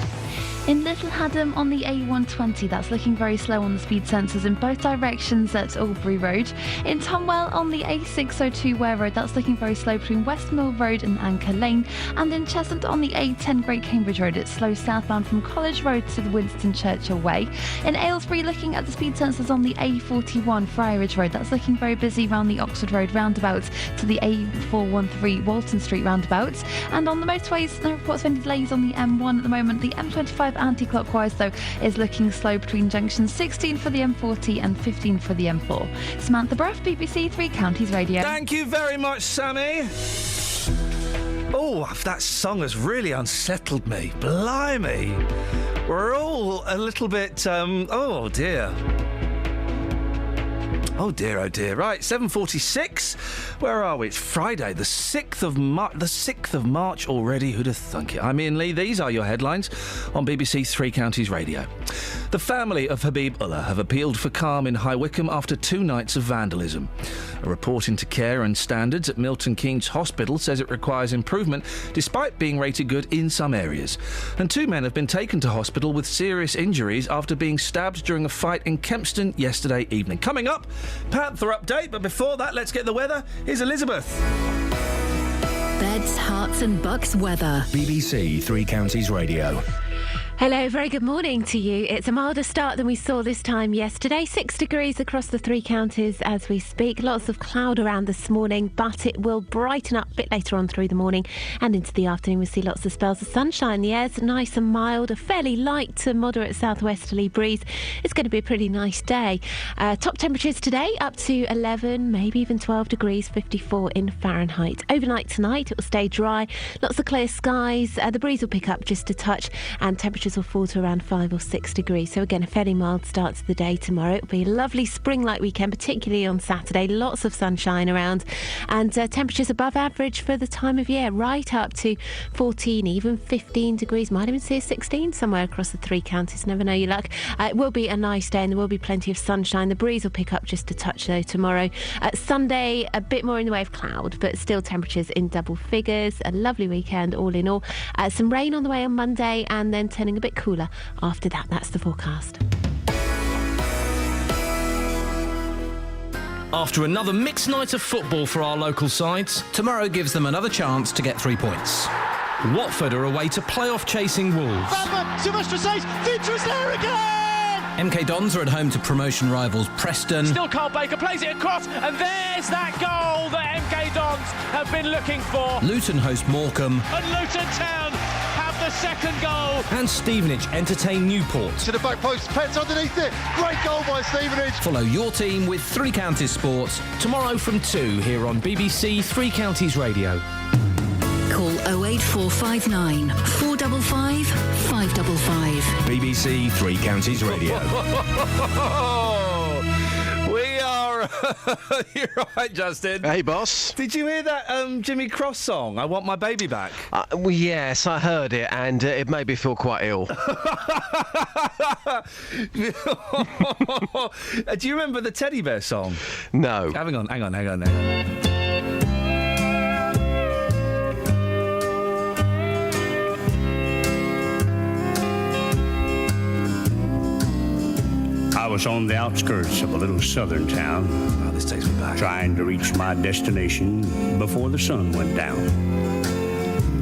S13: In Little Haddam on the A120, that's looking very slow on the speed sensors in both directions at Albury Road. In Tonwell on the A602 Ware Road, that's looking very slow between Westmill Road and Anchor Lane. And in Cheshunt on the A10 Great Cambridge Road, it's slow southbound from College Road to the Winston Churchill Way. In Aylesbury, looking at the speed sensors on the A41 Friarage Road, that's looking very busy around the Oxford Road roundabout to the A413 Walton Street roundabout. And on the motorways, no reports of any delays on the M1 at the moment. The M25 anti-clockwise, though, is looking slow between junctions 16 for the M40 and 15 for the M4. Samantha Bruff, BBC Three Counties Radio.
S10: Thank you very much, Sammy. Oh, that song has really unsettled me. Blimey. We're all a little bit, oh dear. Oh dear, oh dear. Right, 7:46. Where are we? It's Friday, the 6th of March. The 6th of March already. Who'd have thunk it? I'm Iain Lee. These are your headlines on BBC Three Counties Radio. The family of Habib Ullah have appealed for calm in High Wycombe after 2 nights of vandalism. A report into care and standards at Milton Keynes Hospital says it requires improvement despite being rated good in some areas. And 2 men have been taken to hospital with serious injuries after being stabbed during a fight in Kempston yesterday evening. Coming up, Panther update, but before that, let's get the weather. Here's Elizabeth.
S3: Beds, Hearts and Bucks weather.
S1: BBC Three Counties Radio.
S5: Hello, very good morning to you. It's a milder start than we saw this time yesterday. 6 degrees across the 3 counties as we speak. Lots of cloud around this morning, but it will brighten up a bit later on through the morning and into the afternoon. We'll see lots of spells of sunshine. The air's nice and mild, a fairly light to moderate southwesterly breeze. It's going to be a pretty nice day. Top temperatures today up to 11, maybe even 12 degrees, 54 in Fahrenheit. Overnight tonight, it will stay dry. Lots of clear skies. The breeze will pick up just a touch and temperatures will fall to around 5 or 6 degrees. So again, a fairly mild start to the day tomorrow. It'll be a lovely spring-like weekend, particularly on Saturday. Lots of sunshine around and temperatures above average for the time of year, right up to 14, even 15 degrees. Might even see a 16 somewhere across the 3 counties. Never know your luck. It will be a nice day and there will be plenty of sunshine. The breeze will pick up just a touch though tomorrow. Sunday, a bit more in the way of cloud, but still temperatures in double figures. A lovely weekend all in all. Some rain on the way on Monday and then turning a bit cooler after that. That's the forecast.
S22: After another mixed night of football for our local sides, tomorrow gives them another chance to get 3 points. Watford are away to playoff-chasing Wolves.
S23: Vintra's there again!
S22: MK Dons are at home to promotion rivals Preston.
S23: Still Carl Baker plays it across, and there's that goal that MK Dons have been looking for.
S22: Luton host Morecambe.
S23: And Luton Town have the second goal.
S22: And Stevenage entertain Newport.
S23: To the back post, Pence underneath it. Great goal by Stevenage.
S22: Follow your team with Three Counties Sports tomorrow from 2 here on BBC Three Counties Radio.
S3: Call 08459 455 555.
S1: BBC Three Counties Radio.
S10: We are... You're right, Justin.
S14: Hey, boss.
S10: Did you hear that Jimmy Cross song, I Want My Baby Back?
S14: Well, yes, I heard it, and it made me feel quite ill.
S10: Do you remember the Teddy Bear song?
S14: No.
S10: Hang on.
S4: was on the outskirts of a little southern town.
S10: Oh, this takes me back.
S4: Trying to reach my destination before the sun went down.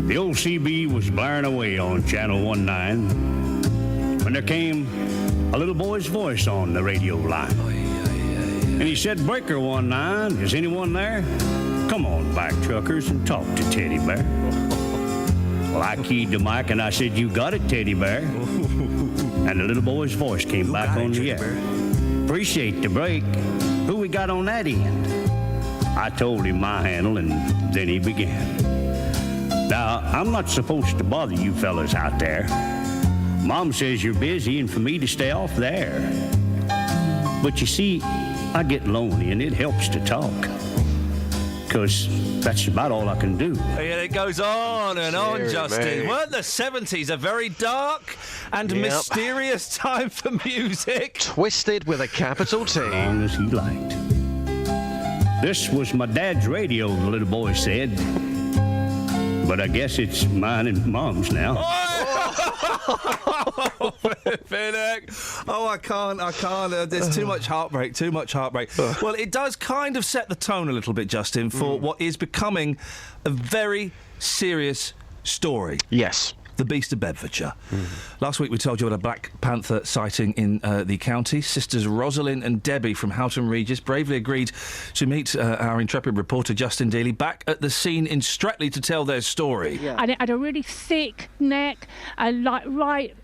S4: The old CB was blaring away on Channel 19 when there came a little boy's voice on the radio line. And he said, "Breaker 19, is anyone there? Come on back, truckers, and talk to Teddy Bear." Well, I keyed the mic and I said, "You got it, Teddy Bear." And the little boy's voice came back on the air. "Appreciate the break. Who we got on that end?" I told him my handle, and then he began. "Now, I'm not supposed to bother you fellas out there. Mom says you're busy and for me to stay off there. But you see, I get lonely and it helps to talk. 'Cause that's about all I can do."
S10: Yeah, it goes on and on,
S4: Dear
S10: Justin.
S4: me.
S10: Weren't the 70s a very dark and mysterious time for music?
S4: Twisted with a capital T. As long as he liked. "This was my dad's radio," the little boy said. "But I guess it's mine and Mom's now."
S10: Oh, I can't. There's too much heartbreak, Well, it does kind of set the tone a little bit, Justin, for what is becoming a very serious story.
S4: Yes.
S10: The Beast of Bedfordshire. Last week we told you about a Black Panther sighting in the county. Sisters Rosalind and Debbie from Houghton Regis bravely agreed to meet our intrepid reporter Justin Daly back at the scene in Streatley to tell their story.
S7: Yeah. And it had a really thick neck and right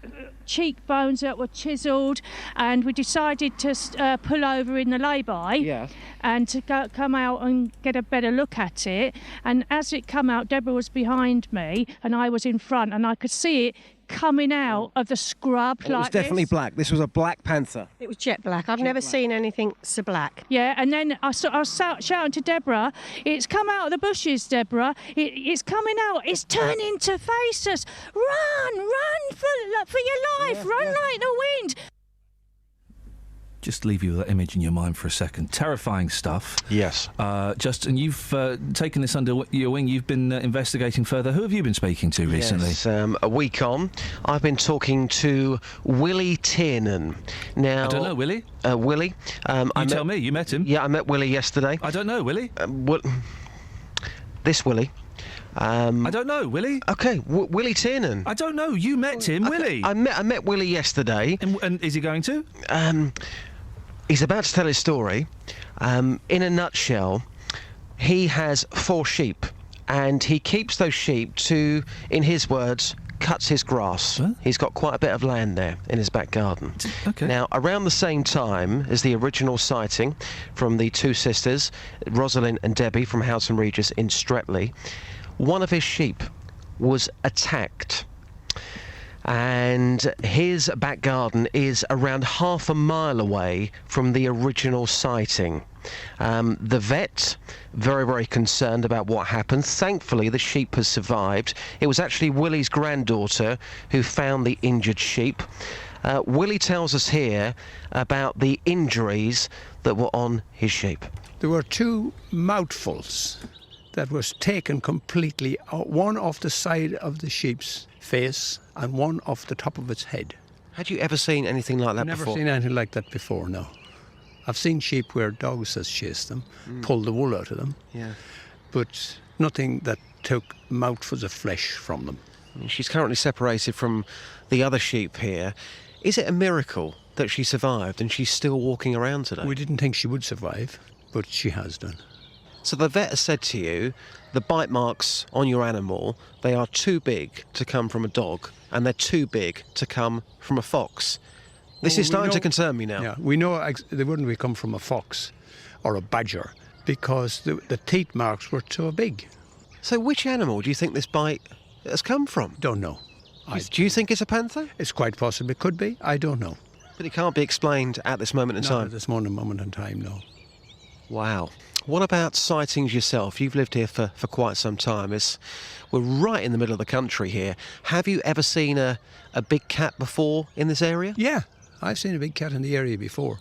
S7: cheekbones that were chiselled, and we decided to pull over in the lay-by and to come out and get a better look at it. And as it come out, Deborah was behind me and I was in front, and I could see it coming out of the scrub
S14: It was definitely black. This was a Black Panther.
S12: It was jet black. I've never seen anything so black.
S7: Yeah, and then I was shouting to Deborah, "It's come out of the bushes, Deborah. It's coming out. It's turning to face us. Run for your life. Run like the wind."
S10: Just leave you with that image in your mind for a second. Terrifying stuff.
S4: Yes.
S10: Justin, you've taken this under your wing. You've been investigating further. Who have you been speaking to recently?
S4: Yes, a week on, I've been talking to Willie Tiernan. Now,
S10: I don't know, Willie?
S4: Willie.
S10: Tell me, you met him?
S4: Yeah, I met Willie yesterday.
S10: I don't know, Willie.
S4: This Willie.
S10: I don't know, Willie.
S4: Okay, Willie Tiernan.
S10: I don't know. You met him, Willie.
S4: I met Willie yesterday.
S10: And is he going to?
S4: He's about to tell his story. In a nutshell, he has 4 sheep, and he keeps those sheep to, in his words, cuts his grass. Huh? He's got quite a bit of land there in his back garden.
S10: Okay.
S4: Now, around the same time as the original sighting from the 2 sisters, Rosalind and Debbie from Houghton Regis in Streatley, one of his sheep was attacked. And his back garden is around half a mile away from the original sighting. The vet, very, very concerned about what happened. Thankfully, the sheep has survived. It was actually Willie's granddaughter who found the injured sheep. Willie tells us here about the injuries that were on his sheep.
S24: There were 2 mouthfuls that was taken completely, one off the side of the sheep's face and one off the top of its head.
S4: Had you ever seen anything like that before?
S24: Never seen anything like that before, no. I've seen sheep where dogs has chased them, pulled the wool out of them, but nothing that took mouthfuls of flesh from them.
S4: She's currently separated from the other sheep here. Is it a miracle that she survived and she's still walking around today?
S24: We didn't think she would survive, but she has done.
S4: So the vet has said to you, the bite marks on your animal, they are too big to come from a dog, and they're too big to come from a fox. This is starting to concern me now.
S24: Yeah, we know they wouldn't come from a fox or a badger because the teeth marks were too big.
S4: So which animal do you think this bite has come from?
S24: Don't know.
S4: Do you think it's a panther?
S24: It's quite possible. It could be. I don't know.
S4: But it can't be explained at this moment in time?
S24: At this moment in time, no.
S4: Wow. What about sightings yourself? You've lived here for quite some time. We're right in the middle of the country here. Have you ever seen a big cat before in this area?
S24: Yeah, I've seen a big cat in the area before,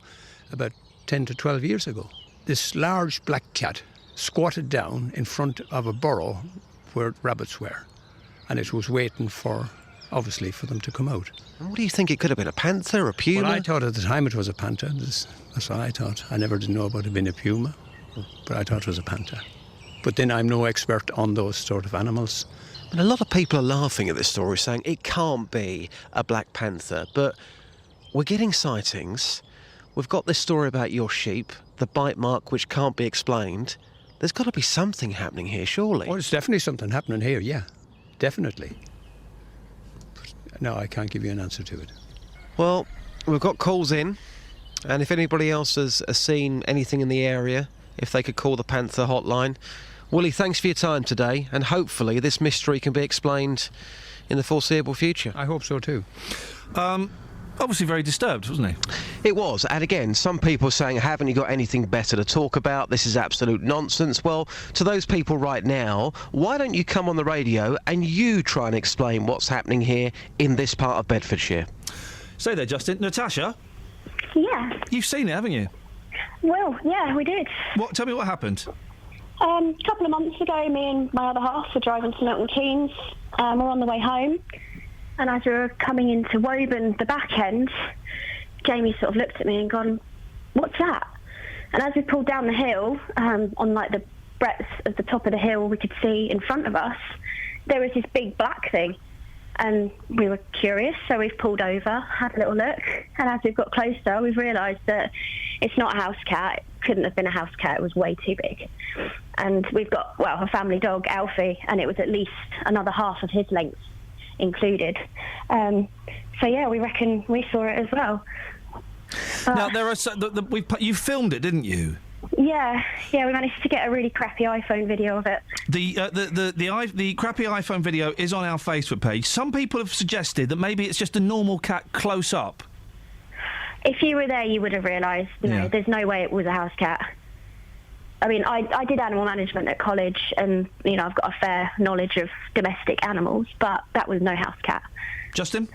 S24: about 10 to 12 years ago. This large black cat squatted down in front of a burrow where rabbits were, and it was waiting for obviously, for them to come out.
S2: And what do you think it could have been? A panther, a puma?
S24: Well, I thought at the time it was a panther. That's what I thought. I never did know about it being a puma, but I thought it was a panther. But then I'm no expert on those sort of animals.
S2: And a lot of people are laughing at this story, saying it can't be a black panther. But we're getting sightings. We've got this story about your sheep, the bite mark which can't be explained. There's got to be something happening here, surely.
S24: Oh, there's definitely something happening here, yeah. Definitely. But no, I can't give you an answer to it.
S2: Well, we've got calls in, and if anybody else has seen anything in the area, if they could call the Panther hotline. Willie, thanks for your time today, and hopefully this mystery can be explained in the foreseeable future.
S24: I hope so too.
S10: Obviously very disturbed, wasn't he?
S2: It was, and again, some people are saying, haven't you got anything better to talk about? This is absolute nonsense. Well, to those people right now, why don't you come on the radio and you try and explain what's happening here in this part of Bedfordshire?
S10: Stay there, Justin. Natasha?
S8: Yeah.
S10: You've seen it, haven't you?
S8: Well, yeah, we did.
S10: Tell me what happened.
S8: A couple of months ago, me and my other half were driving to Milton Keynes. We're on the way home, and as we were coming into Woburn, the back end, Jamie sort of looked at me and gone, "What's that?" And as we pulled down the hill, on like the breadth of the top of the hill, we could see in front of us there was this big black thing, and we were curious, so we've pulled over, had a little look, and as we've got closer, we've realised that it's not a house cat. It couldn't have been a house cat. It was way too big. And we've got, a family dog, Alfie, and it was at least another half of his length included. So, yeah, we reckon we saw it as well.
S10: Now, there are you filmed it, didn't you?
S8: Yeah, we managed to get a really crappy iPhone video of it.
S10: The crappy iPhone video is on our Facebook page. Some people have suggested that maybe it's just a normal cat close up.
S8: If you were there, you would have realised, there's no way it was a house cat. I mean, I did animal management at college, and, I've got a fair knowledge of domestic animals, but that was no house cat.
S10: Justin?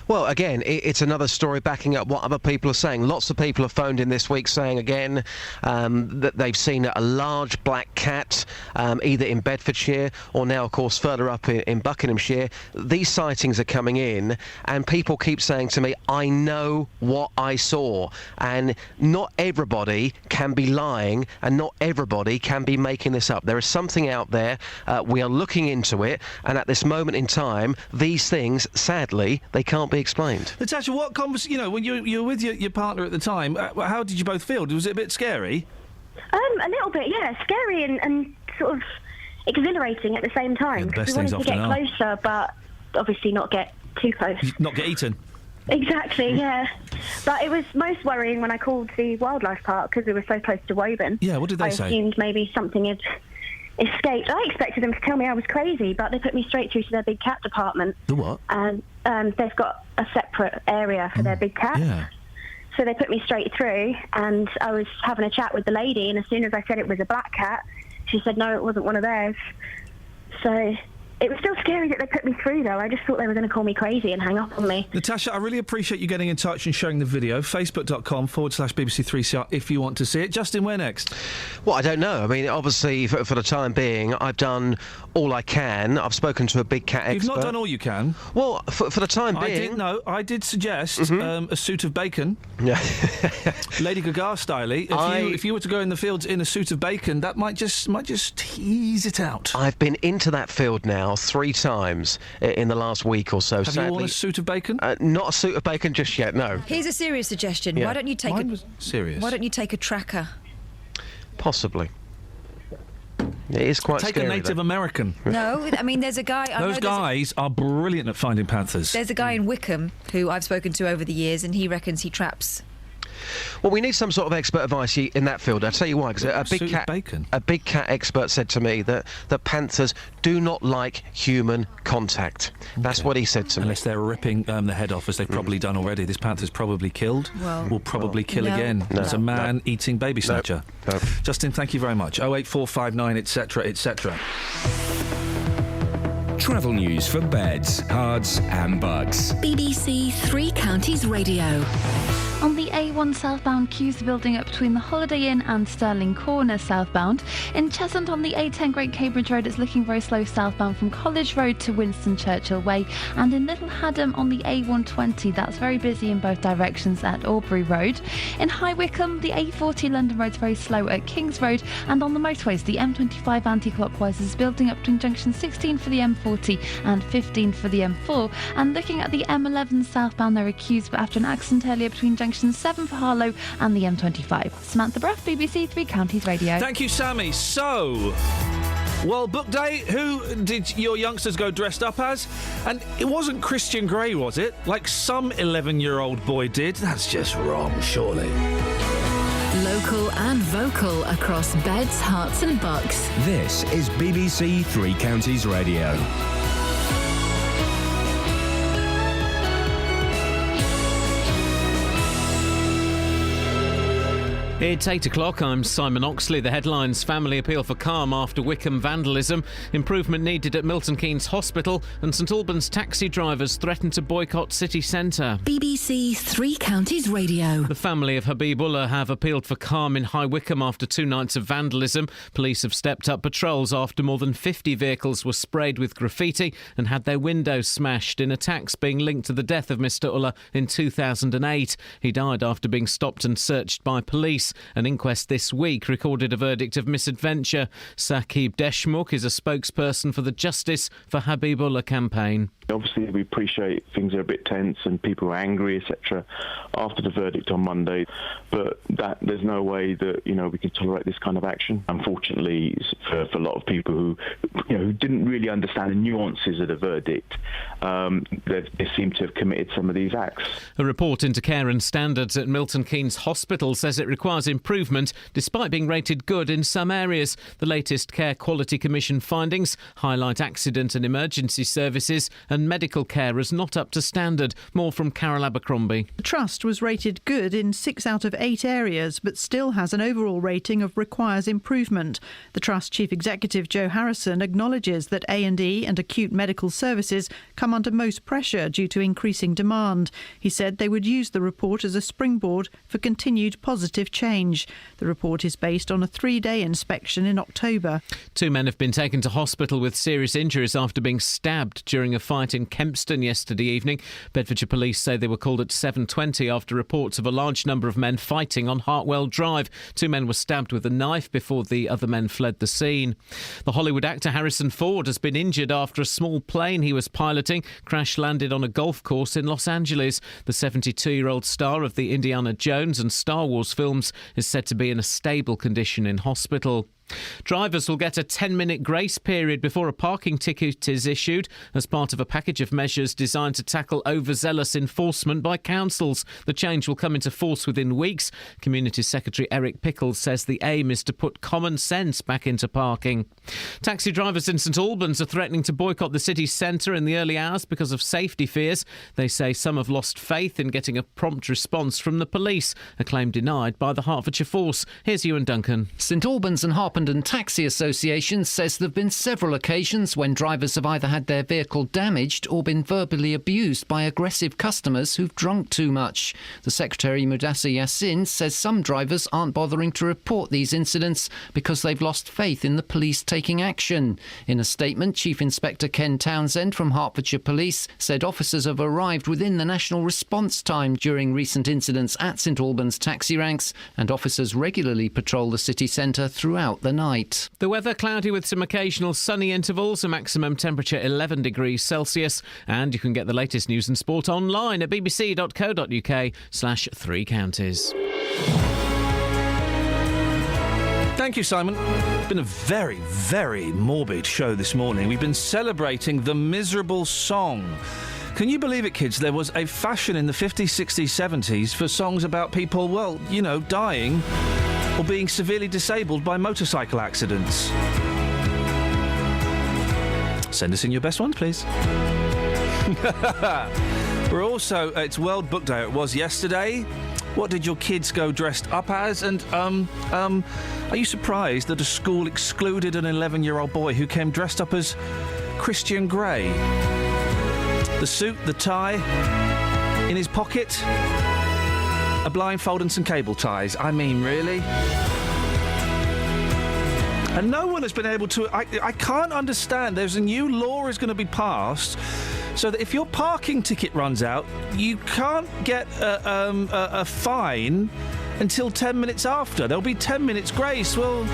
S2: Well, again, it's another story backing up what other people are saying. Lots of people have phoned in this week saying, again, that they've seen a large black cat, either in Bedfordshire or now, of course, further up in Buckinghamshire. These sightings are coming in, and people keep saying to me, I know what I saw. And not everybody can be lying, and not everybody can be making this up. There is something out there. We are looking into it, and at this moment in time, these things, sadly, they can't be explained.
S10: Natasha, what conversation, when you were with your partner at the time, how did you both feel? Was it a bit scary?
S8: A little bit, yeah. Scary and sort of exhilarating at the same time.
S10: Yeah,
S8: we wanted to get closer, but obviously not get too close.
S10: Not get eaten.
S8: Exactly, yeah. But it was most worrying when I called the wildlife park because we were so close to Woburn.
S10: Yeah, what did they say?
S8: I assumed maybe something had escaped. I expected them to tell me I was crazy, but they put me straight through to their big cat department.
S10: The what?
S8: And they've got a separate area for their big cats.
S10: Yeah.
S8: So they put me straight through, and I was having a chat with the lady, and as soon as I said it was a black cat, she said no, it wasn't one of theirs. So it was still scary that they put me through, though. I just thought they were going to call me crazy and hang up on me.
S10: Natasha, I really appreciate you getting in touch and showing the video. Facebook.com/BBC3CR if you want to see it. Justin, where next?
S2: Well, I don't know. I mean, obviously, for the time being, I've done all I can. I've spoken to a big cat expert.
S10: You've not done all you can.
S2: Well, for the time being...
S10: I did suggest a suit of bacon.
S2: Yeah.
S10: Lady Gaga style. If you were to go in the fields in a suit of bacon, that might just tease it out.
S2: I've been into that field now 3 times in the last week or so.
S10: Have you worn a suit of bacon?
S2: Not a suit of bacon just yet, no.
S17: Here's a serious suggestion.
S2: Yeah.
S17: Why don't you take
S10: Mine was serious.
S17: Why don't you take a tracker?
S2: Possibly. It is quite
S10: Take
S2: scary.
S10: a Native American.
S17: No, I mean, there's a guy...
S10: Those guys are brilliant at finding panthers.
S17: There's a guy in Wickham who I've spoken to over the years, and he reckons he traps...
S2: Well, we need some sort of expert advice in that field. I'll tell you why, because a big cat expert said to me that panthers do not like human contact. That's what he said to me.
S10: Unless they're ripping the head off, as they've probably done already. This panther's probably killed. Will probably kill again. It's a man-eating baby snatcher.
S2: No.
S10: Justin, thank you very much. 08459, etc., etc.
S1: Travel news for beds, cards and bugs.
S3: BBC Three Counties Radio.
S13: On the A1 southbound, queues are building up between the Holiday Inn and Stirling Corner southbound. In Cheshunt on the A10 Great Cambridge Road, it's looking very slow southbound from College Road to Winston Churchill Way. And in Little Haddam on the A120, that's very busy in both directions at Aubrey Road. In High Wycombe, the A40 London Road's very slow at Kings Road. And on the motorways, the M25 anti-clockwise is building up between junction 16 for the M40 and 15 for the M4. And looking at the M11 southbound, there are queues after an accident earlier between junction 7 for Harlow and the M25. Samantha Bruff, BBC Three Counties Radio.
S10: Thank you, Sammy. So, World Book Day, who did your youngsters go dressed up as? And it wasn't Christian Grey, was it? Like some 11-year-old boy did? That's just wrong, surely.
S3: Local and vocal across Beds, Herts and Bucks.
S1: This is BBC Three Counties Radio.
S22: It's 8 o'clock. I'm Simon Oxley. The headlines: family appeal for calm after Wycombe vandalism, improvement needed at Milton Keynes Hospital, and St Albans taxi drivers threaten to boycott city centre.
S3: BBC Three Counties Radio.
S22: The family of Habibullah have appealed for calm in High Wycombe after 2 nights of vandalism. Police have stepped up patrols after more than 50 vehicles were sprayed with graffiti and had their windows smashed in attacks being linked to the death of Mr Ullah in 2008. He died after being stopped and searched by police. An inquest this week recorded a verdict of misadventure. Saqib Deshmukh is a spokesperson for the Justice for Habibullah campaign.
S6: Obviously, we appreciate things are a bit tense and people are angry, etc., after the verdict on Monday. But there's no way that we can tolerate this kind of action. Unfortunately, for a lot of people who didn't really understand the nuances of the verdict, they seem to have committed some of these acts.
S22: A report into care and standards at Milton Keynes Hospital says it requires improvement, despite being rated good in some areas. The latest Care Quality Commission findings highlight accident and emergency services and medical care as not up to standard. More from Carol Abercrombie.
S9: The Trust was rated good in 6 out of 8 areas, but still has an overall rating of requires improvement. The Trust Chief Executive Joe Harrison acknowledges that A&E and acute medical services come under most pressure due to increasing demand. He said they would use the report as a springboard for continued positive change. The report is based on a 3-day inspection in October.
S22: 2 men have been taken to hospital with serious injuries after being stabbed during a fight in Kempston yesterday evening. Bedfordshire Police say they were called at 7:20 after reports of a large number of men fighting on Hartwell Drive. 2 men were stabbed with a knife before the other men fled the scene. The Hollywood actor Harrison Ford has been injured after a small plane he was piloting crash-landed on a golf course in Los Angeles. The 72-year-old star of the Indiana Jones and Star Wars films is said to be in a stable condition in hospital. Drivers will get a 10-minute grace period before a parking ticket is issued as part of a package of measures designed to tackle overzealous enforcement by councils. The change will come into force within weeks. Community Secretary Eric Pickles says the aim is to put common sense back into parking. Taxi drivers in St Albans are threatening to boycott the city centre in the early hours because of safety fears. They say some have lost faith in getting a prompt response from the police, a claim denied by the Hertfordshire Force. Here's Ewan Duncan.
S11: St Albans and Harpenden Taxi Association says there have been several occasions when drivers have either had their vehicle damaged or been verbally abused by aggressive customers who've drunk too much. The Secretary Mudassir Yassin says some drivers aren't bothering to report these incidents because they've lost faith in the police taking action. In a statement, Chief Inspector Ken Townsend from Hertfordshire Police said officers have arrived within the national response time during recent incidents at St Albans taxi ranks, and officers regularly patrol the city centre throughout the night.
S22: The weather cloudy with some occasional sunny intervals, a maximum temperature 11 degrees Celsius, and you can get the latest news and sport online at bbc.co.uk/3 counties.
S10: Thank you, Simon. It's been a very, very morbid show this morning. We've been celebrating the miserable song. Can you believe it, kids? There was a fashion in the 50s, 60s, 70s for songs about people, dying or being severely disabled by motorcycle accidents. Send us in your best ones, please. We're also, it's World Book Day. It was yesterday. What did your kids go dressed up as? And, are you surprised that a school excluded an 11-year-old boy who came dressed up as Christian Grey? The suit, the tie, in his pocket. a blindfold and some cable ties. I mean, really? And no one has been able to... I can't understand. There's a new law is going to be passed so that if your parking ticket runs out, you can't get a fine until 10 minutes after. There'll be 10 minutes grace. Well,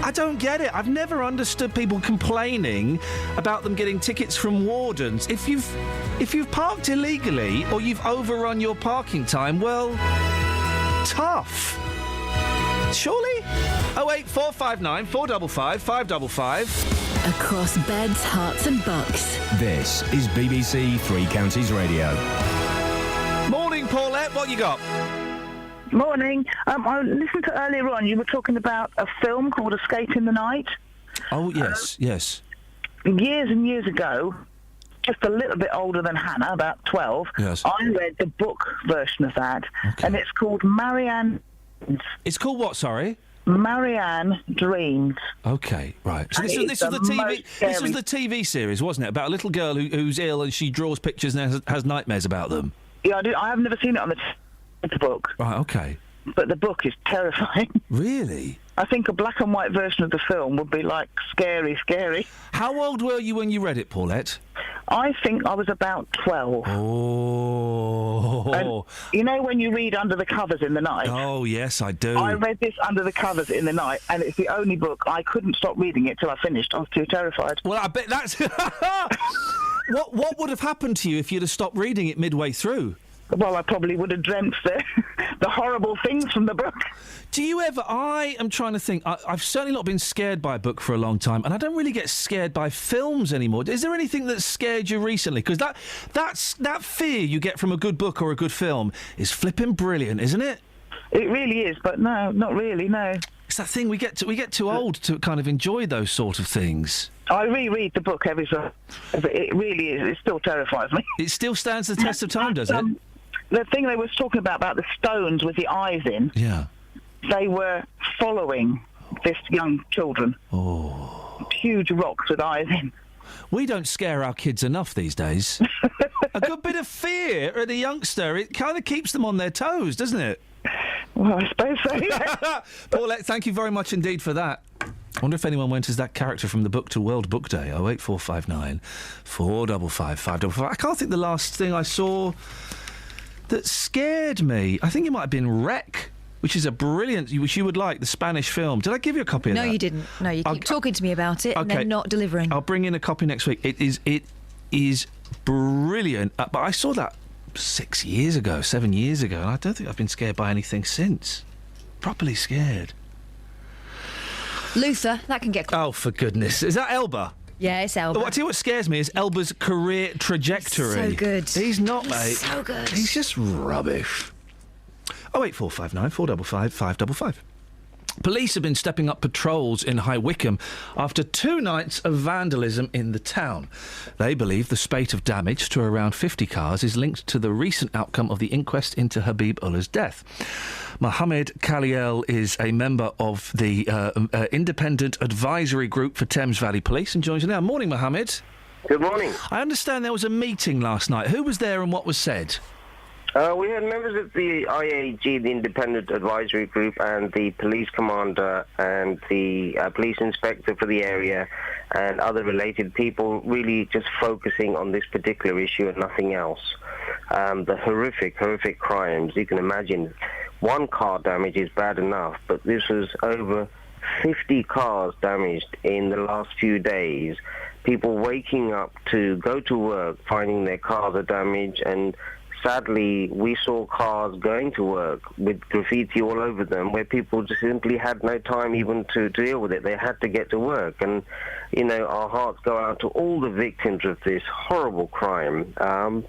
S10: I don't get it. I've never understood people complaining about them getting tickets from wardens. If you've parked illegally or you've overrun your parking time, well, tough. Surely? 08459 455 555.
S3: Across beds, hearts and bucks.
S1: This is BBC Three Counties Radio.
S10: Morning, Paulette. What you got?
S15: Morning. I listened to earlier on, you were talking about a film called Escape in the Night.
S10: Oh, yes, yes.
S15: Years and years ago, just a little bit older than Hannah, about 12,
S10: yes.
S15: I read the book version of that, and it's called Marianne...
S10: It's called what, sorry?
S15: Marianne Dreams.
S10: Okay, right. So this was the TV series, wasn't it? About a little girl who's ill and she draws pictures and has nightmares about them.
S15: Yeah, I have never seen it on the book.
S10: Right, okay.
S15: But the book is terrifying.
S10: Really?
S15: I think a black and white version of the film would be like scary.
S10: How old were you when you read it, Paulette?
S15: I think I was about 12.
S10: Oh.
S15: And you know when you read under the covers in the night?
S10: Oh, yes, I do.
S15: I read this under the covers in the night, and it's the only book I couldn't stop reading it till I finished. I was too terrified.
S10: Well, I bet that's... What would have happened to you if you'd have stopped reading it midway through?
S15: Well, I probably would have dreamt the horrible things from the book.
S10: Do you ever... I am trying to think. I've certainly not been scared by a book for a long time, and I don't really get scared by films anymore. Is there anything that scared you recently? Because that fear you get from a good book or a good film is flipping brilliant, isn't it?
S15: It really is, but no, not really, no.
S10: It's that thing, we get too old to kind of enjoy those sort of things.
S15: I reread the book every so... It really is. It still terrifies me.
S10: It still stands the test of time, does it?
S15: The thing they were talking about the stones with the eyes in...
S10: Yeah.
S15: They were following this young children.
S10: Oh.
S15: Huge rocks with eyes in.
S10: We don't scare our kids enough these days. A good bit of fear at a youngster, it kind of keeps them on their toes, doesn't it?
S15: Well, I suppose so, yeah.
S10: Paulette, thank you very much indeed for that. I wonder if anyone went as that character from the book to World Book Day. 08459 455 555. I can't think the last thing I saw that scared me. I think it might have been Wreck, which is a brilliant, which you would like, the Spanish film. Did I give you a copy of that?
S17: No, you didn't. No, you keep talking to me about it and then not delivering.
S10: I'll bring in a copy next week. It is brilliant. But I saw that 7 years ago, and I don't think I've been scared by anything since. Properly scared.
S17: Luther, that can get...
S10: Oh, for goodness. Is that Elba?
S17: Yeah, it's Elba.
S10: I tell you what scares me is Elba's career trajectory.
S17: So good.
S10: He's not, mate.
S17: So good.
S10: He's just rubbish. 08459 455 555. Police have been stepping up patrols in High Wycombe after 2 nights of vandalism in the town. They believe the spate of damage to around 50 cars is linked to the recent outcome of the inquest into Habib Ullah's death. Mohammed Khaliel is a member of the Independent Advisory Group for Thames Valley Police and joins us now. Morning, Mohammed.
S18: Good morning.
S10: I understand there was a meeting last night. Who was there and what was said?
S18: We had members of the IAG, the Independent Advisory Group, and the police commander and the police inspector for the area and other related people really just focusing on this particular issue and nothing else. The horrific crimes. You can imagine one car damage is bad enough, but this was over 50 cars damaged in the last few days. People waking up to go to work, finding their cars are damaged, and sadly, we saw cars going to work with graffiti all over them where people just simply had no time even to deal with it. They had to get to work. And, you know, our hearts go out to all the victims of this horrible crime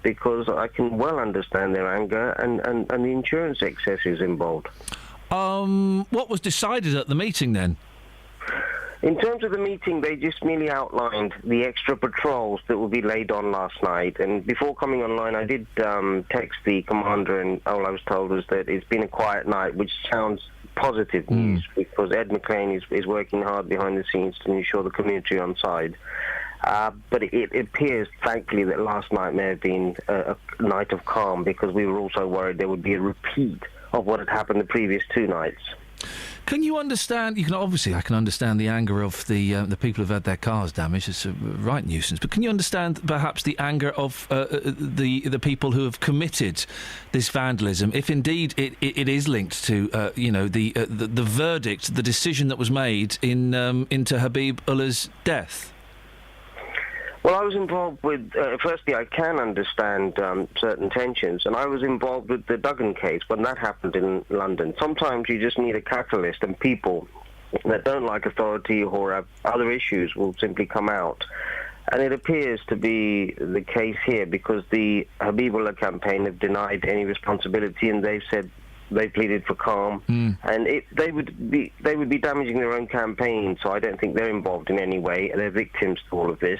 S18: because I can well understand their anger and the insurance excesses involved.
S10: What was decided at the meeting then?
S18: In terms of the meeting, they just merely outlined the extra patrols that will be laid on last night. And before coming online, I did text the commander, and all I was told was that it's been a quiet night, which sounds positive news because Ed McLean is working hard behind the scenes to ensure the community on side. But it appears, thankfully, that last night may have been a night of calm, because we were also worried there would be a repeat of what had happened the previous 2 nights.
S10: Can you understand? I can understand the anger of the people who've had their cars damaged. It's a right nuisance. But can you understand perhaps the anger of the people who have committed this vandalism, if indeed it is linked to the verdict, the decision that was made into Habib Ullah's death?
S18: Well, I was involved with, firstly, I can understand certain tensions, and I was involved with the Duggan case when that happened in London. Sometimes you just need a catalyst, and people that don't like authority or have other issues will simply come out. And it appears to be the case here, because the Habibullah campaign have denied any responsibility, and they've said they pleaded for calm, and they would be damaging their own campaign. So I don't think they're involved in any way. They're victims to all of this.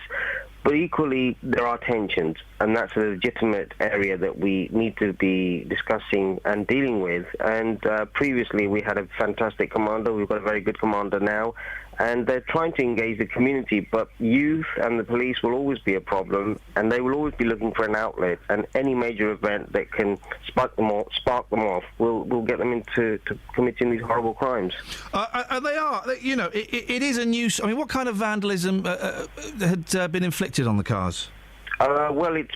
S18: But equally, there are tensions, and that's a legitimate area that we need to be discussing and dealing with. And previously, we had a fantastic commander. We've got a very good commander now. And they're trying to engage the community, but youth and the police will always be a problem, and they will always be looking for an outlet. And any major event that can spark them off will get them into committing these horrible crimes.
S10: They are. It is a nuisance. I mean, what kind of vandalism had been inflicted on the cars?
S18: Well, it's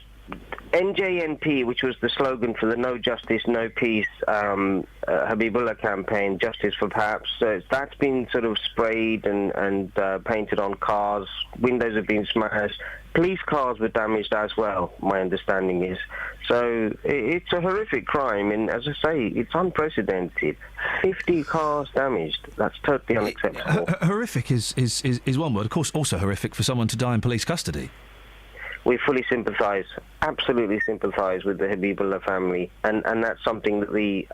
S18: NJNP, which was the slogan for the No Justice, No Peace Habibullah campaign, Justice for Perhaps. That's been sort of sprayed and painted on cars. Windows have been smashed. Police cars were damaged as well, my understanding is. So it's a horrific crime, and as I say, it's unprecedented. 50 cars damaged. That's totally unacceptable.
S10: Horrific is one word. Of course, also horrific for someone to die in police custody.
S18: We fully sympathise, absolutely sympathise with the Habibullah family, and that's something that the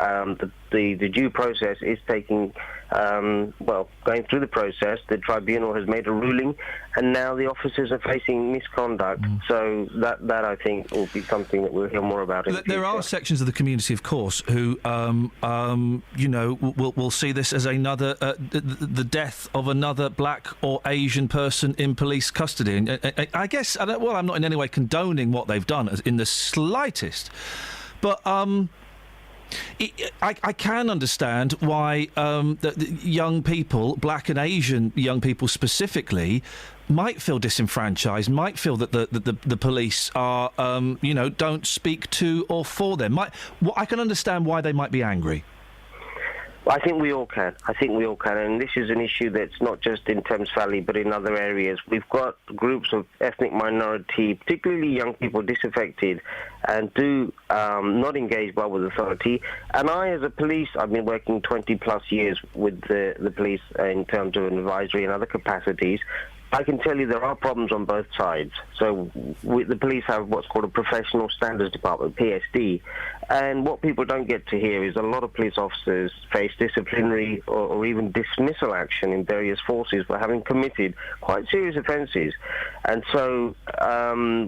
S18: due process is taking, going through the process. The tribunal has made a ruling, and now the officers are facing misconduct. So that I think will be something that we'll hear more about in the future.
S10: There are sections of the community, of course, who, will see this as another, the death of another black or Asian person in police custody. And I guess, I'm not in any way condoning what they've done in the slightest, but I can understand why the young people, black and Asian young people specifically, might feel disenfranchised, might feel that the police are, don't speak to or for them. I can understand why they might be angry.
S18: I think we all can. And this is an issue that's not just in Thames Valley, but in other areas. We've got groups of ethnic minority, particularly young people, disaffected and do not engage well with authority. And I, as a police, I've been working 20-plus years with the police in terms of advisory and other capacities. I can tell you there are problems on both sides. So the police have what's called a Professional Standards Department, PSD, and what people don't get to hear is a lot of police officers face disciplinary or even dismissal action in various forces for having committed quite serious offences. And so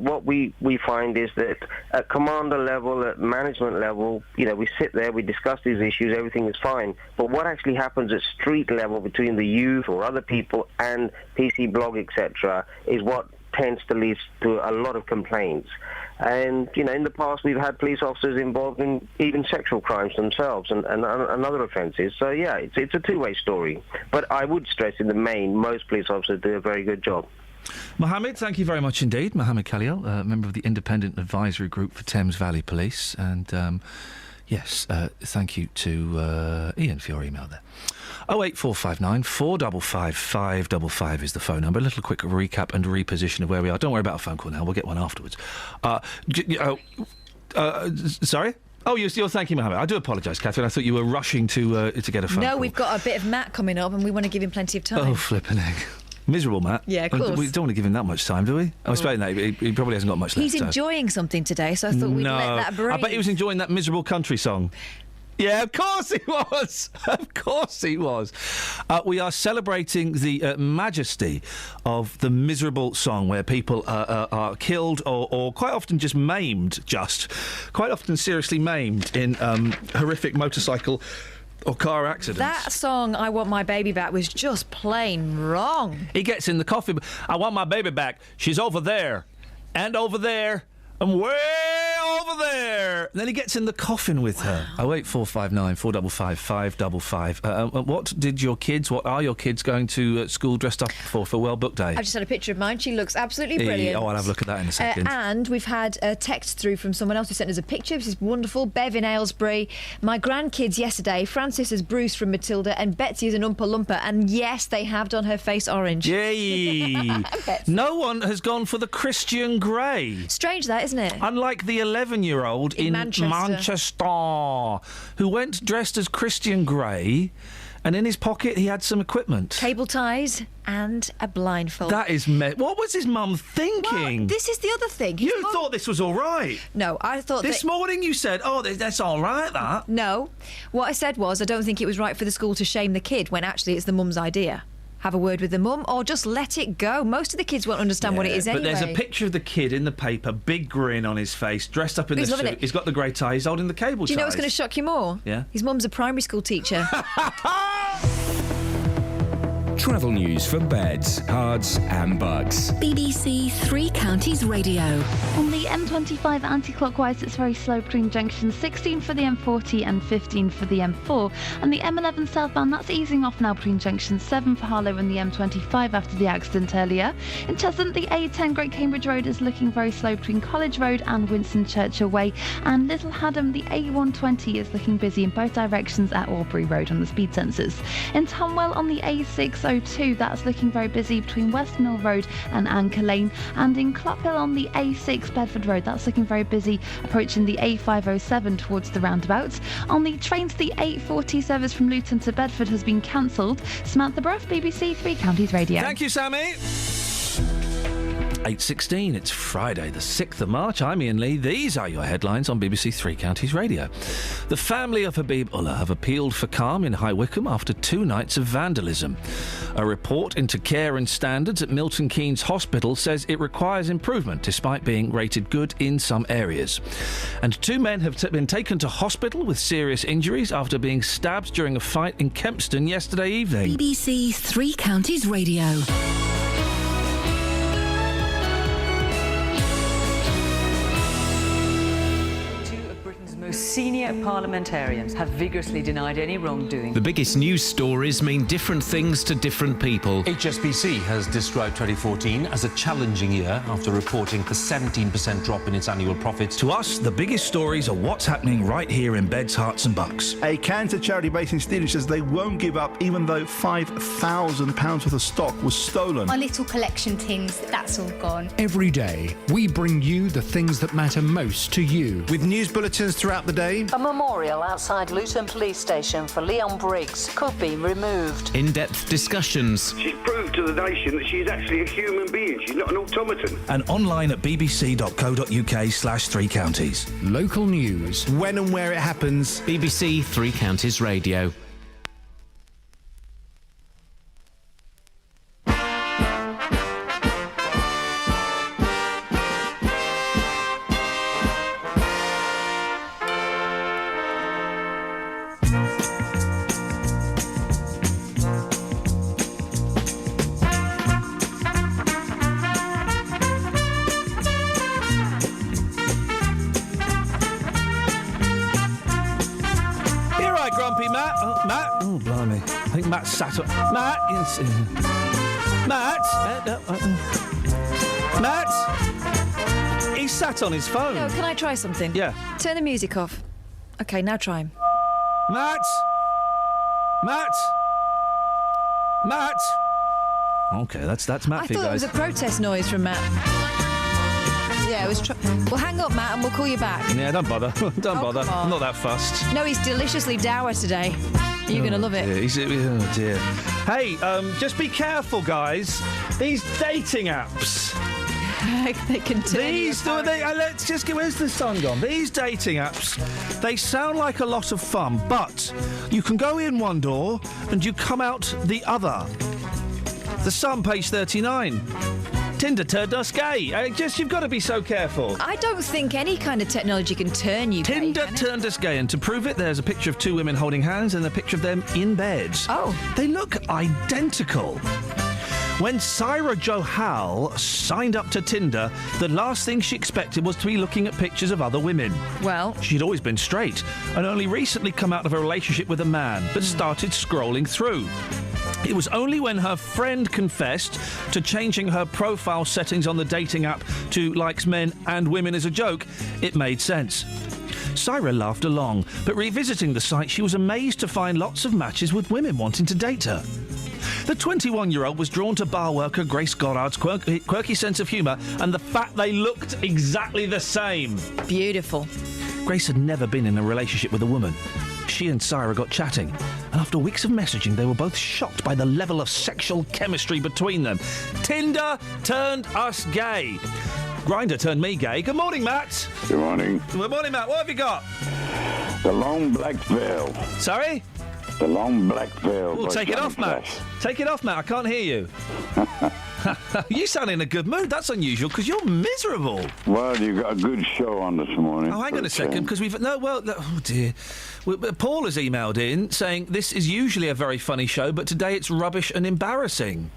S18: what we find is that at commander level, at management level, we sit there, we discuss these issues, everything is fine. But what actually happens at street level between the youth or other people and PC blog, etc., is what tends to lead to a lot of complaints. And, in the past we've had police officers involved in even sexual crimes themselves and other offences. So, yeah, it's a two-way story. But I would stress in the main, most police officers do a very good job.
S10: Mohammed, thank you very much indeed. Mohammed Khalil, member of the Independent Advisory Group for Thames Valley Police. And, yes, thank you to Iain for your email there. 08459 455 555 is the phone number. A little quick recap and reposition of where we are. Don't worry about a phone call now. We'll get one afterwards. Sorry? Oh, you're thanking Mohammed. I do apologise, Catherine. I thought you were rushing to get a phone call.
S17: No, we've got a bit of Matt coming up and we want to give him plenty of time.
S10: Oh, flipping egg. Miserable, Matt.
S17: Yeah, of course.
S10: We don't want to give him that much time, do we? I was expecting that. He probably hasn't got much left.
S17: He's enjoying something today, so I thought we'd let that breathe.
S10: I bet he was enjoying that miserable country song. Yeah, of course he was. Of course he was. We are celebrating the majesty of the miserable song where people are killed or quite often just maimed, quite often seriously maimed in horrific motorcycle Or car accidents.
S17: That song, I Want My Baby Back, was just plain wrong.
S10: He gets in the coffee. I want my baby back. She's over there. And over there. And way over there. And then he gets in the coffin with her. 08459 455 555. What are your kids going to school dressed up for World Book Day?
S17: I've just had a picture of mine. She looks absolutely brilliant.
S10: I'll have a look at that in a second.
S17: And we've had a text through from someone else who sent us a picture. This is wonderful. Bev in Aylesbury. My grandkids yesterday. Francis as Bruce from Matilda and Betsy as an Oompa Loompa. And yes, they have done her face orange.
S10: Yay! No one has gone for the Christian Grey.
S17: Strange that, isn't it?
S10: Unlike the 11-year-old in Manchester, who went dressed as Christian Grey, and in his pocket he had some equipment.
S17: Cable ties and a blindfold.
S10: That is... What was his mum thinking?
S17: Well, this is the other thing.
S10: You thought this was all right?
S17: No, I thought
S10: this morning you said, that's all right, that.
S17: No. What I said was, I don't think it was right for the school to shame the kid when actually it's the mum's idea. Have a word with the mum, or just let it go. Most of the kids won't understand what it is anyway.
S10: But there's a picture of the kid in the paper, big grin on his face, dressed up in the suit. He's got the grey tie, he's holding the cable ties.
S17: Do you know what's going to shock you more?
S10: Yeah.
S17: His mum's a primary school teacher.
S1: Travel news for beds, cards and bugs.
S3: BBC Three Counties Radio.
S13: On the M25 anti-clockwise, it's very slow between junctions 16 for the M40 and 15 for the M4. And the M11 southbound, that's easing off now between junctions 7 for Harlow and the M25 after the accident earlier. In Cheshunt, the A10 Great Cambridge Road is looking very slow between College Road and Winston Churchill Way. And Little Haddam, the A120 is looking busy in both directions at Albury Road on the speed sensors. In Tonwell on the A602, that's looking very busy between West Mill Road and Anchor Lane. And in Clophill on the A6 Bedford Road, that's looking very busy approaching the A507 towards the roundabouts. On the trains, the 840 service from Luton to Bedford has been cancelled. Samantha Bruff, BBC Three Counties Radio.
S10: Thank you, Sammy. 8:16, it's Friday the 6th of March. I'm Iain Lee. These are your headlines on BBC Three Counties Radio. The family of Habib Ullah have appealed for calm in High Wycombe after 2 nights of vandalism. A report into care and standards at Milton Keynes Hospital says it requires improvement despite being rated good in some areas. And 2 men have been taken to hospital with serious injuries after being stabbed during a fight in Kempston yesterday evening.
S3: BBC Three Counties Radio.
S16: Senior parliamentarians have vigorously denied any wrongdoing.
S22: The biggest news stories mean different things to different people.
S19: HSBC has described 2014 as a challenging year after reporting a 17% drop in its annual profits.
S10: To us, the biggest stories are what's happening right here in Beds, Herts and Bucks.
S20: A cancer charity based in Stevenage says they won't give up even though £5,000 worth of stock was stolen.
S21: My little collection tins, that's all gone.
S25: Every day, we bring you the things that matter most to you.
S20: With news bulletins throughout the day.
S26: A memorial outside Luton Police Station for Leon Briggs could be removed.
S22: In-depth discussions.
S27: She's proved to the nation that she's actually a human being. She's not an automaton.
S10: And online at bbc.co.uk/3 counties.
S25: Local news.
S20: When and where it happens.
S22: BBC Three Counties Radio.
S10: Matt sat up. Matt! Matt! He sat on his phone.
S17: No, can I try something?
S10: Yeah.
S17: Turn the music off. OK, now try him.
S10: Matt! OK, that's Matt for you guys.
S17: I thought it was a protest noise from Matt. Yeah, it was... Well, hang up, Matt, and we'll call you back.
S10: Yeah, don't bother. Don't bother. I'm not that fussed.
S17: No, he's deliciously dour today. You're going to love it.
S10: Oh, dear. Hey, just be careful, guys. These dating apps.
S17: They can turn
S10: let's just get... Where's the sun gone? These dating apps, they sound like a lot of fun, but you can go in one door and you come out the other. The Sun, page 39. Tinder turned us gay. You've got to be so careful.
S17: I don't think any kind of technology can turn you gay.
S10: Tinder turned us gay, and to prove it, there's a picture of two women holding hands and a picture of them in bed.
S17: Oh.
S10: They look identical. When Syra Johal signed up to Tinder, the last thing she expected was to be looking at pictures of other women.
S17: Well,
S10: she'd always been straight and only recently come out of a relationship with a man, but started scrolling through. It was only when her friend confessed to changing her profile settings on the dating app to likes men and women as a joke, it made sense. Syra laughed along, but revisiting the site, she was amazed to find lots of matches with women wanting to date her. The 21-year-old was drawn to bar worker Grace Goddard's quirky sense of humour and the fact they looked exactly the same.
S17: Beautiful.
S10: Grace had never been in a relationship with a woman. She and Syra got chatting, and after weeks of messaging, they were both shocked by the level of sexual chemistry between them. Tinder turned us gay. Grindr turned me gay. Good morning, Matt.
S4: Good morning.
S10: Good morning, Matt. What have you got?
S4: The Long Black Veil.
S10: Sorry?
S4: The Long Black Veil.
S10: Well, take it off, Matt. Take it off, Matt. I can't hear you. You sound in a good mood. That's unusual, because you're miserable.
S4: Well, you've got a good show on this morning.
S10: Oh, hang on a second, because we've... No, well... Oh, dear. Paul has emailed in saying this is usually a very funny show, but today it's rubbish and embarrassing.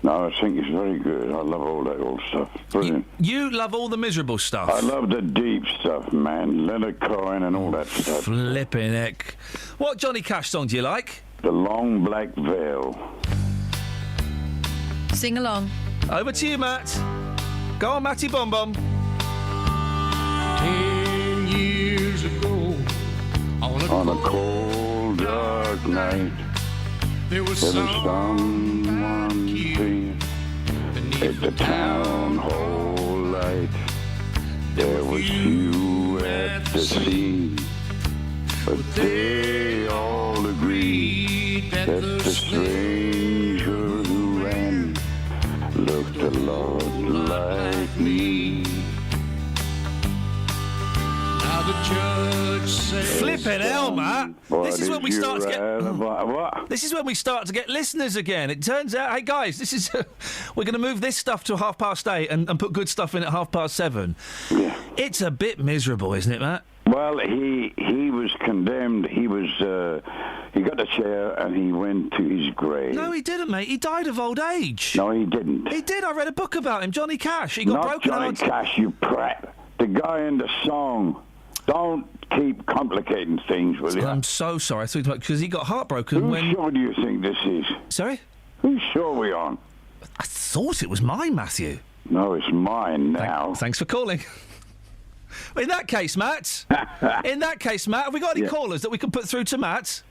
S4: No, I think it's very good. I love all that old stuff. Brilliant.
S10: You love all the miserable stuff?
S4: I love the deep stuff, man. Leonard Cohen and all that stuff.
S10: Flippin' heck. What Johnny Cash song do you like?
S4: The Long Black Veil.
S17: Sing along.
S10: Over to you, Matt. Go on, Matty Bom Bom.
S4: 10 years ago, on a cold, dark night, there was someone killed at the town hall light. There was you at the scene, but they all agreed that the stranger who ran looked a lot like me. Now the judge says,
S10: flippin' hell, Matt. This is when we start to get...
S4: What?
S10: This is when we start to get listeners again. It turns out, hey guys, this is we're going to move this stuff to 8:30 and put good stuff in at 7:30.
S4: Yeah.
S10: It's a bit miserable, isn't it, Matt?
S4: Well, he was condemned. He got the chair and he went to his grave.
S10: No, he didn't, mate. He died of old age.
S4: No, he didn't.
S10: He did. I read a book about him. Johnny Cash. He got
S4: Not
S10: broken
S4: Johnny
S10: hearts.
S4: Cash, you prat. The guy in the song. Don't keep complicating things, will you?
S10: I'm so sorry. I thought because he got heartbroken when...
S4: Whose show do you think this is?
S10: Sorry?
S4: Whose show are we on?
S10: I thought it was mine, Matthew.
S4: No, it's mine now.
S10: Thanks for calling. In that case, Matt, have we got any callers that we can put through to Matt?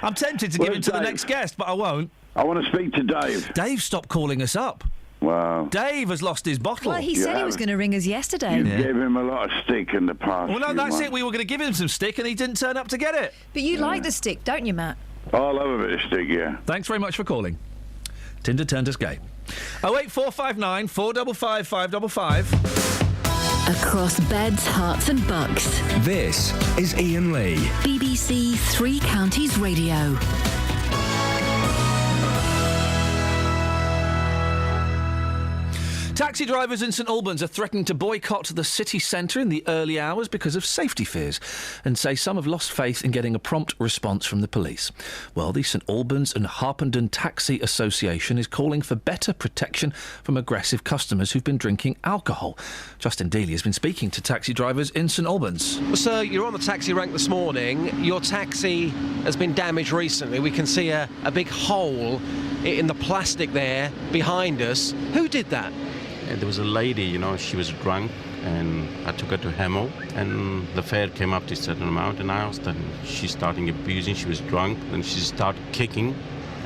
S10: I'm tempted to give him to the next guest, but I won't.
S4: I want to speak to Dave.
S10: Dave stopped calling us up.
S4: Wow.
S10: Dave has lost his bottle.
S17: Well, he said he was going to ring us yesterday.
S4: You gave him a lot of stick in the past.
S10: Well, no, that's it. We were going to give him some stick and he didn't turn up to get it.
S17: But you like the stick, don't you, Matt?
S4: I love a bit of stick, yeah.
S10: Thanks very much for calling. Tinder turned us gay. 08459 455 555.
S3: Across beds, hearts and bucks.
S1: This is Iain Lee.
S3: BBC Three Counties Radio.
S10: Taxi drivers in St Albans are threatening to boycott the city centre in the early hours because of safety fears and say some have lost faith in getting a prompt response from the police. Well, the St Albans and Harpenden Taxi Association is calling for better protection from aggressive customers who've been drinking alcohol. Justin Dealey has been speaking to taxi drivers in St Albans.
S2: Well, sir, you're on the taxi rank this morning. Your taxi has been damaged recently. We can see a big hole in the plastic there behind us. Who did that?
S5: There was a lady, she was drunk, and I took her to Hemel, and the fare came up to a certain amount, and I asked her, and she started abusing, she was drunk, and she started kicking.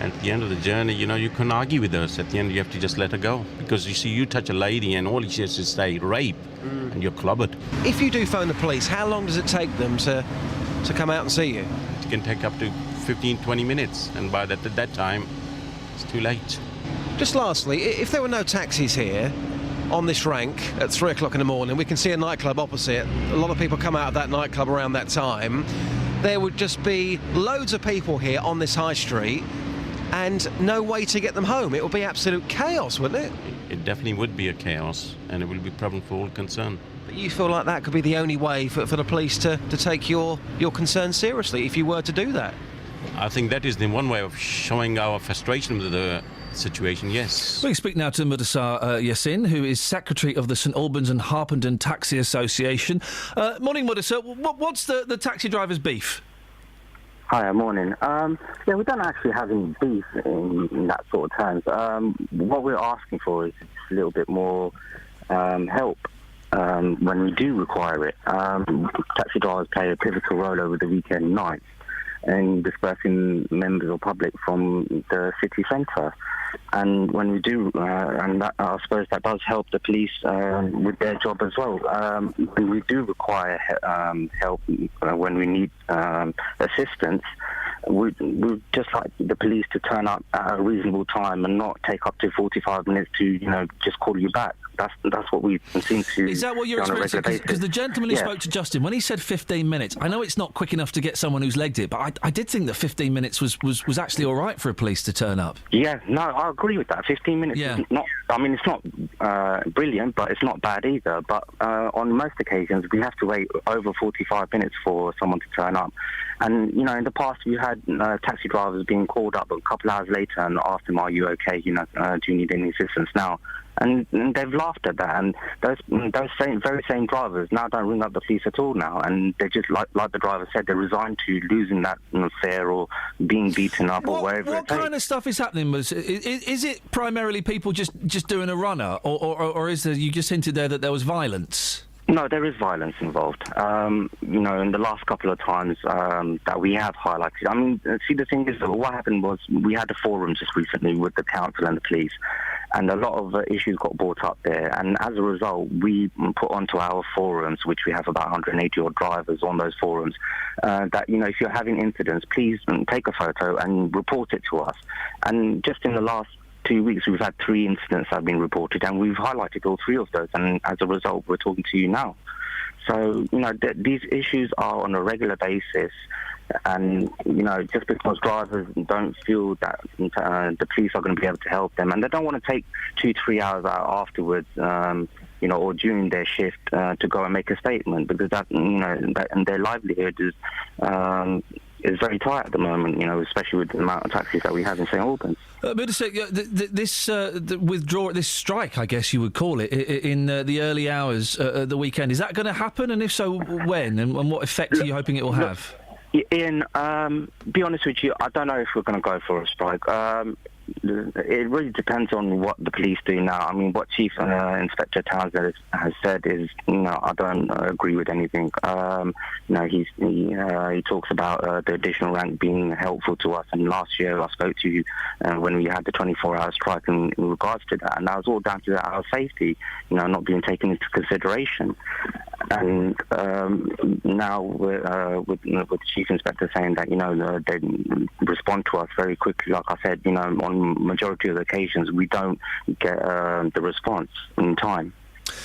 S5: And at the end of the journey, you couldn't argue with us. At the end, you have to just let her go. Because, you see, you touch a lady, and all she has to say, rape, and you're clobbered.
S2: If you do phone the police, how long does it take them to come out and see you?
S5: It can take up to 15, 20 minutes, and by that time, it's too late.
S2: Just lastly, if there were no taxis here on this rank at 3 o'clock in the morning, we can see a nightclub opposite. A lot of people come out of that nightclub around that time. There would just be loads of people here on this high street and no way to get them home. It would be absolute chaos, wouldn't it?
S5: It definitely would be a chaos, and it will be a problem for all concerned.
S2: But you feel like that could be the only way for the police to take your concerns seriously if you were to do that?
S5: I think that is the one way of showing our frustration with the situation, yes.
S10: We speak now to Mudassar Yassin, who is Secretary of the St Albans and Harpenden Taxi Association. Morning, Mudassar. What's the taxi driver's beef?
S6: Hi, morning. Yeah, we don't actually have any beef in that sort of terms. What we're asking for is a little bit more help when we do require it. Taxi drivers play a pivotal role over the weekend nights in dispersing members of public from the city centre. And when we do, and that, I suppose that does help the police with their job as well. When we do require help, when we need assistance, we just like the police to turn up at a reasonable time and not take up to 45 minutes to, just call you back. That's what we seem to.
S10: Is that what you're experiencing? Because the gentleman who spoke to Justin, when he said 15 minutes, I know it's not quick enough to get someone who's legged it, but I did think that 15 minutes was actually all right for a police to turn up.
S6: Yeah, no, I agree with that. 15 minutes is not. I mean, it's not brilliant, but it's not bad either. But on most occasions, we have to wait over 45 minutes for someone to turn up. And, in the past, we had taxi drivers being called up a couple hours later and asked them, are you okay? Do you need any assistance now? And they've laughed at that. And those very same drivers now don't ring up the police at all now. And they just, like the driver said, they're resigned to losing that fare or being beaten up or wherever it takes.
S10: What kind of stuff is happening? Is it primarily people just doing a runner? Or is there, you just hinted there that there was violence?
S6: No, there is violence involved. In the last couple of times that we have highlighted. I mean, see, the thing is, what happened was we had a forum just recently with the council and the police, and a lot of issues got brought up there. And as a result, we put onto our forums, which we have about 180-odd drivers on those forums, that, if you're having incidents, please take a photo and report it to us. And just in the last 2 weeks, we've had 3 incidents that have been reported, and we've highlighted all 3 of those, and as a result, we're talking to you now. So, these issues are on a regular basis, and, just because drivers don't feel that the police are going to be able to help them, and they don't want to take 2-3 hours out afterwards, or during their shift to go and make a statement, because that, and their livelihood is very tight at the moment, especially with the amount of taxis that we have in St Albans.
S10: This strike, I guess you would call it, in the early hours of the weekend, is that going to happen? And if so, when? And what effect are you hoping it will have?
S6: Ian, be honest with you, I don't know if we're going to go for a strike. It really depends on what the police do now. I mean, what Chief Inspector Townsend has said is, I don't agree with anything. He talks about the additional rank being helpful to us. And last year I spoke to you when we had the 24-hour strike in regards to that. And that was all down to our safety, not being taken into consideration. And now with the Chief Inspector saying that, they respond to us very quickly. Like I said, on majority of the occasions, we don't get the response in time.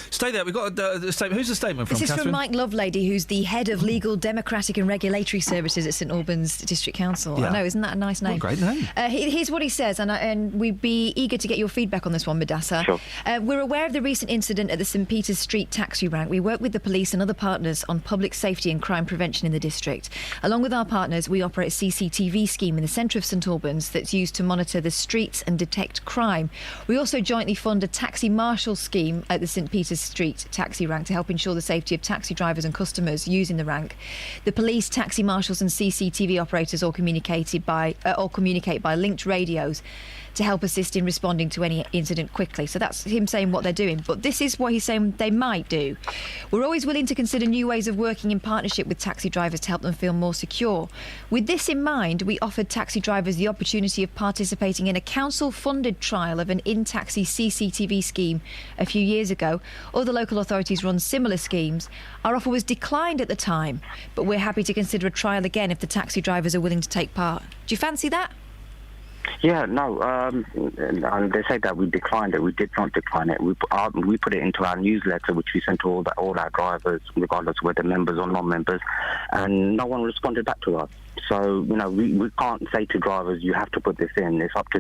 S10: Stay there. We've got a statement. Who's the statement from,
S17: This is
S10: Catherine?
S17: from Mike Lovelady, who's the head of Legal, Democratic and Regulatory Services at St Albans District Council.
S10: Yeah.
S17: I know, isn't that a nice name?
S10: What a great name.
S17: Here's what he says, and we'd be eager to get your feedback on this one, Mudassar.
S6: Sure.
S17: We're aware of the recent incident at the St Peter's Street taxi rank. We work with the police and other partners on public safety and crime prevention in the district. Along with our partners, we operate a CCTV scheme in the centre of St Albans that's used to monitor the streets and detect crime. We also jointly fund a taxi marshal scheme at the St Peter's Street taxi rank to help ensure the safety of taxi drivers and customers using the rank. The police, taxi marshals and CCTV operators all communicate by linked radios to help assist in responding to any incident quickly. So that's him saying what they're doing. But this is what he's saying they might do. We're always willing to consider new ways of working in partnership with taxi drivers to help them feel more secure. With this in mind, we offered taxi drivers the opportunity of participating in a council-funded trial of an in-taxi CCTV scheme a few years ago. Other local authorities run similar schemes. Our offer was declined at the time, but we're happy to consider a trial again if the taxi drivers are willing to take part. Do you fancy that?
S6: Yeah, no, and they say that we declined it. We did not decline it. We put it into our newsletter, which we sent to all our drivers, regardless of whether members or non-members, and no one responded back to us. So, we can't say to drivers, you have to put this in. It's up to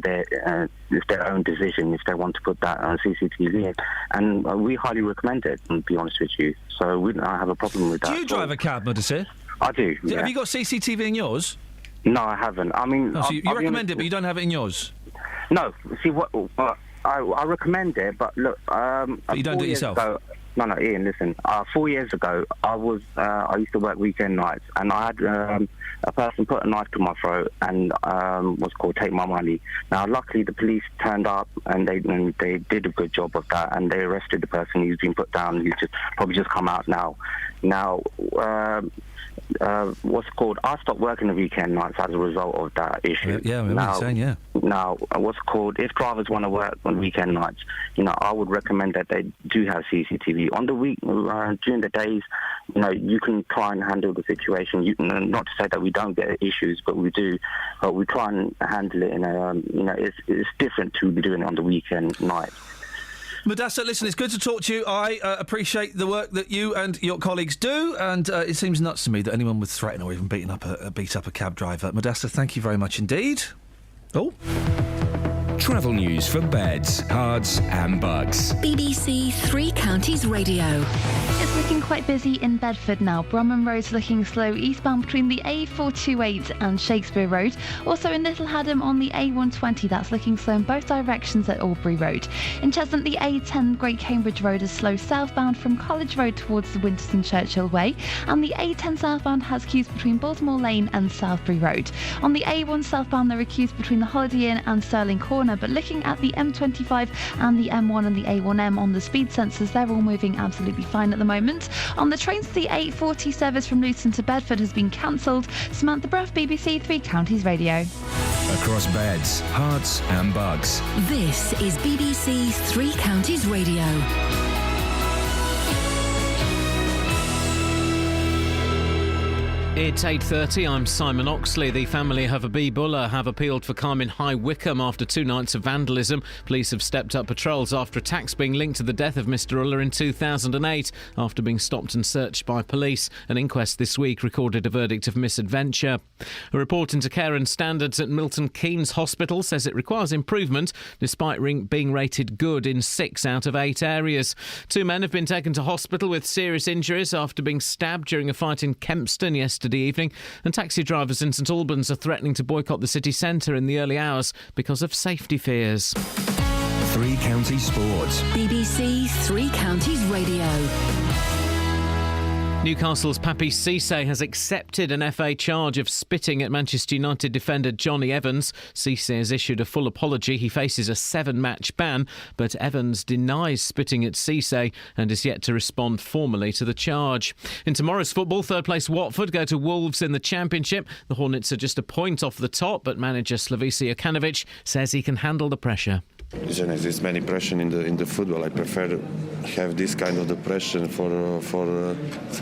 S6: it's their own decision if they want to put that on CCTV in. And we highly recommend it, to be honest with you. So we don't have a problem with that.
S10: Do you drive a cab, Mudassir?
S6: I do, yeah.
S10: Have you got CCTV in yours?
S6: No, I haven't. I mean...
S10: So you recommend it, but you don't have it in yours?
S6: No. See, I recommend it, but look... but
S10: you don't do it yourself?
S6: No, Ian, listen. 4 years ago, I used to work weekend nights, and I had a person put a knife to my throat and was called Take My Money. Now, luckily, the police turned up, and they did a good job of that, and they arrested the person who's been put down. He's probably just come out now. Now... I stopped working the weekend nights as a result of that issue.
S10: Yeah, I remember you saying, yeah.
S6: Now, if drivers want to work on weekend nights, I would recommend that they do have CCTV. On the week, during the days, you can try and handle the situation. Not to say that we don't get issues, but we do. But we try and handle it in it's different to doing it on the weekend night.
S10: Mudassir, listen, it's good to talk to you. I appreciate the work that you and your colleagues do, and it seems nuts to me that anyone would threaten or even beat up a cab driver. Mudassir, thank you very much indeed. Oh.
S1: Travel news for beds, cards and bugs.
S3: BBC Three Counties Radio.
S13: It's looking quite busy in Bedford now. Bromham Road's looking slow eastbound between the A428 and Shakespeare Road. Also in Little Haddam on the A120, that's looking slow in both directions at Albury Road. In Cheshunt, the A10 Great Cambridge Road is slow southbound from College Road towards the Winterson Churchill Way. And the A10 southbound has queues between Baltimore Lane and Southbury Road. On the A1 southbound, there are queues between the Holiday Inn and Stirling Corner. But looking at the M25 and the M1 and the A1M on the speed sensors, they're all moving absolutely fine at the moment. On the trains, the 8:40 service from Luton to Bedford has been cancelled. Samantha Bruff, BBC Three Counties Radio.
S1: Across beds, hearts and bugs.
S3: This is BBC Three Counties Radio.
S22: It's 8:30. I'm Simon Oxley. The family of Habibullah have appealed for calm in High Wycombe after 2 nights of vandalism. Police have stepped up patrols after attacks being linked to the death of Mr Ullah in 2008 after being stopped and searched by police. An inquest this week recorded a verdict of misadventure. A report into care and standards at Milton Keynes Hospital says it requires improvement despite being rated good in 6 out of 8 areas. 2 men have been taken to hospital with serious injuries after being stabbed during a fight in Kempston yesterday evening, and taxi drivers in St Albans are threatening to boycott the city centre in the early hours because of safety fears.
S1: Three Counties Sports.
S3: BBC Three Counties Radio.
S22: Newcastle's Papi Cisse has accepted an FA charge of spitting at Manchester United defender Johnny Evans. Cisse has issued a full apology. He faces a 7-match ban, but Evans denies spitting at Cisse and is yet to respond formally to the charge. In tomorrow's football, third-place Watford go to Wolves in the Championship. The Hornets are just a point off the top, but manager Slavisa Jokanovic says he can handle the pressure.
S7: There's many pressure in the football. I prefer to have this kind of the pressure for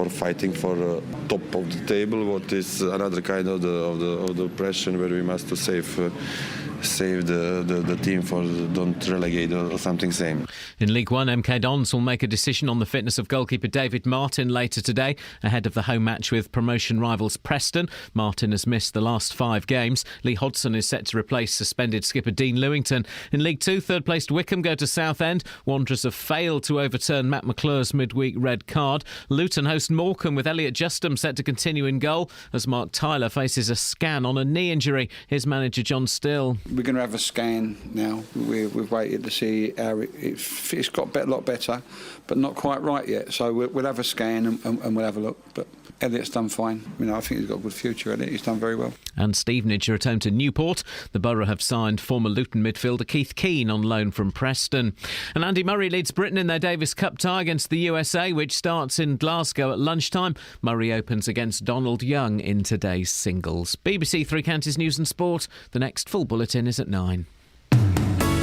S7: fighting for top of the table. What is another kind of the pressure where we must save the team for don't relegate or something same.
S22: In League One, MK Dons will make a decision on the fitness of goalkeeper David Martin later today, ahead of the home match with promotion rivals Preston. Martin has missed the last 5 games. Lee Hodgson is set to replace suspended skipper Dean Lewington. In League 2, third-placed Wycombe go to Southend. Wanderers have failed to overturn Matt McClure's midweek red card. Luton host Morecambe with Elliot Justum set to continue in goal as Mark Tyler faces a scan on a knee injury. Here's manager John Still.
S8: We're going to have a scan now. We've waited to see how it's got a lot better, but not quite right yet. So we'll have a scan and we'll have a look. But Elliot's done fine. I think he's got a good future, Elliot. He's done very well.
S22: And Stevenage are at home to Newport. The Borough have signed former Luton midfielder Keith Keane on loan from Preston. And Andy Murray leads Britain in their Davis Cup tie against the USA, which starts in Glasgow at lunchtime. Murray opens against Donald Young in today's singles. BBC Three Counties News and Sport. The next full bulletin is at 9.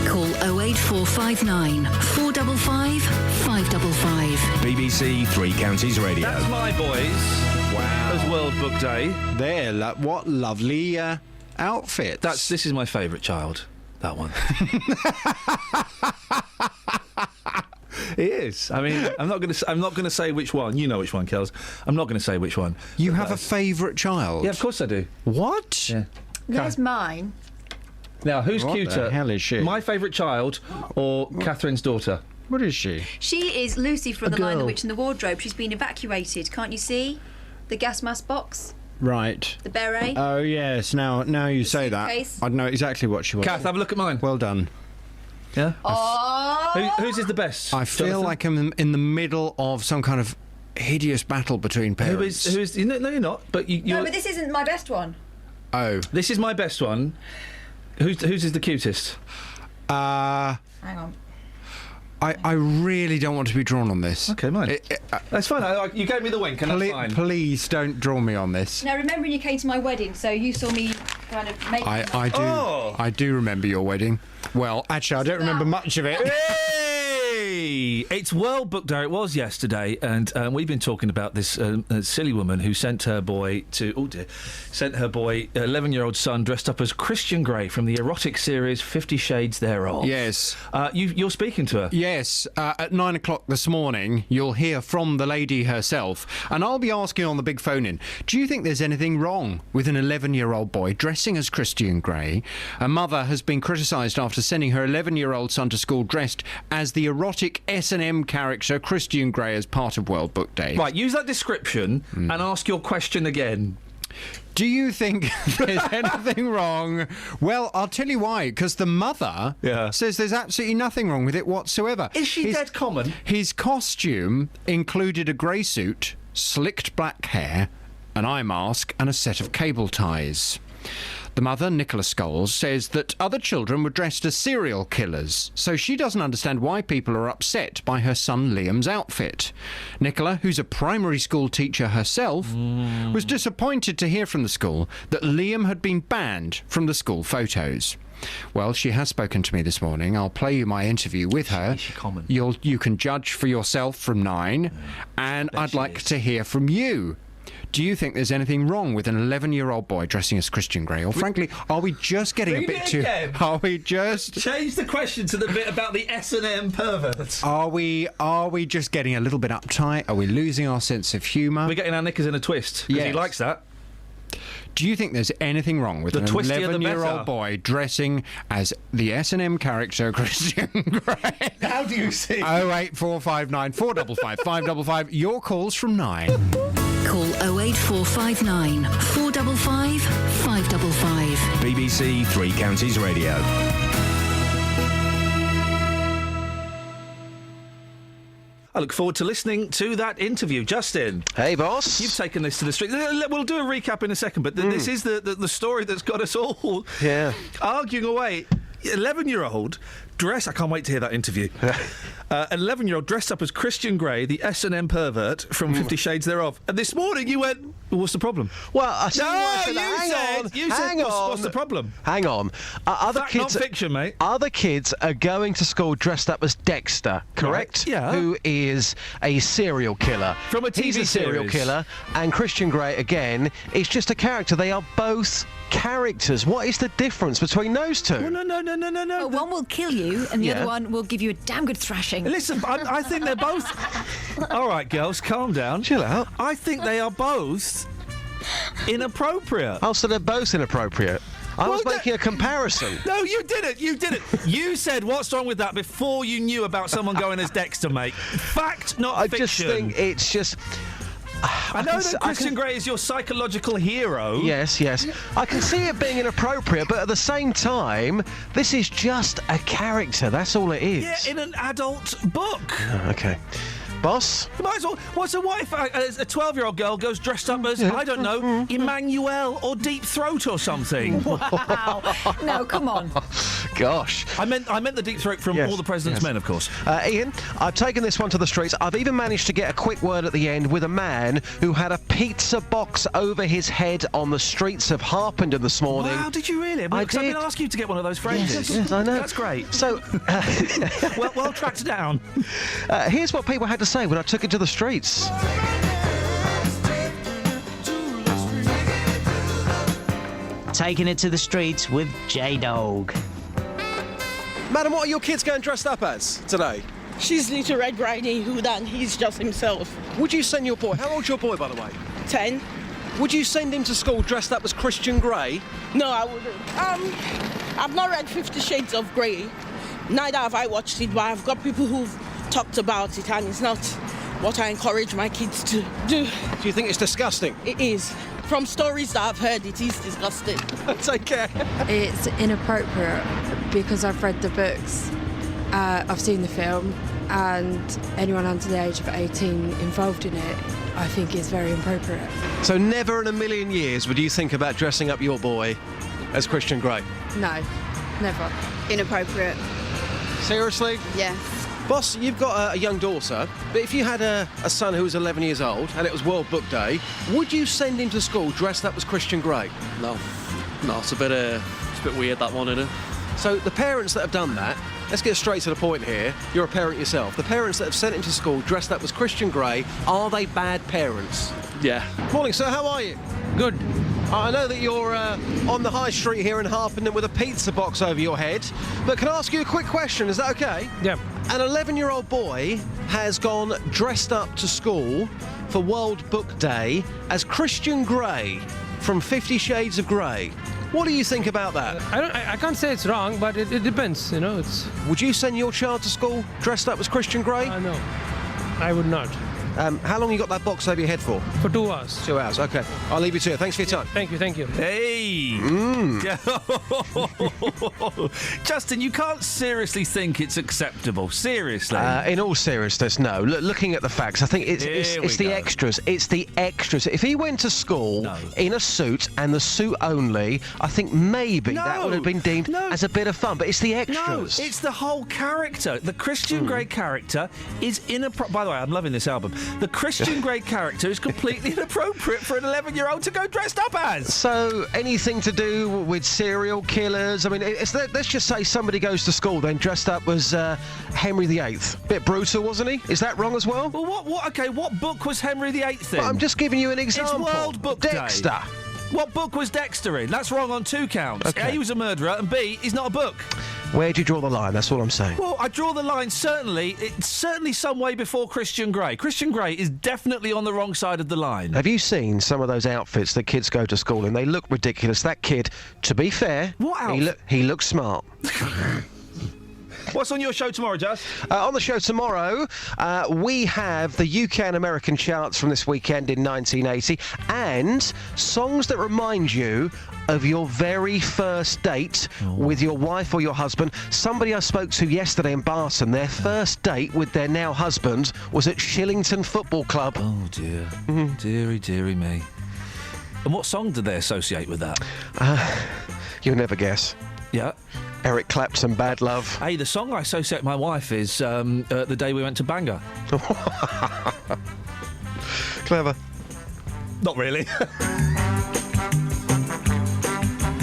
S3: Call 08459 455 555.
S1: BBC Three Counties Radio.
S10: That's my boys. Wow. As World Book Day.
S9: What lovely outfits.
S10: This is my favourite child. That one. It is. I mean, I'm not going to say which one. You know which one, Kels. I'm not going to say which one.
S9: You have a favourite child?
S10: Yeah, of course I do.
S9: What?
S10: Yeah.
S17: There's mine.
S10: Now, who's
S9: What
S10: cuter?
S9: the hell is she?
S10: My favourite child or Catherine's daughter?
S9: What is she?
S17: She is Lucy from
S9: A
S17: The Lion, the
S9: girl.
S17: Witch and the Wardrobe. She's been evacuated. Can't you see? The gas mask box,
S9: Right.
S17: the beret.
S9: Oh, yes. Now you say that.
S17: suitcase.
S9: I know exactly what she was.
S10: Kath, have a look at mine.
S9: Well done.
S10: Yeah?
S17: Oh!
S10: Whose is the best?
S9: I feel
S10: Jonathan?
S9: like I'm in the middle of some kind of hideous battle between parents.
S10: Who is? No, you're not. But you're.
S17: No, but this isn't my best one.
S9: Oh.
S10: This is my best one. Whose is the cutest?
S17: Hang on.
S9: I really don't want to be drawn on this.
S10: Okay, mine. That's fine. You gave me the wink, and that's fine.
S9: Please don't draw me on this.
S17: Now, remember when you came to my wedding, so you saw me kind of make...
S9: I do.
S10: Oh.
S9: I do remember your wedding. Well, actually, I don't remember much of it.
S10: Hey! It's World Book Day. It was yesterday, and we've been talking about this silly woman who sent her boy to 11-year-old son dressed up as Christian Grey from the erotic series 50 Shades Thereof.
S9: Yes.
S10: You're speaking to her.
S9: Yes. At 9 o'clock this morning, you'll hear from the lady herself, and I'll be asking on the big phone-in, do you think there's anything wrong with an 11-year-old boy dressing as Christian Grey? A mother has been criticised after sending her 11-year-old son to school dressed as the erotic S&M character Christian Grey as part of World Book Day.
S10: Right, use that description and ask your question again.
S9: Do you think there's anything wrong? Well, I'll tell you why. Because the mother says there's absolutely nothing wrong with it whatsoever.
S10: Is she dead common?
S9: His costume included a grey suit, slicked black hair, an eye mask and a set of cable ties. The mother, Nicola Scholes, says that other children were dressed as serial killers, so she doesn't understand why people are upset by her son Liam's outfit. Nicola, who's a primary school teacher herself, was disappointed to hear from the school that Liam had been banned from the school photos. Well, she has spoken to me this morning. I'll play you my interview with her.
S10: Is she common?
S9: You can judge for yourself from 9, and I'd like to hear from you. Do you think there's anything wrong with an 11-year-old boy dressing as Christian Grey? Or frankly, are we just getting a bit too... Are we just...
S10: Change the question to the bit about the S&M perverts.
S9: Are we just getting a little bit uptight? Are we losing our sense of humour?
S10: We're getting our knickers in a twist, because he likes that.
S9: Do you think there's anything wrong with an 11-year-old boy dressing as the S&M character Christian Grey?
S10: How do you see?
S9: 08459 455 555. Your calls from 9.
S3: Call 08459 455 555.
S1: BBC Three Counties Radio.
S10: I look forward to listening to that interview. Justin.
S2: Hey, boss.
S10: You've taken this to the street. We'll do a recap in a second, but this is the story that's got us all arguing away. 11-year-old dressed... I can't wait to hear that interview. An 11-year-old dressed up as Christian Grey, the S&M pervert from 50 Shades Thereof. And this morning you went, what's the problem?
S2: Well, I said,
S10: hang on. What's the problem?
S2: Hang on. Other
S10: Fact,
S2: kids,
S10: not fiction, mate.
S2: Other kids are going to school dressed up as Dexter, correct?
S10: Right, yeah.
S2: Who is a serial killer.
S10: From a TV
S2: He's a serial
S10: series.
S2: killer, and Christian Grey, again, is just a character. They are both characters. What is the difference between those two?
S10: No.
S17: Well, one will kill you, and the other one will give you a damn good thrashing.
S10: Listen, I think they're both... All right, girls, calm down.
S2: Chill out.
S10: I think they are both inappropriate.
S2: Oh, so they're both inappropriate. I was making a comparison.
S10: No, you didn't. You said what's wrong with that before you knew about someone going as Dexter, mate. Fact, not fiction.
S2: I just think it's just...
S10: I know that Christian Grey is your psychological hero.
S2: Yes. I can see it being inappropriate, but at the same time, this is just a character. That's all it is.
S10: Yeah, in an adult book.
S2: Oh, okay. Boss?
S10: You might as well. What's a wife? A 12-year-old girl goes dressed up as, I don't know, Emmanuel or Deep Throat or something.
S17: Wow. No, come on.
S2: Gosh.
S10: I meant the Deep Throat from All the President's Men, of course.
S2: Iain, I've taken this one to the streets. I've even managed to get a quick word at the end with a man who had a pizza box over his head on the streets of Harpenden this morning.
S10: Wow, did you really?
S2: I
S10: did. I've been asking you to get one of those phrases.
S2: Yes, I know.
S10: That's great.
S2: So,
S10: well tracked down.
S2: Here's what people had to say when I took it to the streets.
S11: taking it to the streets with J-Dog.
S12: Madam, what are your kids going dressed up as today?
S14: She's Little Red Riding Hood and he's just himself.
S12: Would you send your boy, how old's your boy, by the way?
S14: 10.
S12: Would you send him to school dressed up as Christian Grey?
S14: No, I wouldn't. I've not read 50 Shades of Grey. Neither have I watched it, but I've got people who've talked about it, and it's not what I encourage my kids to do.
S12: Do you think it's disgusting?
S14: It is. From stories that I've heard, it is disgusting.
S12: Take care.
S15: It's inappropriate because I've read the books, I've seen the film, and anyone under the age of 18 involved in it, I think is very inappropriate.
S12: So never in a million years would you think about dressing up your boy as Christian Grey?
S15: No, never. Inappropriate.
S12: Seriously?
S15: Yes.
S12: Boss, you've got a young daughter, but if you had a son who was 11 years old and it was World Book Day, would you send him to school dressed up as Christian Grey?
S18: No, it's a bit weird, that one, isn't it?
S12: So the parents that have done that, let's get straight to the point here. You're a parent yourself. The parents that have sent him to school dressed up as Christian Grey, are they bad parents?
S18: Yeah.
S12: Morning, sir. How are you?
S18: Good.
S12: I know that you're on the high street here in Harpenden with a pizza box over your head, but can I ask you a quick question? Is that okay?
S18: Yeah.
S12: An 11-year-old boy has gone dressed up to school for World Book Day as Christian Grey from 50 Shades of Grey. What do you think about that?
S18: I can't say it's wrong, but it depends, It's.
S12: Would you send your child to school dressed up as Christian Grey?
S18: No, I would not.
S12: How long you got that box over your head for?
S18: For 2 hours.
S12: 2 hours, okay. I'll leave you to it. Thanks for your time.
S18: Thank you.
S10: Hey! Justin, you can't seriously think it's acceptable. Seriously.
S12: In all seriousness, no. Looking at the facts, I think it's the extras. It's the extras. If he went to school in a suit and the suit only, I think maybe that would have been deemed as a bit of fun. But it's the extras.
S10: No, it's the whole character. The Christian Grey character is inappropriate. By the way, I'm loving this album. The Christian Grey character is completely inappropriate for an 11-year-old to go dressed up as.
S12: So, anything to do with serial killers? I mean, let's just say somebody goes to school then dressed up as Henry VIII. Bit brutal, wasn't he? Is that wrong as well?
S10: Well, what? Okay, what book was Henry VIII in?
S12: Well, I'm just giving you an example.
S10: It's World Book
S12: Dexter.
S10: Day. What book was Dexter in? That's wrong on 2 counts.
S12: Okay.
S10: A, he was a murderer, and B, he's not a book.
S12: Where do you draw the line? That's all I'm saying.
S10: Well, I draw the line it's certainly some way before Christian Grey. Christian Grey is definitely on the wrong side of the line.
S12: Have you seen some of those outfits that kids go to school in? They look ridiculous. That kid, to be fair, he looks smart.
S10: What's on your show tomorrow, Jess?
S12: On the show tomorrow, we have the UK and American charts from this weekend in 1980 and songs that remind you of your very first date with your wife or your husband. Somebody I spoke to yesterday in Barton, their first date with their now husband was at Shillington Football Club.
S10: Oh, dear. Dearie me. And what song did they associate with that?
S12: You'll never guess.
S10: Yeah.
S12: Eric Clapton, Bad Love.
S10: Hey, the song I associate with my wife is The Day We Went to Bangor.
S12: Clever.
S10: Not really.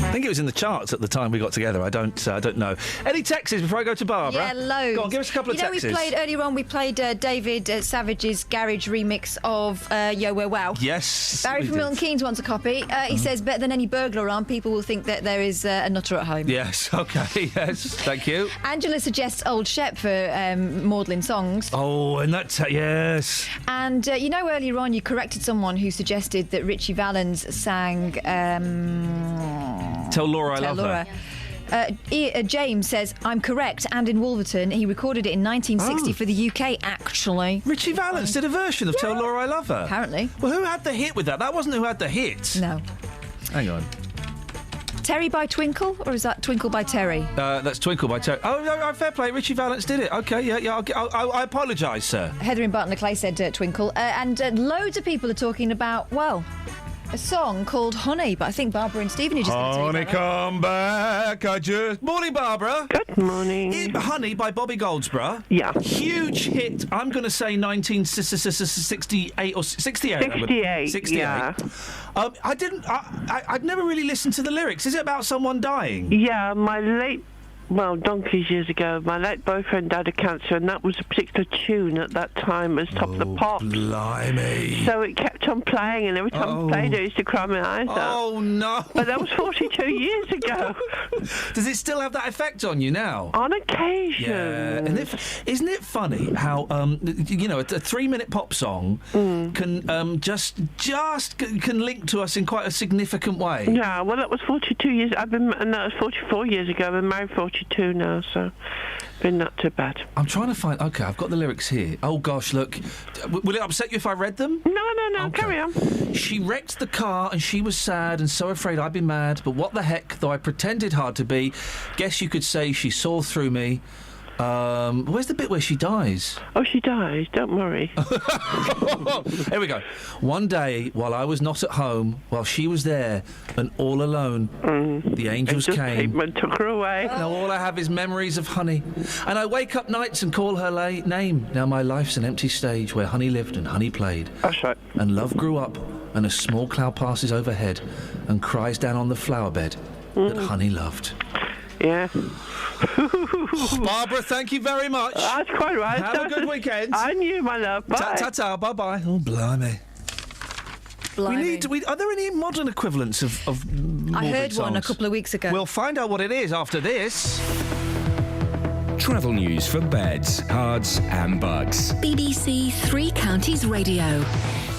S10: I think it was in the charts at the time we got together. I don't know. Any texts before I go to Barbara?
S17: Yeah, loads.
S10: Go on, give us a couple of texts.
S17: Earlier on we played David Savage's garage remix of Yo We're Wow.
S10: Yes.
S17: Barry from Milton Keynes wants a copy. He says, better than any burglar alarm, people will think that there is a nutter at home.
S10: Yes, okay, yes, thank you.
S17: Angela suggests Old Shep for maudlin songs.
S10: Oh, and that's, yes.
S17: And, earlier on you corrected someone who suggested that Richie Valens sang...
S10: Tell Laura I love
S17: Laura. Her. James says, I'm correct, and in Wolverton. He recorded it in 1960 for the UK, actually.
S10: Richie Valens did a version of Tell Laura I Love Her?
S17: Apparently.
S10: Well, who had the hit with that? That wasn't who had the hit.
S17: No.
S10: Hang on.
S17: Terry by Twinkle, or is that Twinkle by Terry?
S10: That's Twinkle by Terry. Oh, no, fair play. Richie Valens did it. OK, yeah, I apologise, sir.
S17: Heather in Barton Le Clay said Twinkle. And loads of people are talking about, a song called Honey, but I think Barbara and Stephen are just going to
S10: Honey, come back, Morning, Barbara.
S23: Good morning.
S10: Honey by Bobby Goldsborough.
S23: Yeah.
S10: Huge hit, I'm going to say 1968 or 68.
S23: 68, yeah.
S10: I'd never really listened to the lyrics. Is it about someone dying?
S23: Yeah, my late well, donkeys years ago, my late boyfriend died of cancer, and that was a particular tune at that time as Top of the Pops.
S10: Blimey.
S23: So it kept on playing, and every time I played it, I used to cry my eyes out.
S10: Oh, no.
S23: But that was 42 years ago.
S10: Does it still have that effect on you now?
S23: On occasion.
S10: Yeah. And isn't it funny how, you know, a 3-minute pop song can just can link to us in quite a significant way?
S23: Yeah, well, that was 42 years. And that was 44 years ago. I've been married 42 now, so been not too bad.
S10: I'm trying to find... OK, I've got the lyrics here. Oh, gosh, look. Will it upset you if I read them?
S23: No, carry on.
S10: She wrecked the car and she was sad and so afraid I'd be mad, but what the heck, though I pretended hard to be, guess you could say she saw through me. Where's the bit where she dies?
S23: Oh, she dies. Don't worry.
S10: Here we go. One day, while I was not at home, while she was there and all alone, the angels came
S23: and took her away.
S10: Now all I have is memories of honey, and I wake up nights and call her name. Now my life's an empty stage where honey lived and honey played.
S23: That's right.
S10: And love grew up, and a small cloud passes overhead and cries down on the flower bed that honey loved.
S23: Yeah.
S10: Barbara, thank you very much.
S23: That's quite right.
S10: Have a good weekend.
S23: And you, my love. Bye.
S10: Ta-ta, bye-bye. Oh, blimey. Are there any modern equivalents of
S17: I heard
S10: songs?
S17: one a couple of weeks ago.
S10: We'll find out what it is after this.
S1: Travel news for beds, cards and bugs.
S3: BBC Three Counties Radio.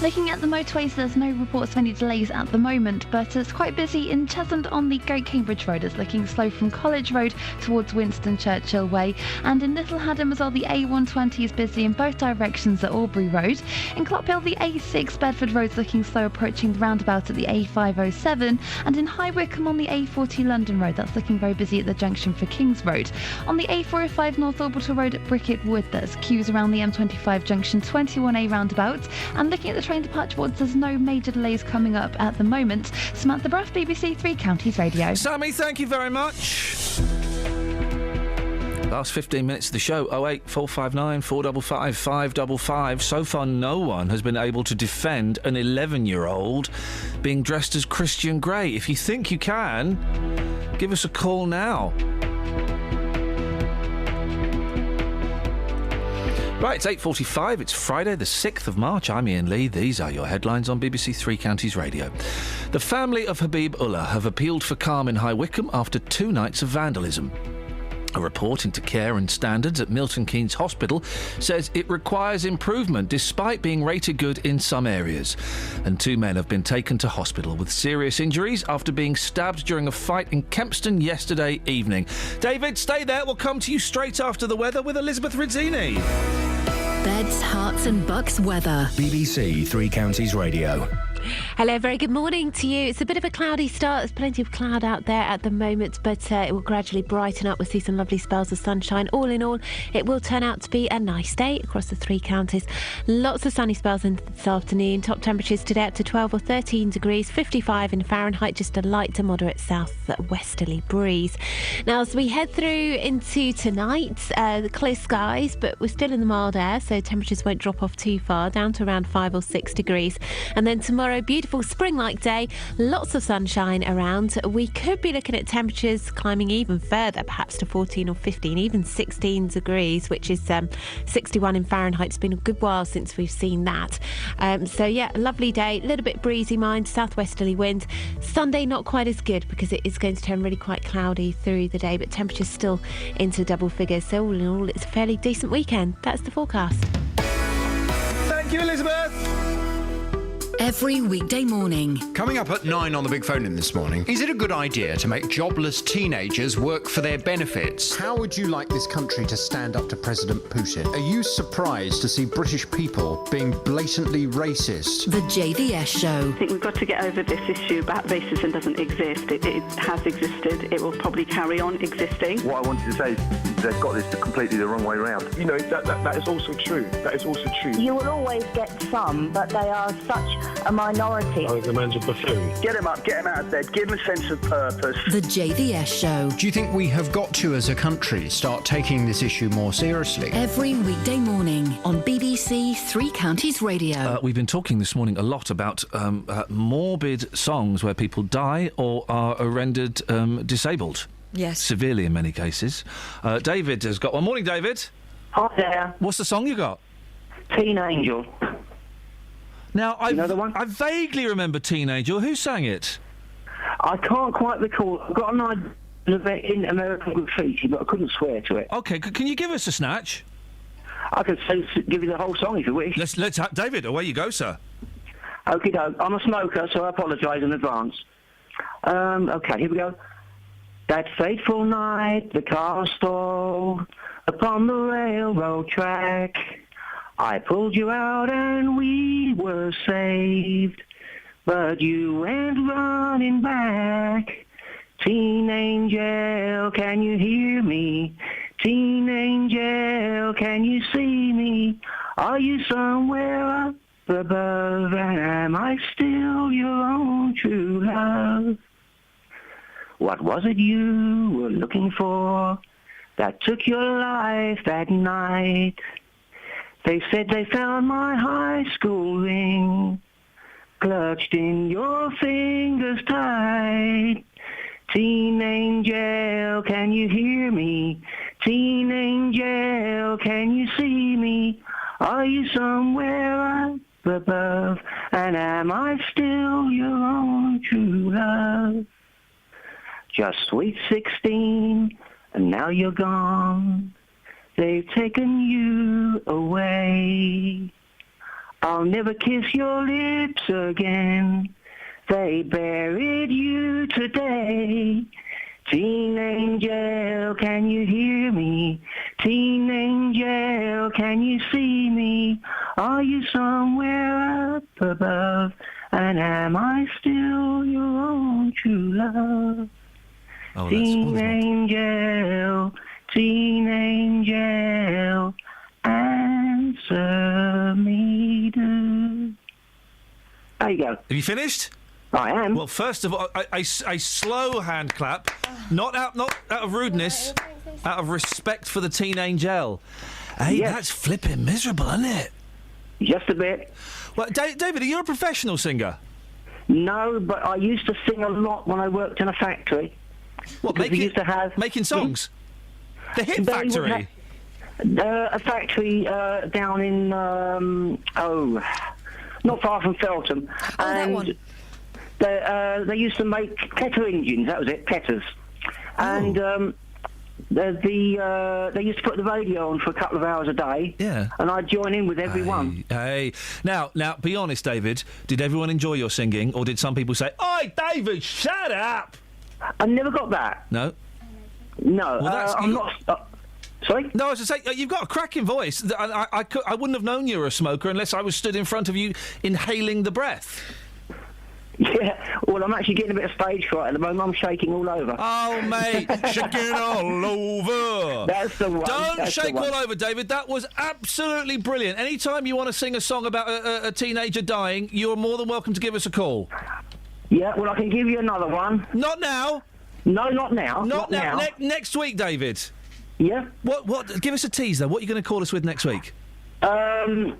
S13: Looking at the motorways, there's no reports of any delays at the moment, but it's quite busy in Cheshunt on the Great Cambridge Road. It's looking slow from College Road towards Winston Churchill Way. And in Little Haddam as well, the A120 is busy in both directions at Albury Road. In Clophill, the A6 Bedford Road's looking slow approaching the roundabout at the A507. And in High Wycombe on the A40 London Road, that's looking very busy at the junction for Kings Road. On the A405 North Orbital Road at Bricket Wood, there's queues around the M25 junction 21A roundabout. And looking at the train departure boards, there's no major delays coming up at the moment. Samantha Bruff, BBC Three Counties Radio.
S10: Sammy, thank you very much. Last 15 minutes of the show, 08 459 455 555. So far, no one has been able to defend an 11-year-old being dressed as Christian Grey. If you think you can, give us a call now. Right, it's 8:45. It's Friday, the 6th of March. I'm Iain Lee. These are your headlines on BBC Three Counties Radio. The family of Habib Ullah have appealed for calm in High Wycombe after 2 nights of vandalism. A report into care and standards at Milton Keynes Hospital says it requires improvement despite being rated good in some areas. And 2 men have been taken to hospital with serious injuries after being stabbed during a fight in Kempston yesterday evening. David, stay there. We'll come to you straight after the weather with Elizabeth Rizzini.
S3: Beds, Herts and Bucks weather.
S1: BBC Three Counties Radio.
S16: Hello, very good morning to you. It's a bit of a cloudy start. There's plenty of cloud out there at the moment, but it will gradually brighten up. We'll see some lovely spells of sunshine. All in all, it will turn out to be a nice day across the 3 counties. Lots of sunny spells in this afternoon. Top temperatures today up to 12 or 13 degrees, 55 in Fahrenheit, just a light to moderate south-westerly breeze. Now, as we head through into tonight, the clear skies, but we're still in the mild air, so temperatures won't drop off too far, down to around 5 or 6 degrees. And then tomorrow, beautiful spring-like day, lots of sunshine around. We could be looking at temperatures climbing even further, perhaps to 14 or 15, even 16 degrees, which is 61 in Fahrenheit. It's been a good while since we've seen that. So yeah, a lovely day, a little bit breezy, mind, southwesterly wind. Sunday not quite as good because it is going to turn really quite cloudy through the day, but temperatures still into double figures. So all in all, it's a fairly decent weekend. That's the forecast.
S10: Thank you, Elizabeth.
S3: Every weekday morning.
S9: Coming up at 9 on the Big Phone In this morning, is it a good idea to make jobless teenagers work for their benefits? How would you like this country to stand up to President Putin? Are you surprised to see British people being blatantly racist?
S3: The JVS Show.
S19: I think we've got to get over this issue about racism doesn't exist. It has existed. It will probably carry on existing.
S21: What I wanted to say is they've got this completely the wrong way around.
S24: You know, that is also true. That is also true.
S25: You will always get some, but they are such a minority.
S24: I think the man's a buffoon.
S21: Get him up, get him out of bed, give him a sense of purpose.
S3: The JVS Show.
S9: Do you think we have got to, as a country, start taking this issue more seriously?
S3: Every weekday morning on BBC Three Counties Radio.
S10: We've been talking this morning a lot about morbid songs where people die or are rendered disabled.
S17: Yes.
S10: Severely in many cases. David has got one. Morning, David.
S21: Hi there.
S10: What's the song you got?
S21: Teen Angel.
S10: Now,
S21: You know the one?
S10: I vaguely remember Teen Angel. Who sang it?
S21: I can't quite recall. I've got an idea of it in American Graffiti, but I couldn't swear to it.
S10: Okay, can you give us a snatch?
S21: I could give you the whole song if you wish.
S10: Let's David, away you go, sir.
S21: Okie doke. I'm a smoker, so I apologise in advance. Okay, here we go. That fateful night, the car stalled upon the railroad track. I pulled you out and we were saved, but you went running back. Teen angel, can you hear me? Teen angel, can you see me? Are you somewhere up above, and am I still your own true love? What was it you were looking for that took your life that night? They said they found my high school ring clutched in your fingers tight. Teen angel, can you hear me? Teen angel, can you see me? Are you somewhere up above, and am I still your own true love? Just sweet 16, and now you're gone. They've taken you away. I'll never kiss your lips again. They buried you today. Teen angel, can you hear me? Teen angel, can you see me? Are you somewhere up above, and am I still your own true love?
S10: Oh,
S21: teen angel, answer me, do. There you go.
S10: Have you finished?
S21: I am.
S10: Well, first of all, a slow hand clap, not out of rudeness, out of respect for the Teen Angel. Hey,
S21: Yes.
S10: that's flipping miserable, isn't it?
S21: Just a bit.
S10: Well, David, are you a professional singer?
S21: No, but I used to sing a lot when I worked in a factory.
S10: What,
S21: Because we used to have...
S10: making songs? The Hit
S21: They would
S10: Factory?
S21: a factory down in, not far from Feltham.
S17: That one.
S21: They used to make petter engines, that was it, petters. And they used to put the radio on for a couple of hours a day.
S10: Yeah.
S21: And I'd join in with every one.
S10: Hey. Now, be honest, David. Did everyone enjoy your singing, or did some people say, "Oi, David, shut up"?
S21: I never got that.
S10: No.
S21: No,
S10: Well,
S21: I'm not... sorry?
S10: No, I was to say, you've got a cracking voice. I wouldn't have known you were a smoker unless I was stood in front of you inhaling the breath.
S21: Yeah, well, I'm actually getting a bit of stage fright at the moment. I'm shaking all over.
S10: Oh, mate, shaking all over.
S21: That's the one.
S10: Don't
S21: That's
S10: shake
S21: the one.
S10: all over, David. That was absolutely brilliant. Anytime you want to sing a song about a teenager dying, you're more than welcome to give us a call.
S21: Yeah, well, I can give you another one.
S10: Not now.
S21: No, not now.
S10: Not now. Next week, David.
S21: Yeah.
S10: What? Give us a tease, though. What are you going to call us with next week?
S21: Buddy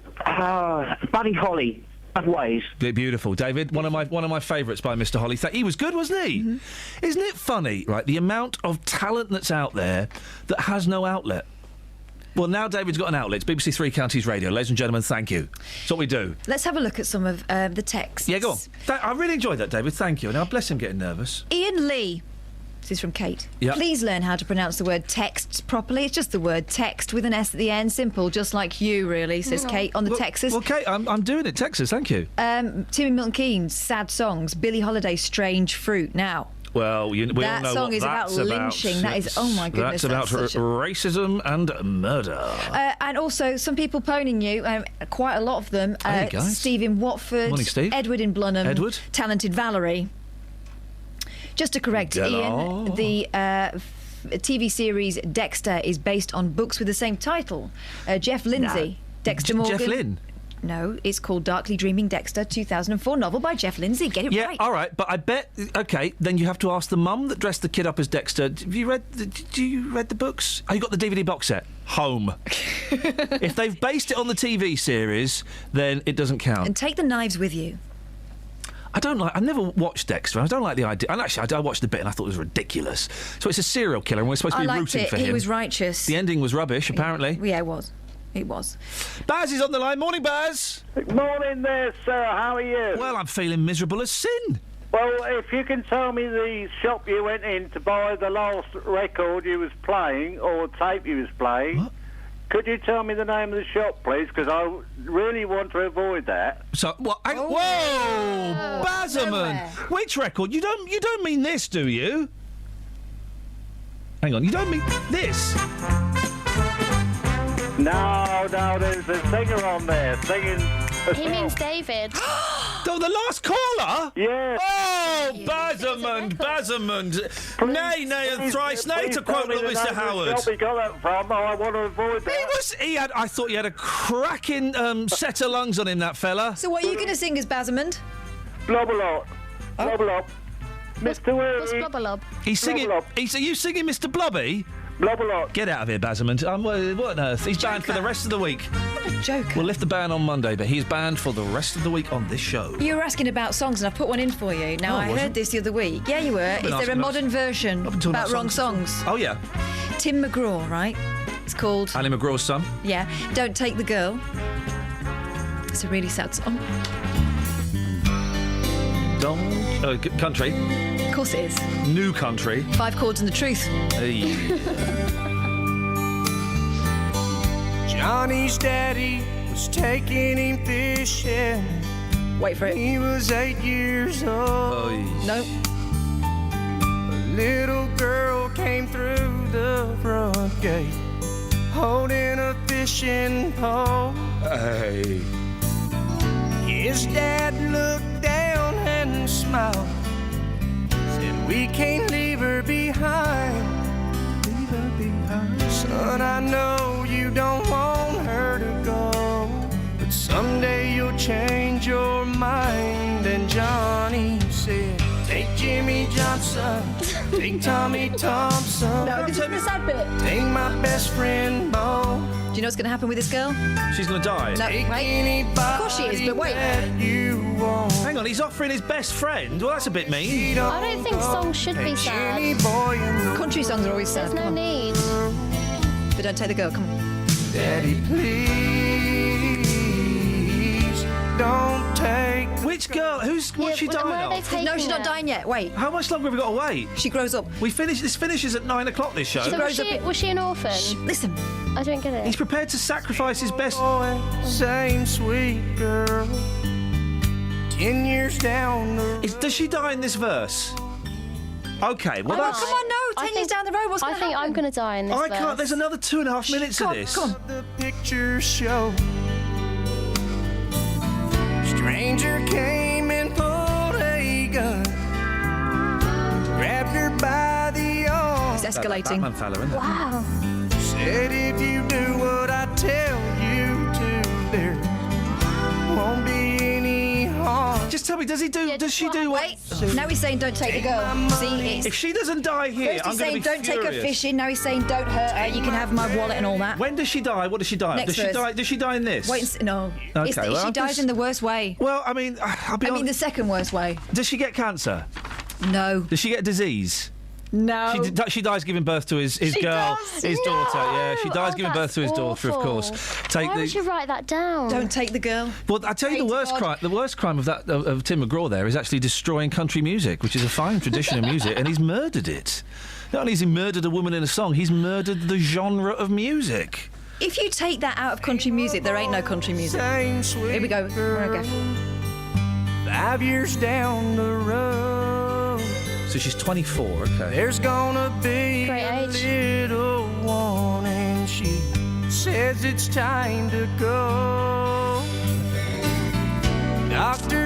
S21: Holly. Ways.
S10: Beautiful, David. One of my favourites by Mr. Holly. He was good, wasn't he? Mm-hmm. Isn't it funny, right? The amount of talent that's out there that has no outlet. Well, now David's got an outlet. It's BBC Three Counties Radio. Ladies and gentlemen, thank you. That's what we do.
S17: Let's have a look at some of the texts.
S10: Yeah, go on. I really enjoyed that, David. Thank you. Now, bless him getting nervous.
S17: Ian Lee. This is from Kate.
S10: Yep.
S17: Please learn how to pronounce the word text properly. It's just the word text with an S at the end. Simple, just like you, really, says Kate on the Texas.
S10: Well, Kate, I'm doing it, Texas. Thank you.
S17: Timmy Milton Keynes, Sad Songs. Billie Holiday, Strange Fruit. Now...
S10: Well, we all know
S17: that song is about lynching. That is, oh my goodness.
S10: That's about racism and murder.
S17: And also, some people poning you, quite a lot of them.
S10: Hey, guys.
S17: Steve in Watford.
S10: Morning, Steve.
S17: Edward in Blunham.
S10: Edward.
S17: Talented Valerie. Just to correct Ian, the TV series Dexter is based on books with the same title. Jeff Lindsay, Dexter Morgan.
S10: Jeff Lynne?
S17: No, it's called Darkly Dreaming Dexter, 2004 novel by Jeff Lindsay. Get it right.
S10: Yeah, all right, but I bet... OK, then you have to ask the mum that dressed the kid up as Dexter. Have you read the books? Oh, you got the DVD box set? Home. If they've based it on the TV series, then it doesn't count.
S17: And take the knives with you.
S10: I never watched Dexter. I don't like the idea. And actually, I watched a bit and I thought it was ridiculous. So it's a serial killer and we're supposed to be rooting for him.
S17: He was righteous.
S10: The ending was rubbish, apparently.
S17: Yeah, it was. It was.
S10: Baz is on the line. Morning, Baz.
S4: Morning there, sir. How are you?
S10: Well, I'm feeling miserable as sin.
S4: Well, if you can tell me the shop you went in to buy the last record you was playing, or tape you was playing, could you tell me the name of the shop, please? Because I really want to avoid that.
S10: So, what? Whoa, Bazerman! Which record? You don't mean this, do you? Hang on, you don't mean this?
S4: No, there's a singer on there singing.
S5: He means David.
S10: Oh, the last caller?
S4: Yeah.
S10: Oh, Bazerman. Nay, and thrice nay, to quote Mr. Howard.
S4: Where got that from? I want to avoid that.
S10: I thought he had a cracking set of lungs on him, that fella.
S17: So what are you going to sing as Bazerman?
S4: Blobberlop. Blobberlop. Mr.
S5: What's Blobberlob?
S10: He's singing. Are you singing Mr. Blobby?
S4: Blobberlop.
S10: Get out of here, Bazerman. What on earth? He's banned for the rest of the week.
S17: What a joker.
S10: We'll lift the ban on Monday, but he's banned for the rest of the week on this show.
S17: You were asking about songs, and I've put one in for you. Now, I heard this the other week. Yeah, you were. Is there a modern version about wrong songs?
S10: Oh, yeah.
S17: Tim McGraw, right? It's called...
S10: Ali McGraw's son.
S17: Yeah. Don't Take the Girl. It's a really sad song.
S10: Country.
S17: Of course it is.
S10: New country.
S17: 5 Chords and the Truth.
S10: Hey.
S6: Johnny's daddy was taking him fishing.
S17: Wait for it.
S6: He was 8 years old.
S17: Nope.
S6: A little girl came through the front gate, holding a fishing pole.
S10: Hey.
S6: His dad looked down and smiled. Said, we can't leave her behind. Leave her behind. Son, I know you don't want her to go, but someday you'll change your mind. And Johnny said, take Jimmy Johnson, take Tommy Thompson.
S17: No, this is the sad bit.
S6: Take my best friend Bo.
S17: Do you know what's going to happen with this girl?
S10: She's going to die.
S17: No, wait. Of course she is, but wait.
S10: Hang on, he's offering his best friend. Well, that's a bit mean.
S5: I don't think songs should be sad.
S17: Country songs are always sad.
S5: There's no need.
S17: But don't take the girl, come on.
S6: Daddy, please don't take.
S10: Which girl? What's she dying of?
S17: No, she's not dying yet. Wait.
S10: How much longer have we got to wait?
S17: She grows up.
S10: This finishes at 9 o'clock, this show.
S5: So was she an orphan?
S17: Listen.
S5: I don't get it.
S10: He's prepared to sacrifice his best...
S6: Same sweet girl. 10 years down the road.
S10: Does she die in this verse? Okay, well that's...
S17: Come on, no. 10 years down the road, what's going to happen?
S5: I think I'm going to die in this
S10: I
S5: verse.
S10: can't... There's another 2.5 minutes of this.
S6: Come on. The picture show. Stranger came and pulled a gun. Grabbed her by the arm.
S17: It's escalating.
S10: Batman fella, isn't it?
S5: Wow.
S6: Said if you do what I tell you to, there won't be any harm.
S10: Just tell me, does she do what...
S17: Wait, now he's saying don't take the girl. See,
S10: If she doesn't die here,
S17: first
S10: I'm
S17: he's
S10: going to be
S17: saying don't take her
S10: furious.
S17: fishing, now he's saying don't hurt her, you can have my wallet and all that.
S10: When does she die? What does she die of?
S17: Next
S10: Does she die in this?
S17: Wait, no.
S10: Okay, well,
S17: she dies in the worst way.
S10: Well, I mean,
S17: the second worst way.
S10: Does she get cancer?
S17: No.
S10: Does she get disease?
S17: No.
S10: She dies giving birth to his girl, his daughter. Yeah, she dies giving birth to his daughter, of course.
S5: Why would you write that down?
S17: Don't take the girl.
S10: Well, I tell you, the worst crime of Tim McGraw there is actually destroying country music, which is a fine tradition of music, and he's murdered it. Not only has he murdered a woman in a song, he's murdered the genre of music.
S17: If you take that out of country music, there ain't no country music. Here we go. Okay.
S6: 5 years down the road.
S10: So she's 24, okay.
S6: There's gonna be
S5: Great
S6: a
S5: age.
S6: little one, and she says it's time to go.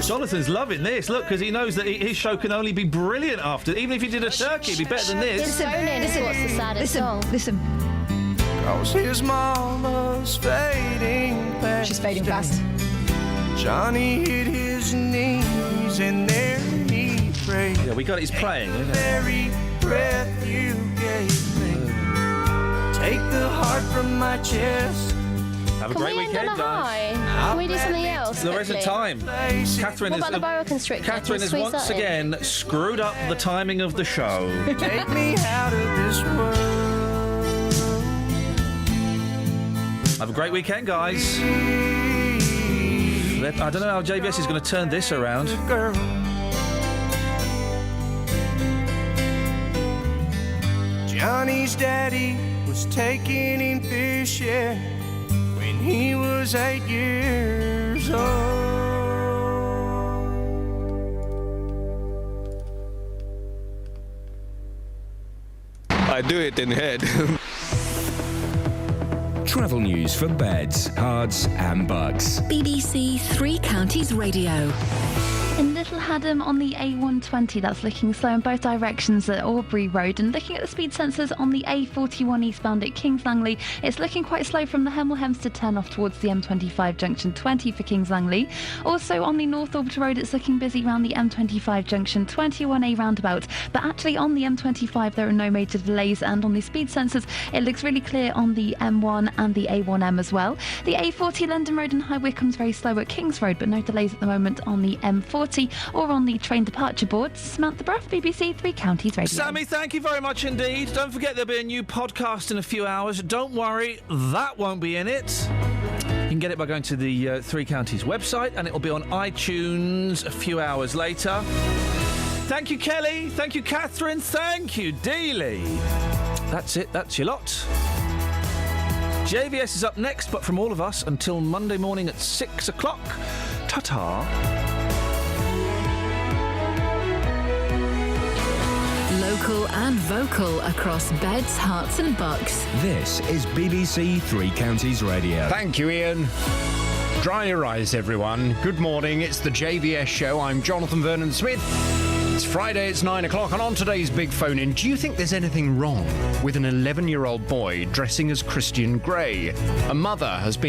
S10: Jonathan's loving this, look, because he knows that his show can only be brilliant after. Even if he did a turkey, it'd be better than this.
S5: Listen, what's the saddest song?
S17: Listen.
S6: 'Cause his mama's fading fast.
S17: She's fading fast.
S6: Johnny hit his knees, and there he prayed.
S10: Yeah, we got it. He's praying. Isn't it?
S6: Every breath you gave me, take the heart from my chest.
S10: Have a
S5: Can
S10: great
S5: we
S10: weekend,
S5: end on a
S10: guys.
S5: high? Can we do something else?
S10: There isn't
S5: quickly?
S10: time. Catherine
S5: What
S10: is.
S5: about the boa constrictor?
S10: Catherine
S5: Can we
S10: has
S5: squeeze
S10: once
S5: that in?
S10: again screwed up the timing of the show.
S6: Take me out of this world.
S10: Have a great weekend, guys. I don't know how JVS is going to turn this around.
S6: Johnny's daddy was taking in fish, yeah, when he was 8 years old.
S2: I do it in head.
S1: Travel news for beds, cards and bugs.
S3: BBC Three Counties Radio.
S13: In Little Haddam on the A120, that's looking slow in both directions at Aubrey Road. And looking at the speed sensors on the A41 eastbound at Kings Langley, it's looking quite slow from the Hemel Hempstead turn off towards the M25 junction 20 for Kings Langley. Also on the North Orbital Road, it's looking busy around the M25 junction 21A roundabout. But actually on the M25, there are no major delays. And on the speed sensors, it looks really clear on the M1 and the A1M as well. The A40 London Road and High Wycombe's very slow at Kings Road, but no delays at the moment on the M40 or on the train departure boards. Samantha Bruff, BBC Three Counties Radio.
S10: Sammy, thank you very much indeed. Don't forget there'll be a new podcast in a few hours. Don't worry, that won't be in it. You can get it by going to the Three Counties website, and it'll be on iTunes a few hours later. Thank you, Kelly. Thank you, Catherine. Thank you, Dealey. That's it. That's your lot. JVS is up next, but from all of us until Monday morning at 6 o'clock. Ta-ta.
S3: Local and vocal across beds, hearts and bucks.
S1: This is BBC Three Counties Radio.
S9: Thank you, Iain. Dry your eyes, everyone. Good morning. It's the JVS show. I'm Jonathan Vernon Smith. It's Friday, it's 9 o'clock, and on today's Big Phone In, do you think there's anything wrong with an 11-year-old boy dressing as Christian Grey? A mother has been